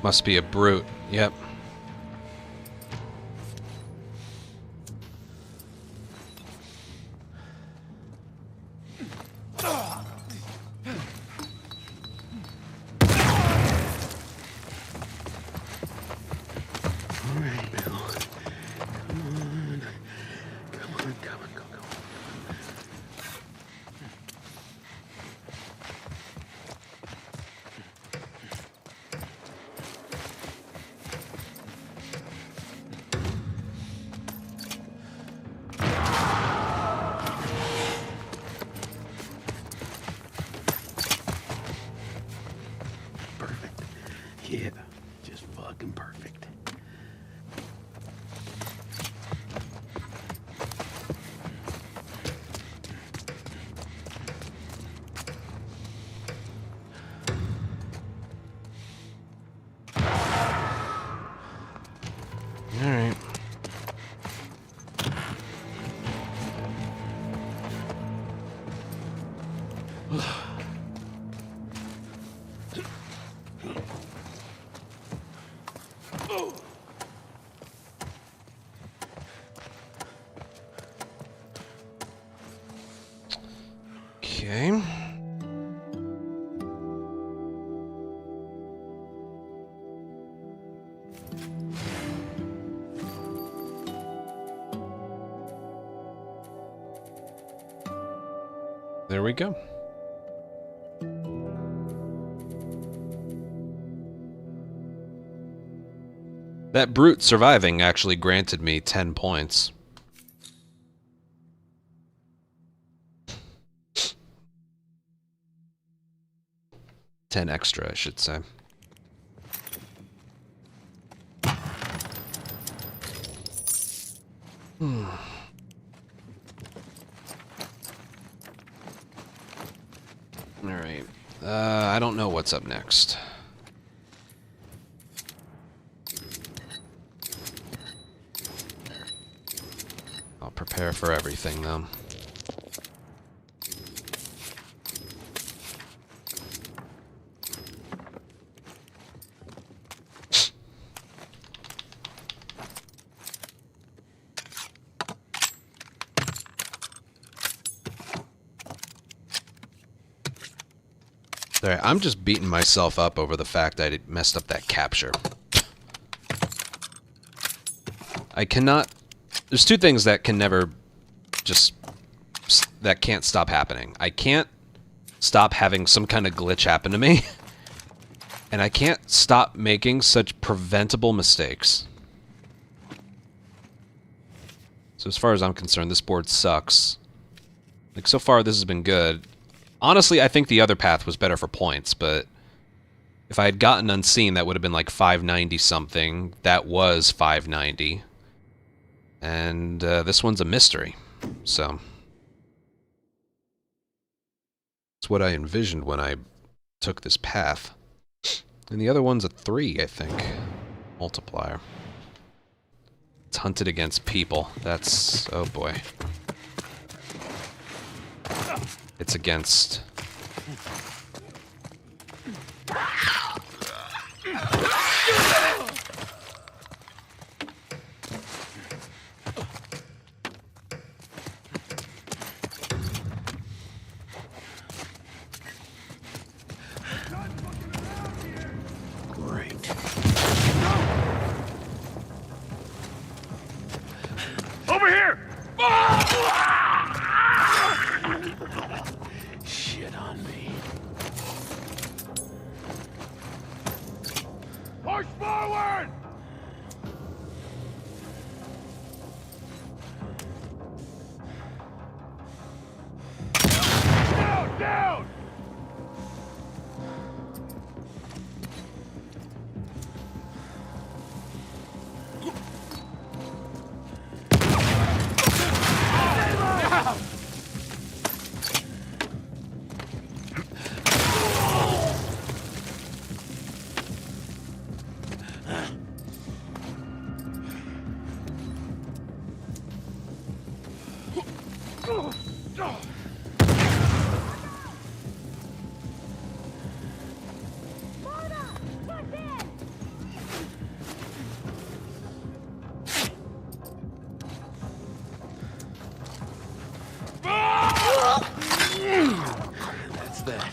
Must be a brute. Yep. Yeah, just fucking perfect. All right. Okay. There we go. That brute surviving actually granted me 10 points. Ten extra, I should say. Alright. I don't know what's up next. I'll prepare for everything, though. Alright, I'm just beating myself up over the fact that I messed up that capture. I cannot... There's two things that can never just... that can't stop happening. I can't stop having some kind of glitch happen to me. And I can't stop making such preventable mistakes. So as far as I'm concerned, this board sucks. Like, so far this has been good. Honestly, I think the other path was better for points, but if I had gotten unseen, that would have been like 590 something. That was 590. And this one's a mystery. So it's what I envisioned when I took this path. And the other one's a 3, I think. Multiplier. It's hunted against people. That's... oh boy. It's against... Great. Over here! Shit on me. Push forward! Down, down! That's that.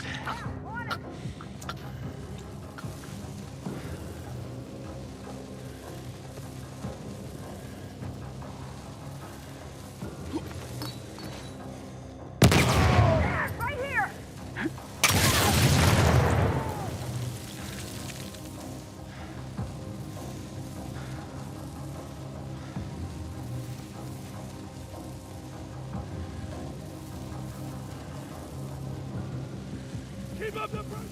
Right here! Keep up the pressure!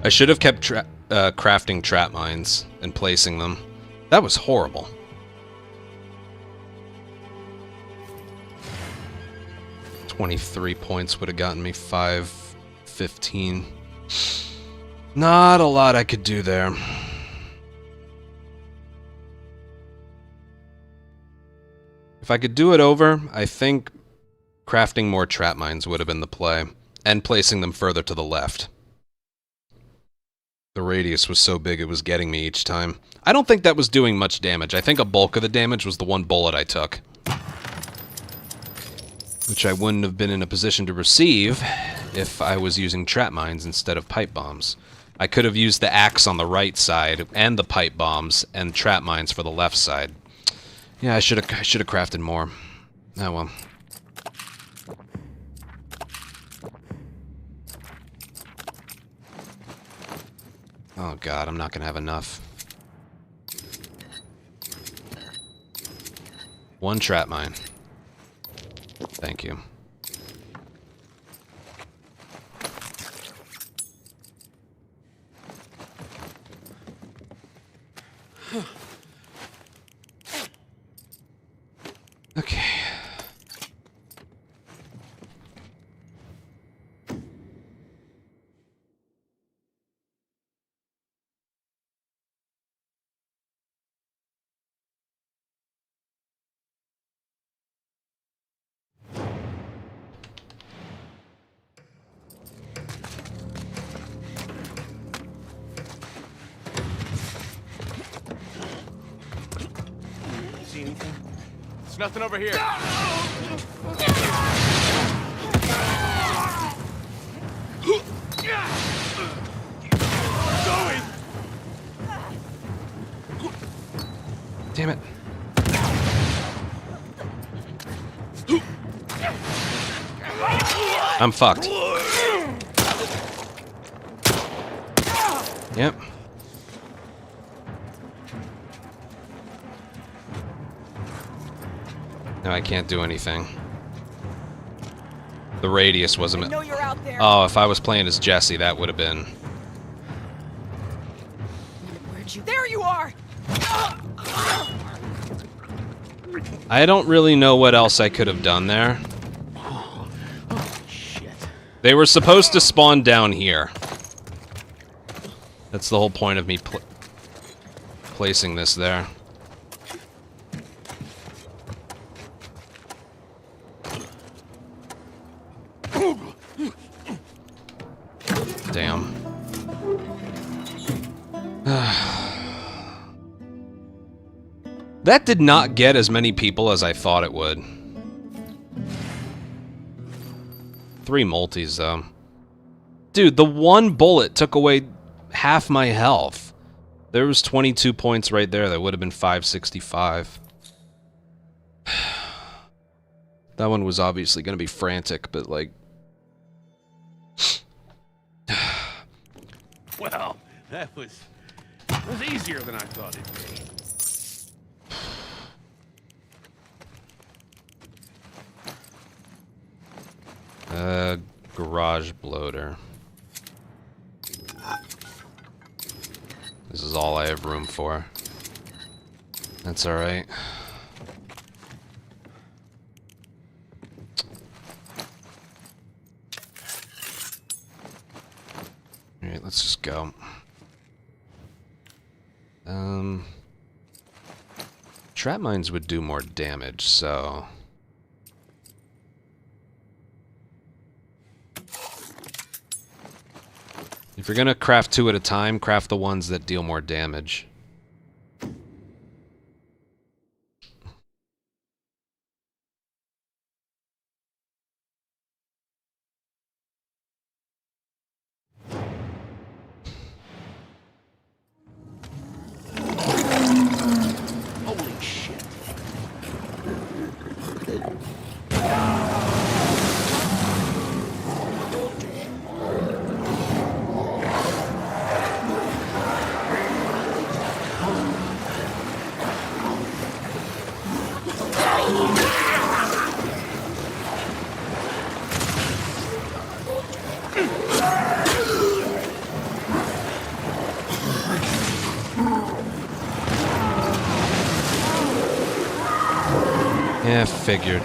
I should have kept crafting trap mines and placing them. That was horrible. $23 points would have gotten me 515. Not a lot I could do there. If I could do it over, I think crafting more trap mines would have been the play, and placing them further to the left. The radius was so big it was getting me each time. I don't think that was doing much damage. I think a bulk of the damage was the one bullet I took, which I wouldn't have been in a position to receive if I was using trap mines instead of pipe bombs. I could have used the axe on the right side and the pipe bombs and trap mines for the left side. Yeah, I should have crafted more. Oh well. Oh god, I'm not gonna have enough. One trap mine. Thank you. Okay. There's nothing over here. Zoe! Damn it. I'm fucked. Yep. No, I can't do anything. The radius wasn't. I know you're out there. Oh, if I was playing as Jesse, that would have been. Where'd you? There you are. I don't really know what else I could have done there. Shit. They were supposed to spawn down here. That's the whole point of me placing this there. Damn. That did not get as many people as I thought it would. 3 multis, though. Dude, the one bullet took away half my health. There was 22 points right there. That would have been 565. That one was obviously going to be frantic, but like... Well, that was easier than I thought it'd be. Garage bloater. This is all I have room for. That's alright. Alright, let's just go. Trap mines would do more damage, so... If you're gonna craft 2 at a time, craft the ones that deal more damage. Holy shit. Yeah, figured.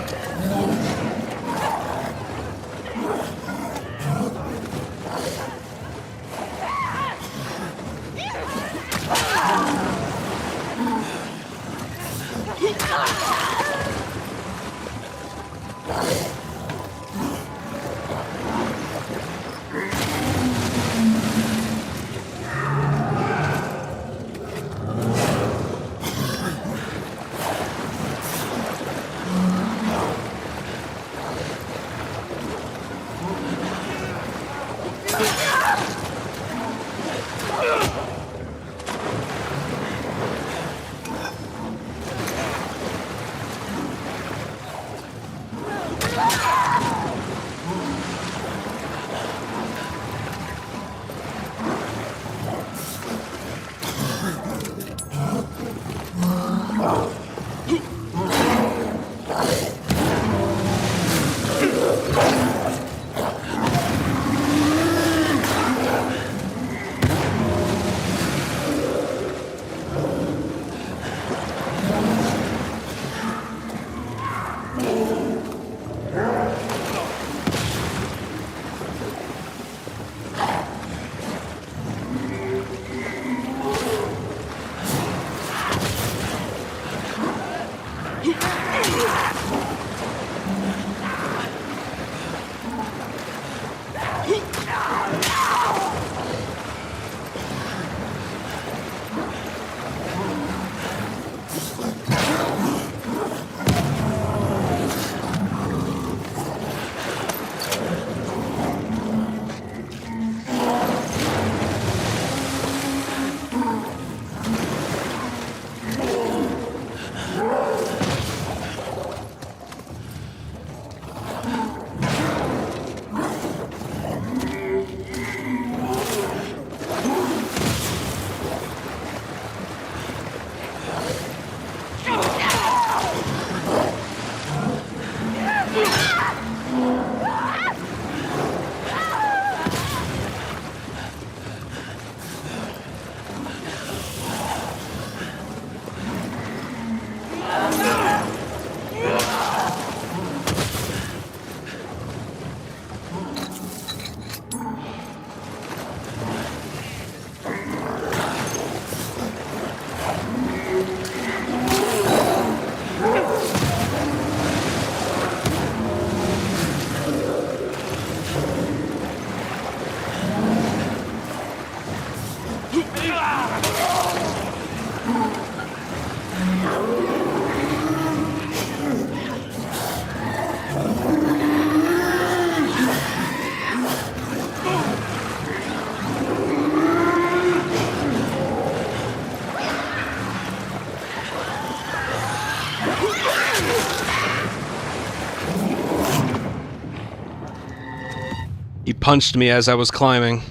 He punched me as I was climbing,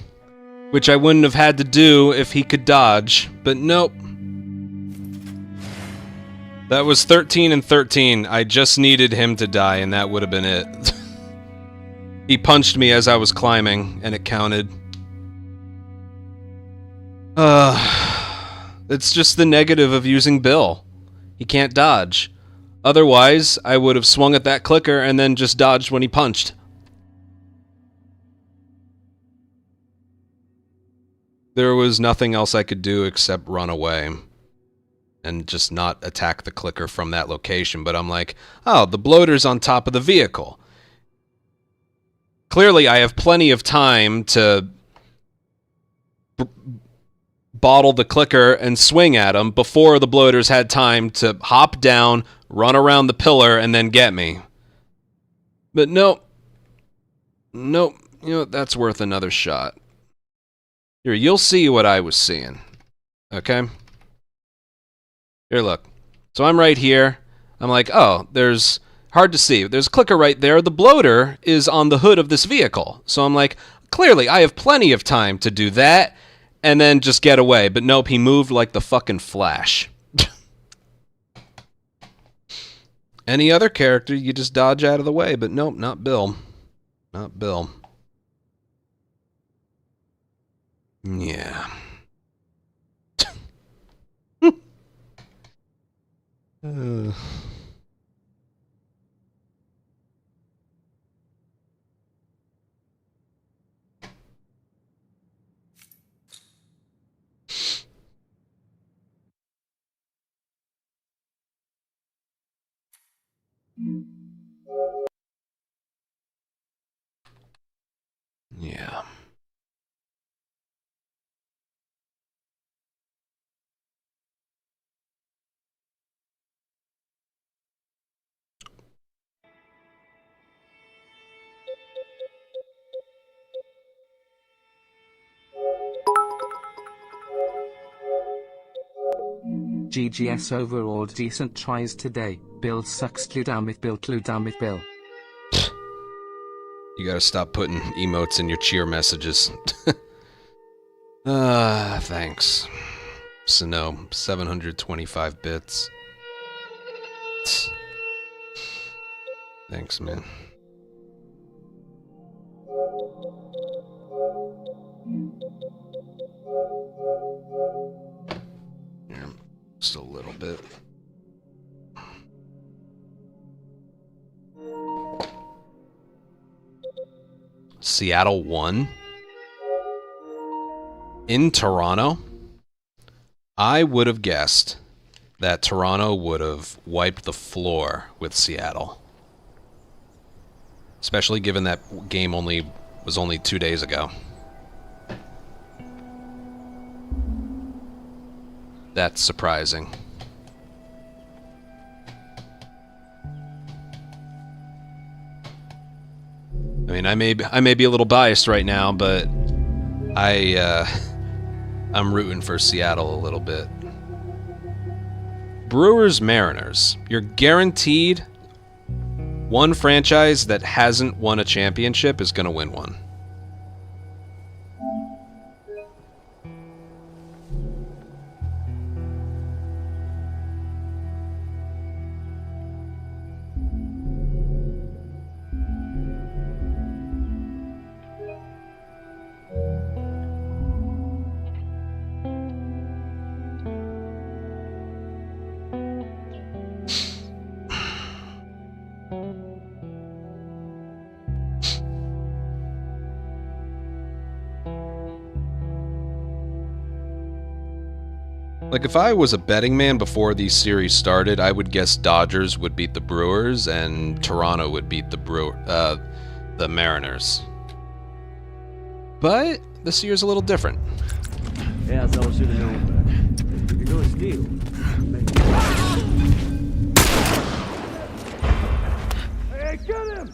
which I wouldn't have had to do if he could dodge, but nope. That was 13 and 13. I just needed him to die, and that would have been it. He punched me as I was climbing, and it counted. It's just the negative of using Bill. He can't dodge. Otherwise, I would have swung at that clicker and then just dodged when he punched. There was nothing else I could do except run away and just not attack the clicker from that location. But I'm like, oh, the bloater's on top of the vehicle. Clearly, I have plenty of time to bottle the clicker and swing at him before the bloaters had time to hop down, run around the pillar, and then get me. But nope. Nope. You know, that's worth another shot. Here, you'll see what I was seeing. Okay? Here, look. So I'm right here. I'm like, oh, there's... Hard to see. There's a clicker right there. The bloater is on the hood of this vehicle. So I'm like, clearly, I have plenty of time to do that and then just get away. But nope, he moved like the fucking Flash. Any other character, you just dodge out of the way. But nope, not Bill. Not Bill. Yeah. Yeah. GGS overall decent tries today. Bill sucks. Damn it, Bill. Damn it, Bill. You gotta stop putting emotes in your cheer messages. Thanks. So no, 725 bits. Thanks, man. Yeah, just a little bit. Seattle won? In Toronto? I would have guessed that Toronto would have wiped the floor with Seattle. Especially given that game was only 2 days ago. That's surprising. I mean, I may be a little biased right now, but I'm rooting for Seattle a little bit. Brewers Mariners. You're guaranteed one franchise that hasn't won a championship is going to win one. Like, if I was a betting man before these series started, I would guess Dodgers would beat the Brewers and Toronto would beat the Mariners. But this year's a little different. Yeah, that's all I should have known. But if you're gonna steal, hey, get him!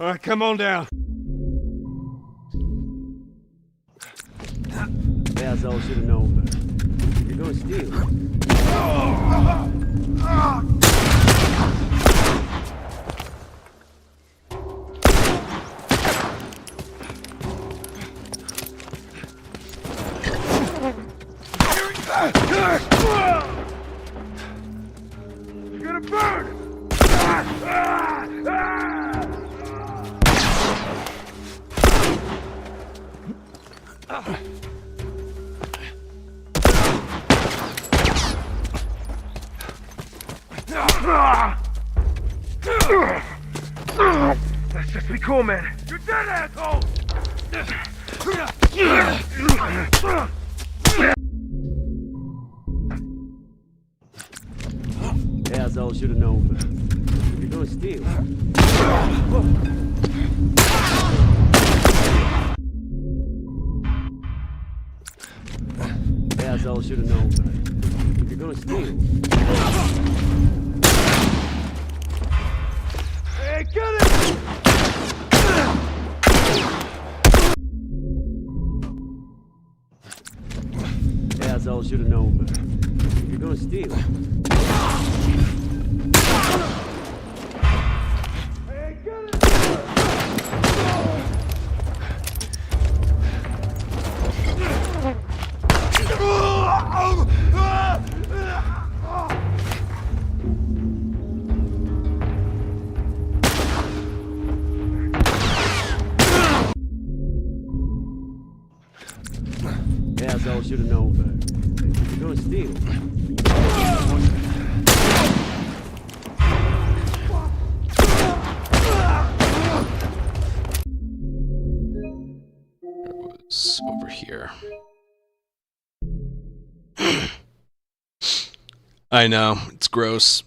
All right, come on down. Asshole should have known better. You're gonna steal. You're gonna burn! Let's just be cool, man. You're dead, asshole! Asshole should have known better. You're gonna steal. Asshole should have known better. You're gonna steal. Hey, get it! Asshole should have known better. You're gonna steal. Hey, get it! Asshole should have known better. You're gonna steal. It's over here. I know, it's gross.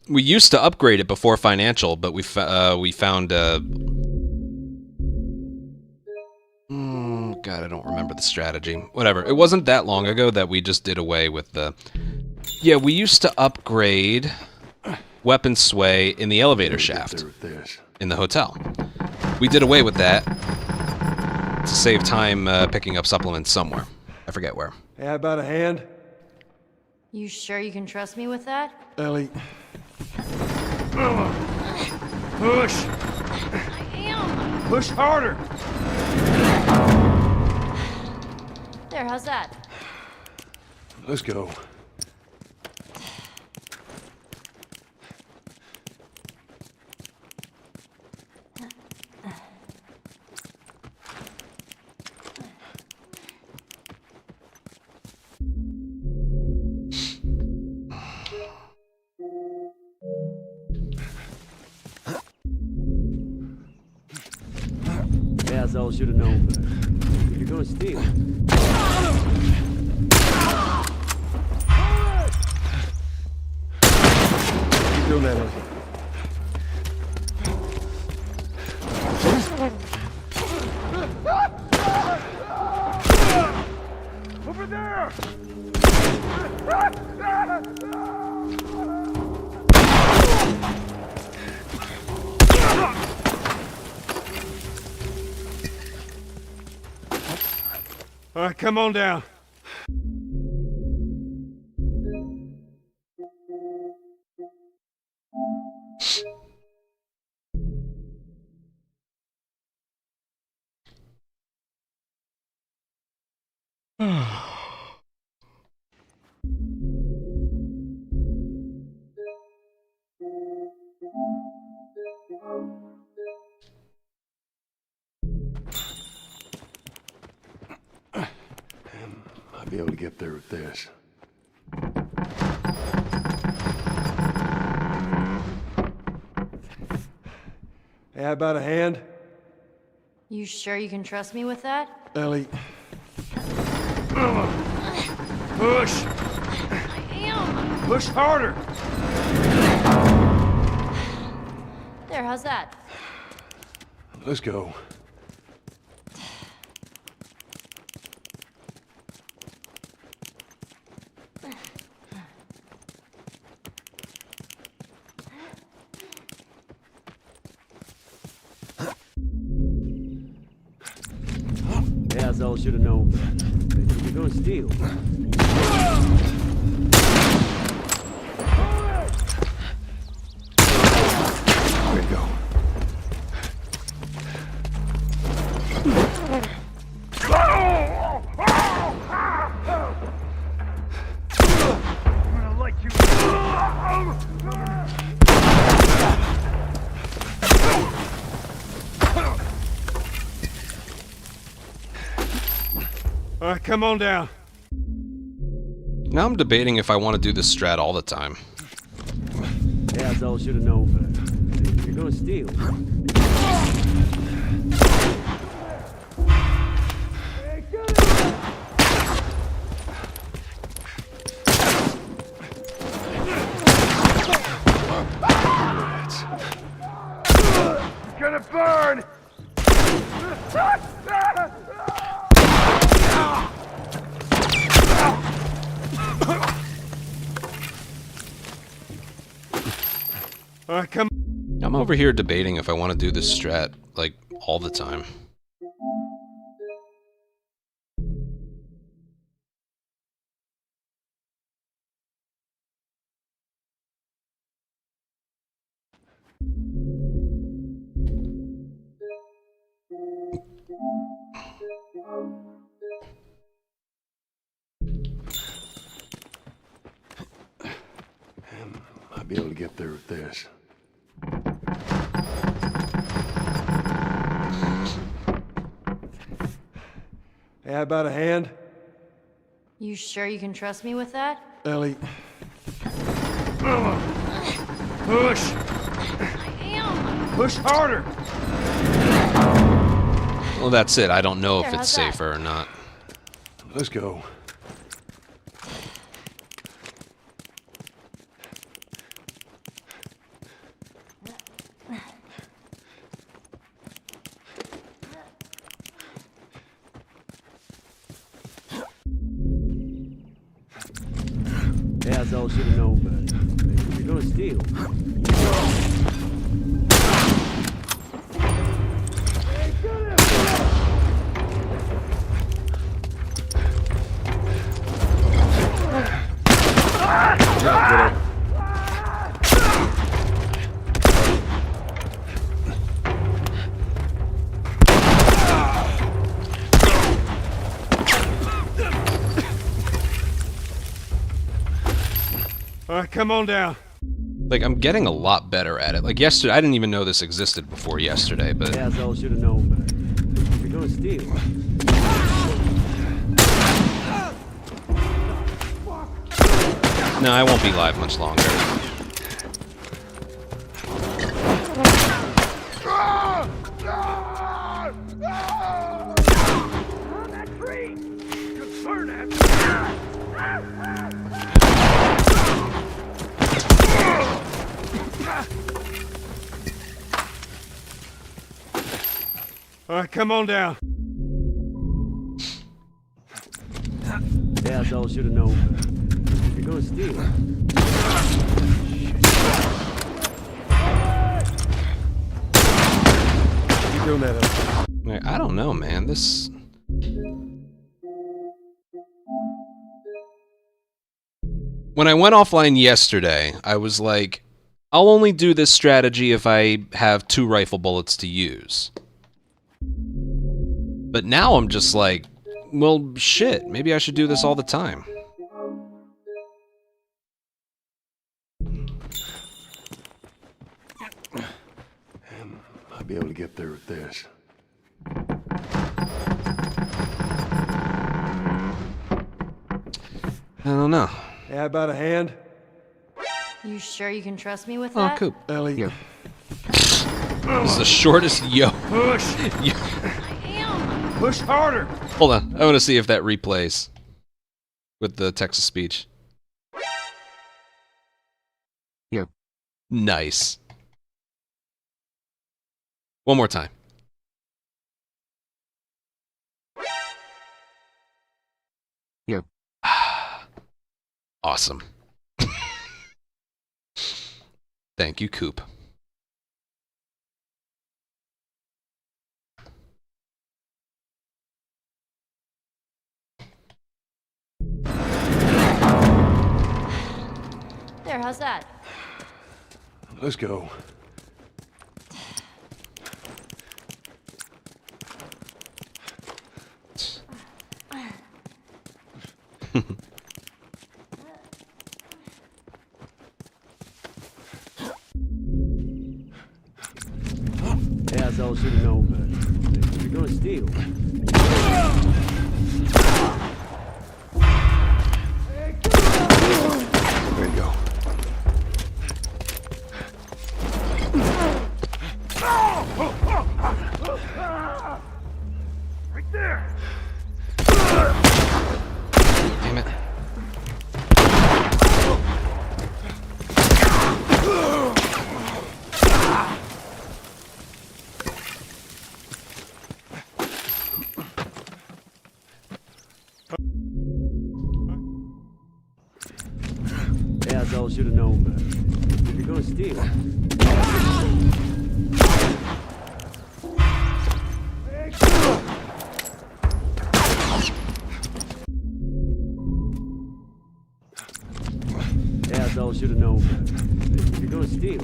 We used to upgrade it before financial, but we found God, I don't remember the strategy. Whatever. It wasn't that long ago that we just did away with the... Yeah, we used to upgrade weapon sway in the elevator shaft in the hotel. We did away with that to save time picking up supplements somewhere. I forget where. Hey, how about a hand? You sure you can trust me with that? Ellie. Push! I am! Push harder! There, how's that? Let's go. Asshole should have known better. You're gonna steal. Keep doing that, Ellie. Over there! All right, come on down. I'll be able to get there with this. Hey, how about a hand? You sure you can trust me with that? Ellie. Push! I am! Push harder! There, how's that? Let's go. Asshole should have known better. You're gonna steal. Way to go. I'm gonna let you. All right, come on down. Now I'm debating if I want to do this strat all the time. Asshole should have known better. You're gonna steal. It's gonna burn. All right, come. I'm over here debating if I want to do this strat, like, all the time. Might be able to get there with this. Hey, how about a hand? You sure you can trust me with that? Ellie. Push! I am! Push harder! Well, that's it. I don't know if There, it's how's that? safer or not. Let's go. Asshole should have known better. You're gonna steal. All right, come on down. Like, I'm getting a lot better at it. Like, yesterday, I didn't even know this existed before yesterday, but... Asshole should have known better. You're gonna steal. No, I won't be live much longer. On that tree! Good burn at. All right, come on down. Asshole should have known better. You're gonna steal. Keep doing that. Like, I don't know, man. This... When I went offline yesterday, I was like, I'll only do this strategy if I have 2 rifle bullets to use. But now I'm just like, well, shit, maybe I should do this all the time. Might be able to get there with this. I don't know. Hey, how about a hand? You sure you can trust me with Oh, that? cool. Ellie. Here. This is the shortest yo. Push! I am! Push harder! Hold on, I want to see if that replays with the text to speech. Yep. Nice. One more time. Yep. Awesome. Thank you, Coop. how's that? Let's go. Asshole should have known better. If you're gonna steal. There you go. Right there! Damn it. Asshole should have known better. If you're gonna steal. Asshole should have known better. If you're gonna steal.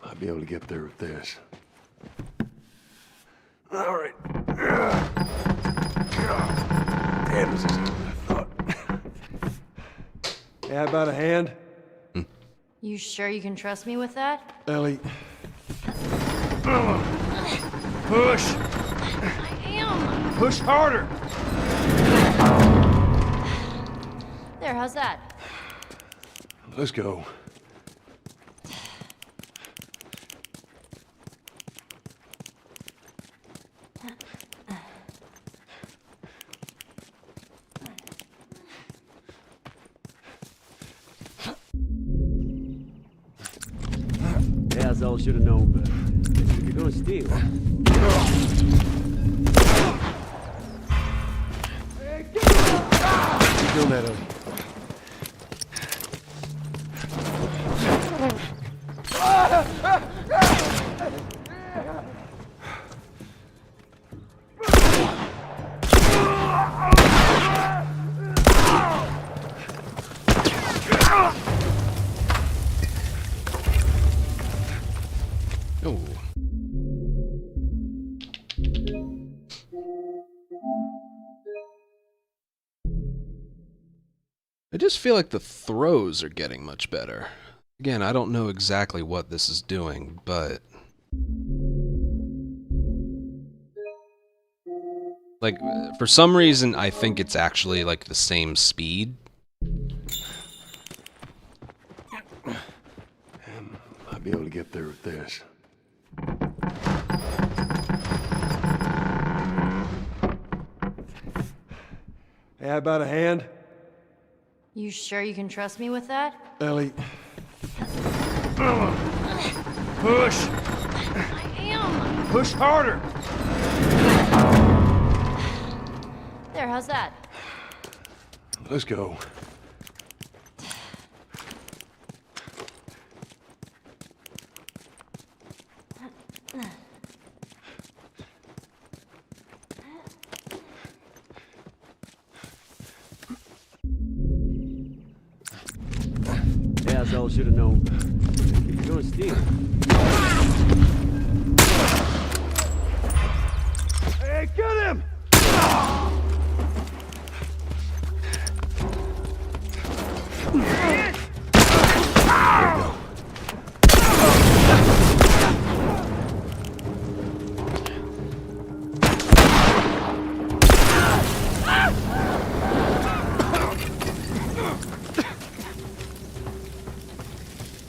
Might be able to get there with this. All right. Damn, this is easier than I thought. Hey, how about a hand? You sure you can trust me with that? Ellie. Push! I am. Push harder! There, how's that? Let's go. Asshole should have known better. If you're gonna steal. Keep doing that, Ellie. Oh. I just feel like the throws are getting much better. Again, I don't know exactly what this is doing, but... like, for some reason, I think it's actually, like, the same speed. Might be able to get there with this. Hey, how about a hand? You sure you can trust me with that? Ellie. Push! I am. Push harder! There, how's that? Let's go. Asshole should have known better. If you're gonna steal. Hey, get him!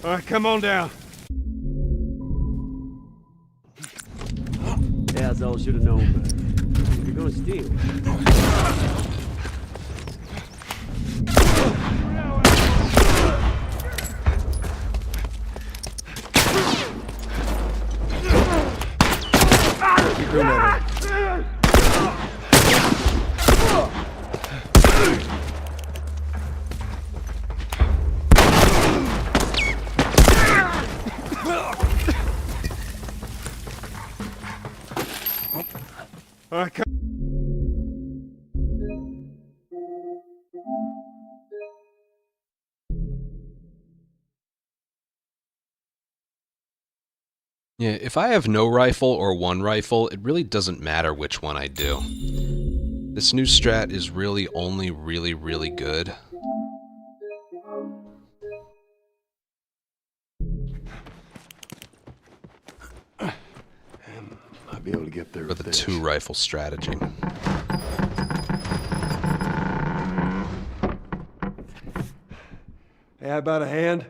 All right, come on down. Asshole should have known better. If you're gonna steal. Yeah, if I have no rifle or one rifle, it really doesn't matter which one I do. This new strat is really only really good. I'll be able to get there For with the this. 2-rifle strategy. Hey, how about a hand?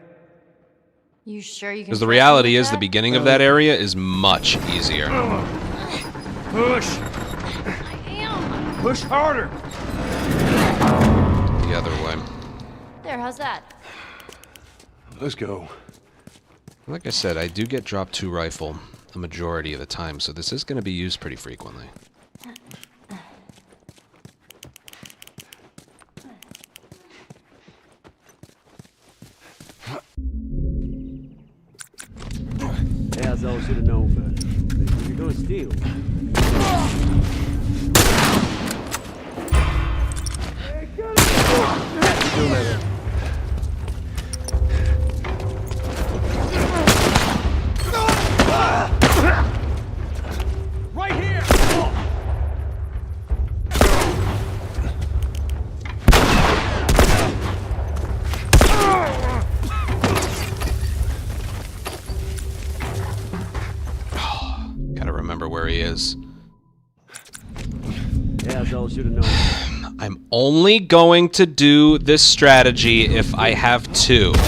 You sure you can Because the trust me reality with is the that? beginning of that area is much easier. Push! I am. Push harder! The other way. There, how's that? Let's go. Like I said, I do get drop 2 rifle the majority of the time, so this is going to be used pretty frequently. As I should have known better. You're gonna steal. Right here! Gotta remember where he is. As I should have known. I'm only going to do this strategy if I have 2. The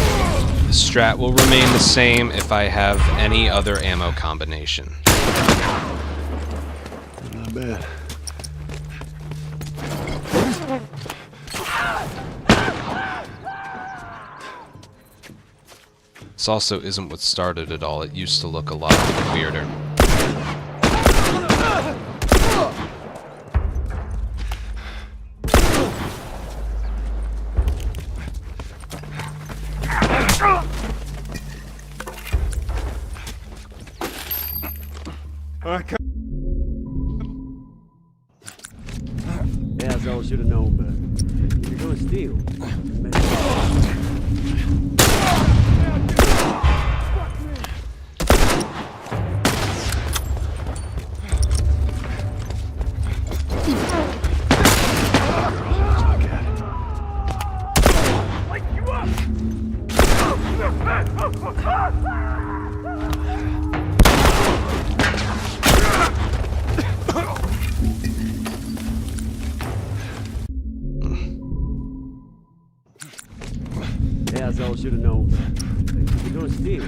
strat will remain the same if I have any other ammo combination. Not bad. This also isn't what started it all. It used to look a lot weirder. As I should have known better. You're gonna steal. As I should have known better. You're gonna steal.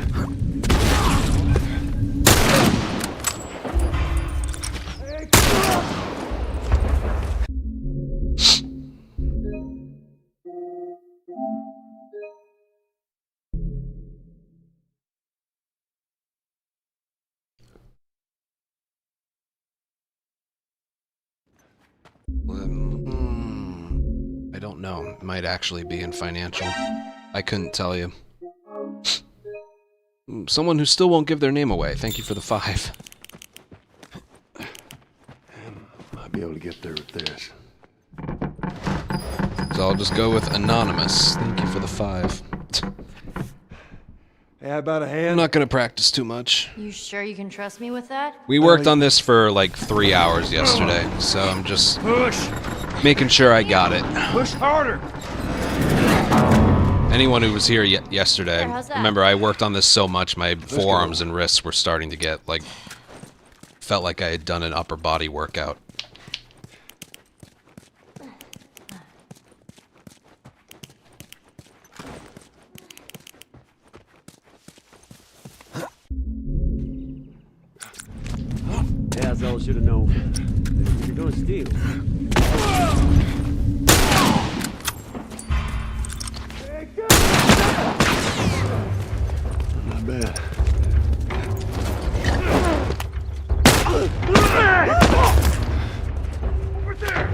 I don't know. It might actually be in financial. I couldn't tell you. Someone who still won't give their name away. Thank you for the 5. I'll be able to get there with this. So I'll just go with anonymous. Thank you for the 5. Hey, how about a I'm hand? not gonna practice too much. You sure you can trust me with that? We worked on this for like 3 hours yesterday, so I'm just Push! making sure I got it. Push harder! Anyone who was here yesterday, There, how's that? remember I worked on this so much my forearms and wrists were starting to get like, felt like I had done an upper body workout. As I should have known better. You're gonna steal. Not bad. Over there!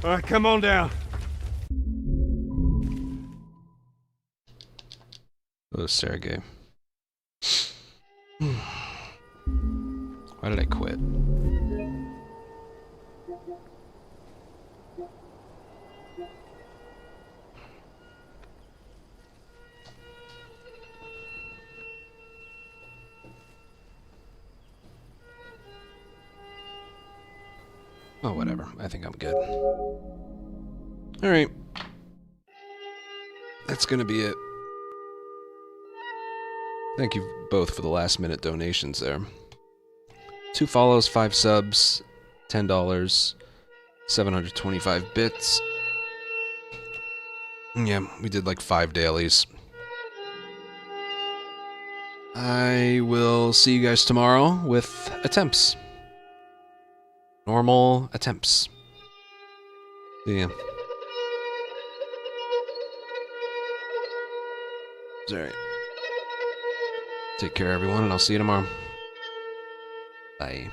All right, come on down. Oh, Sergey. Why did I quit? Oh, whatever. I think I'm good. Alright. That's gonna be it. Thank you both for the last minute donations there. 2 follows, 5 subs, $10, 725 bits. Yeah, we did like 5 dailies. I will see you guys tomorrow with attempts. Normal attempts. See ya. Alright. Take care, everyone, and I'll see you tomorrow. Bye.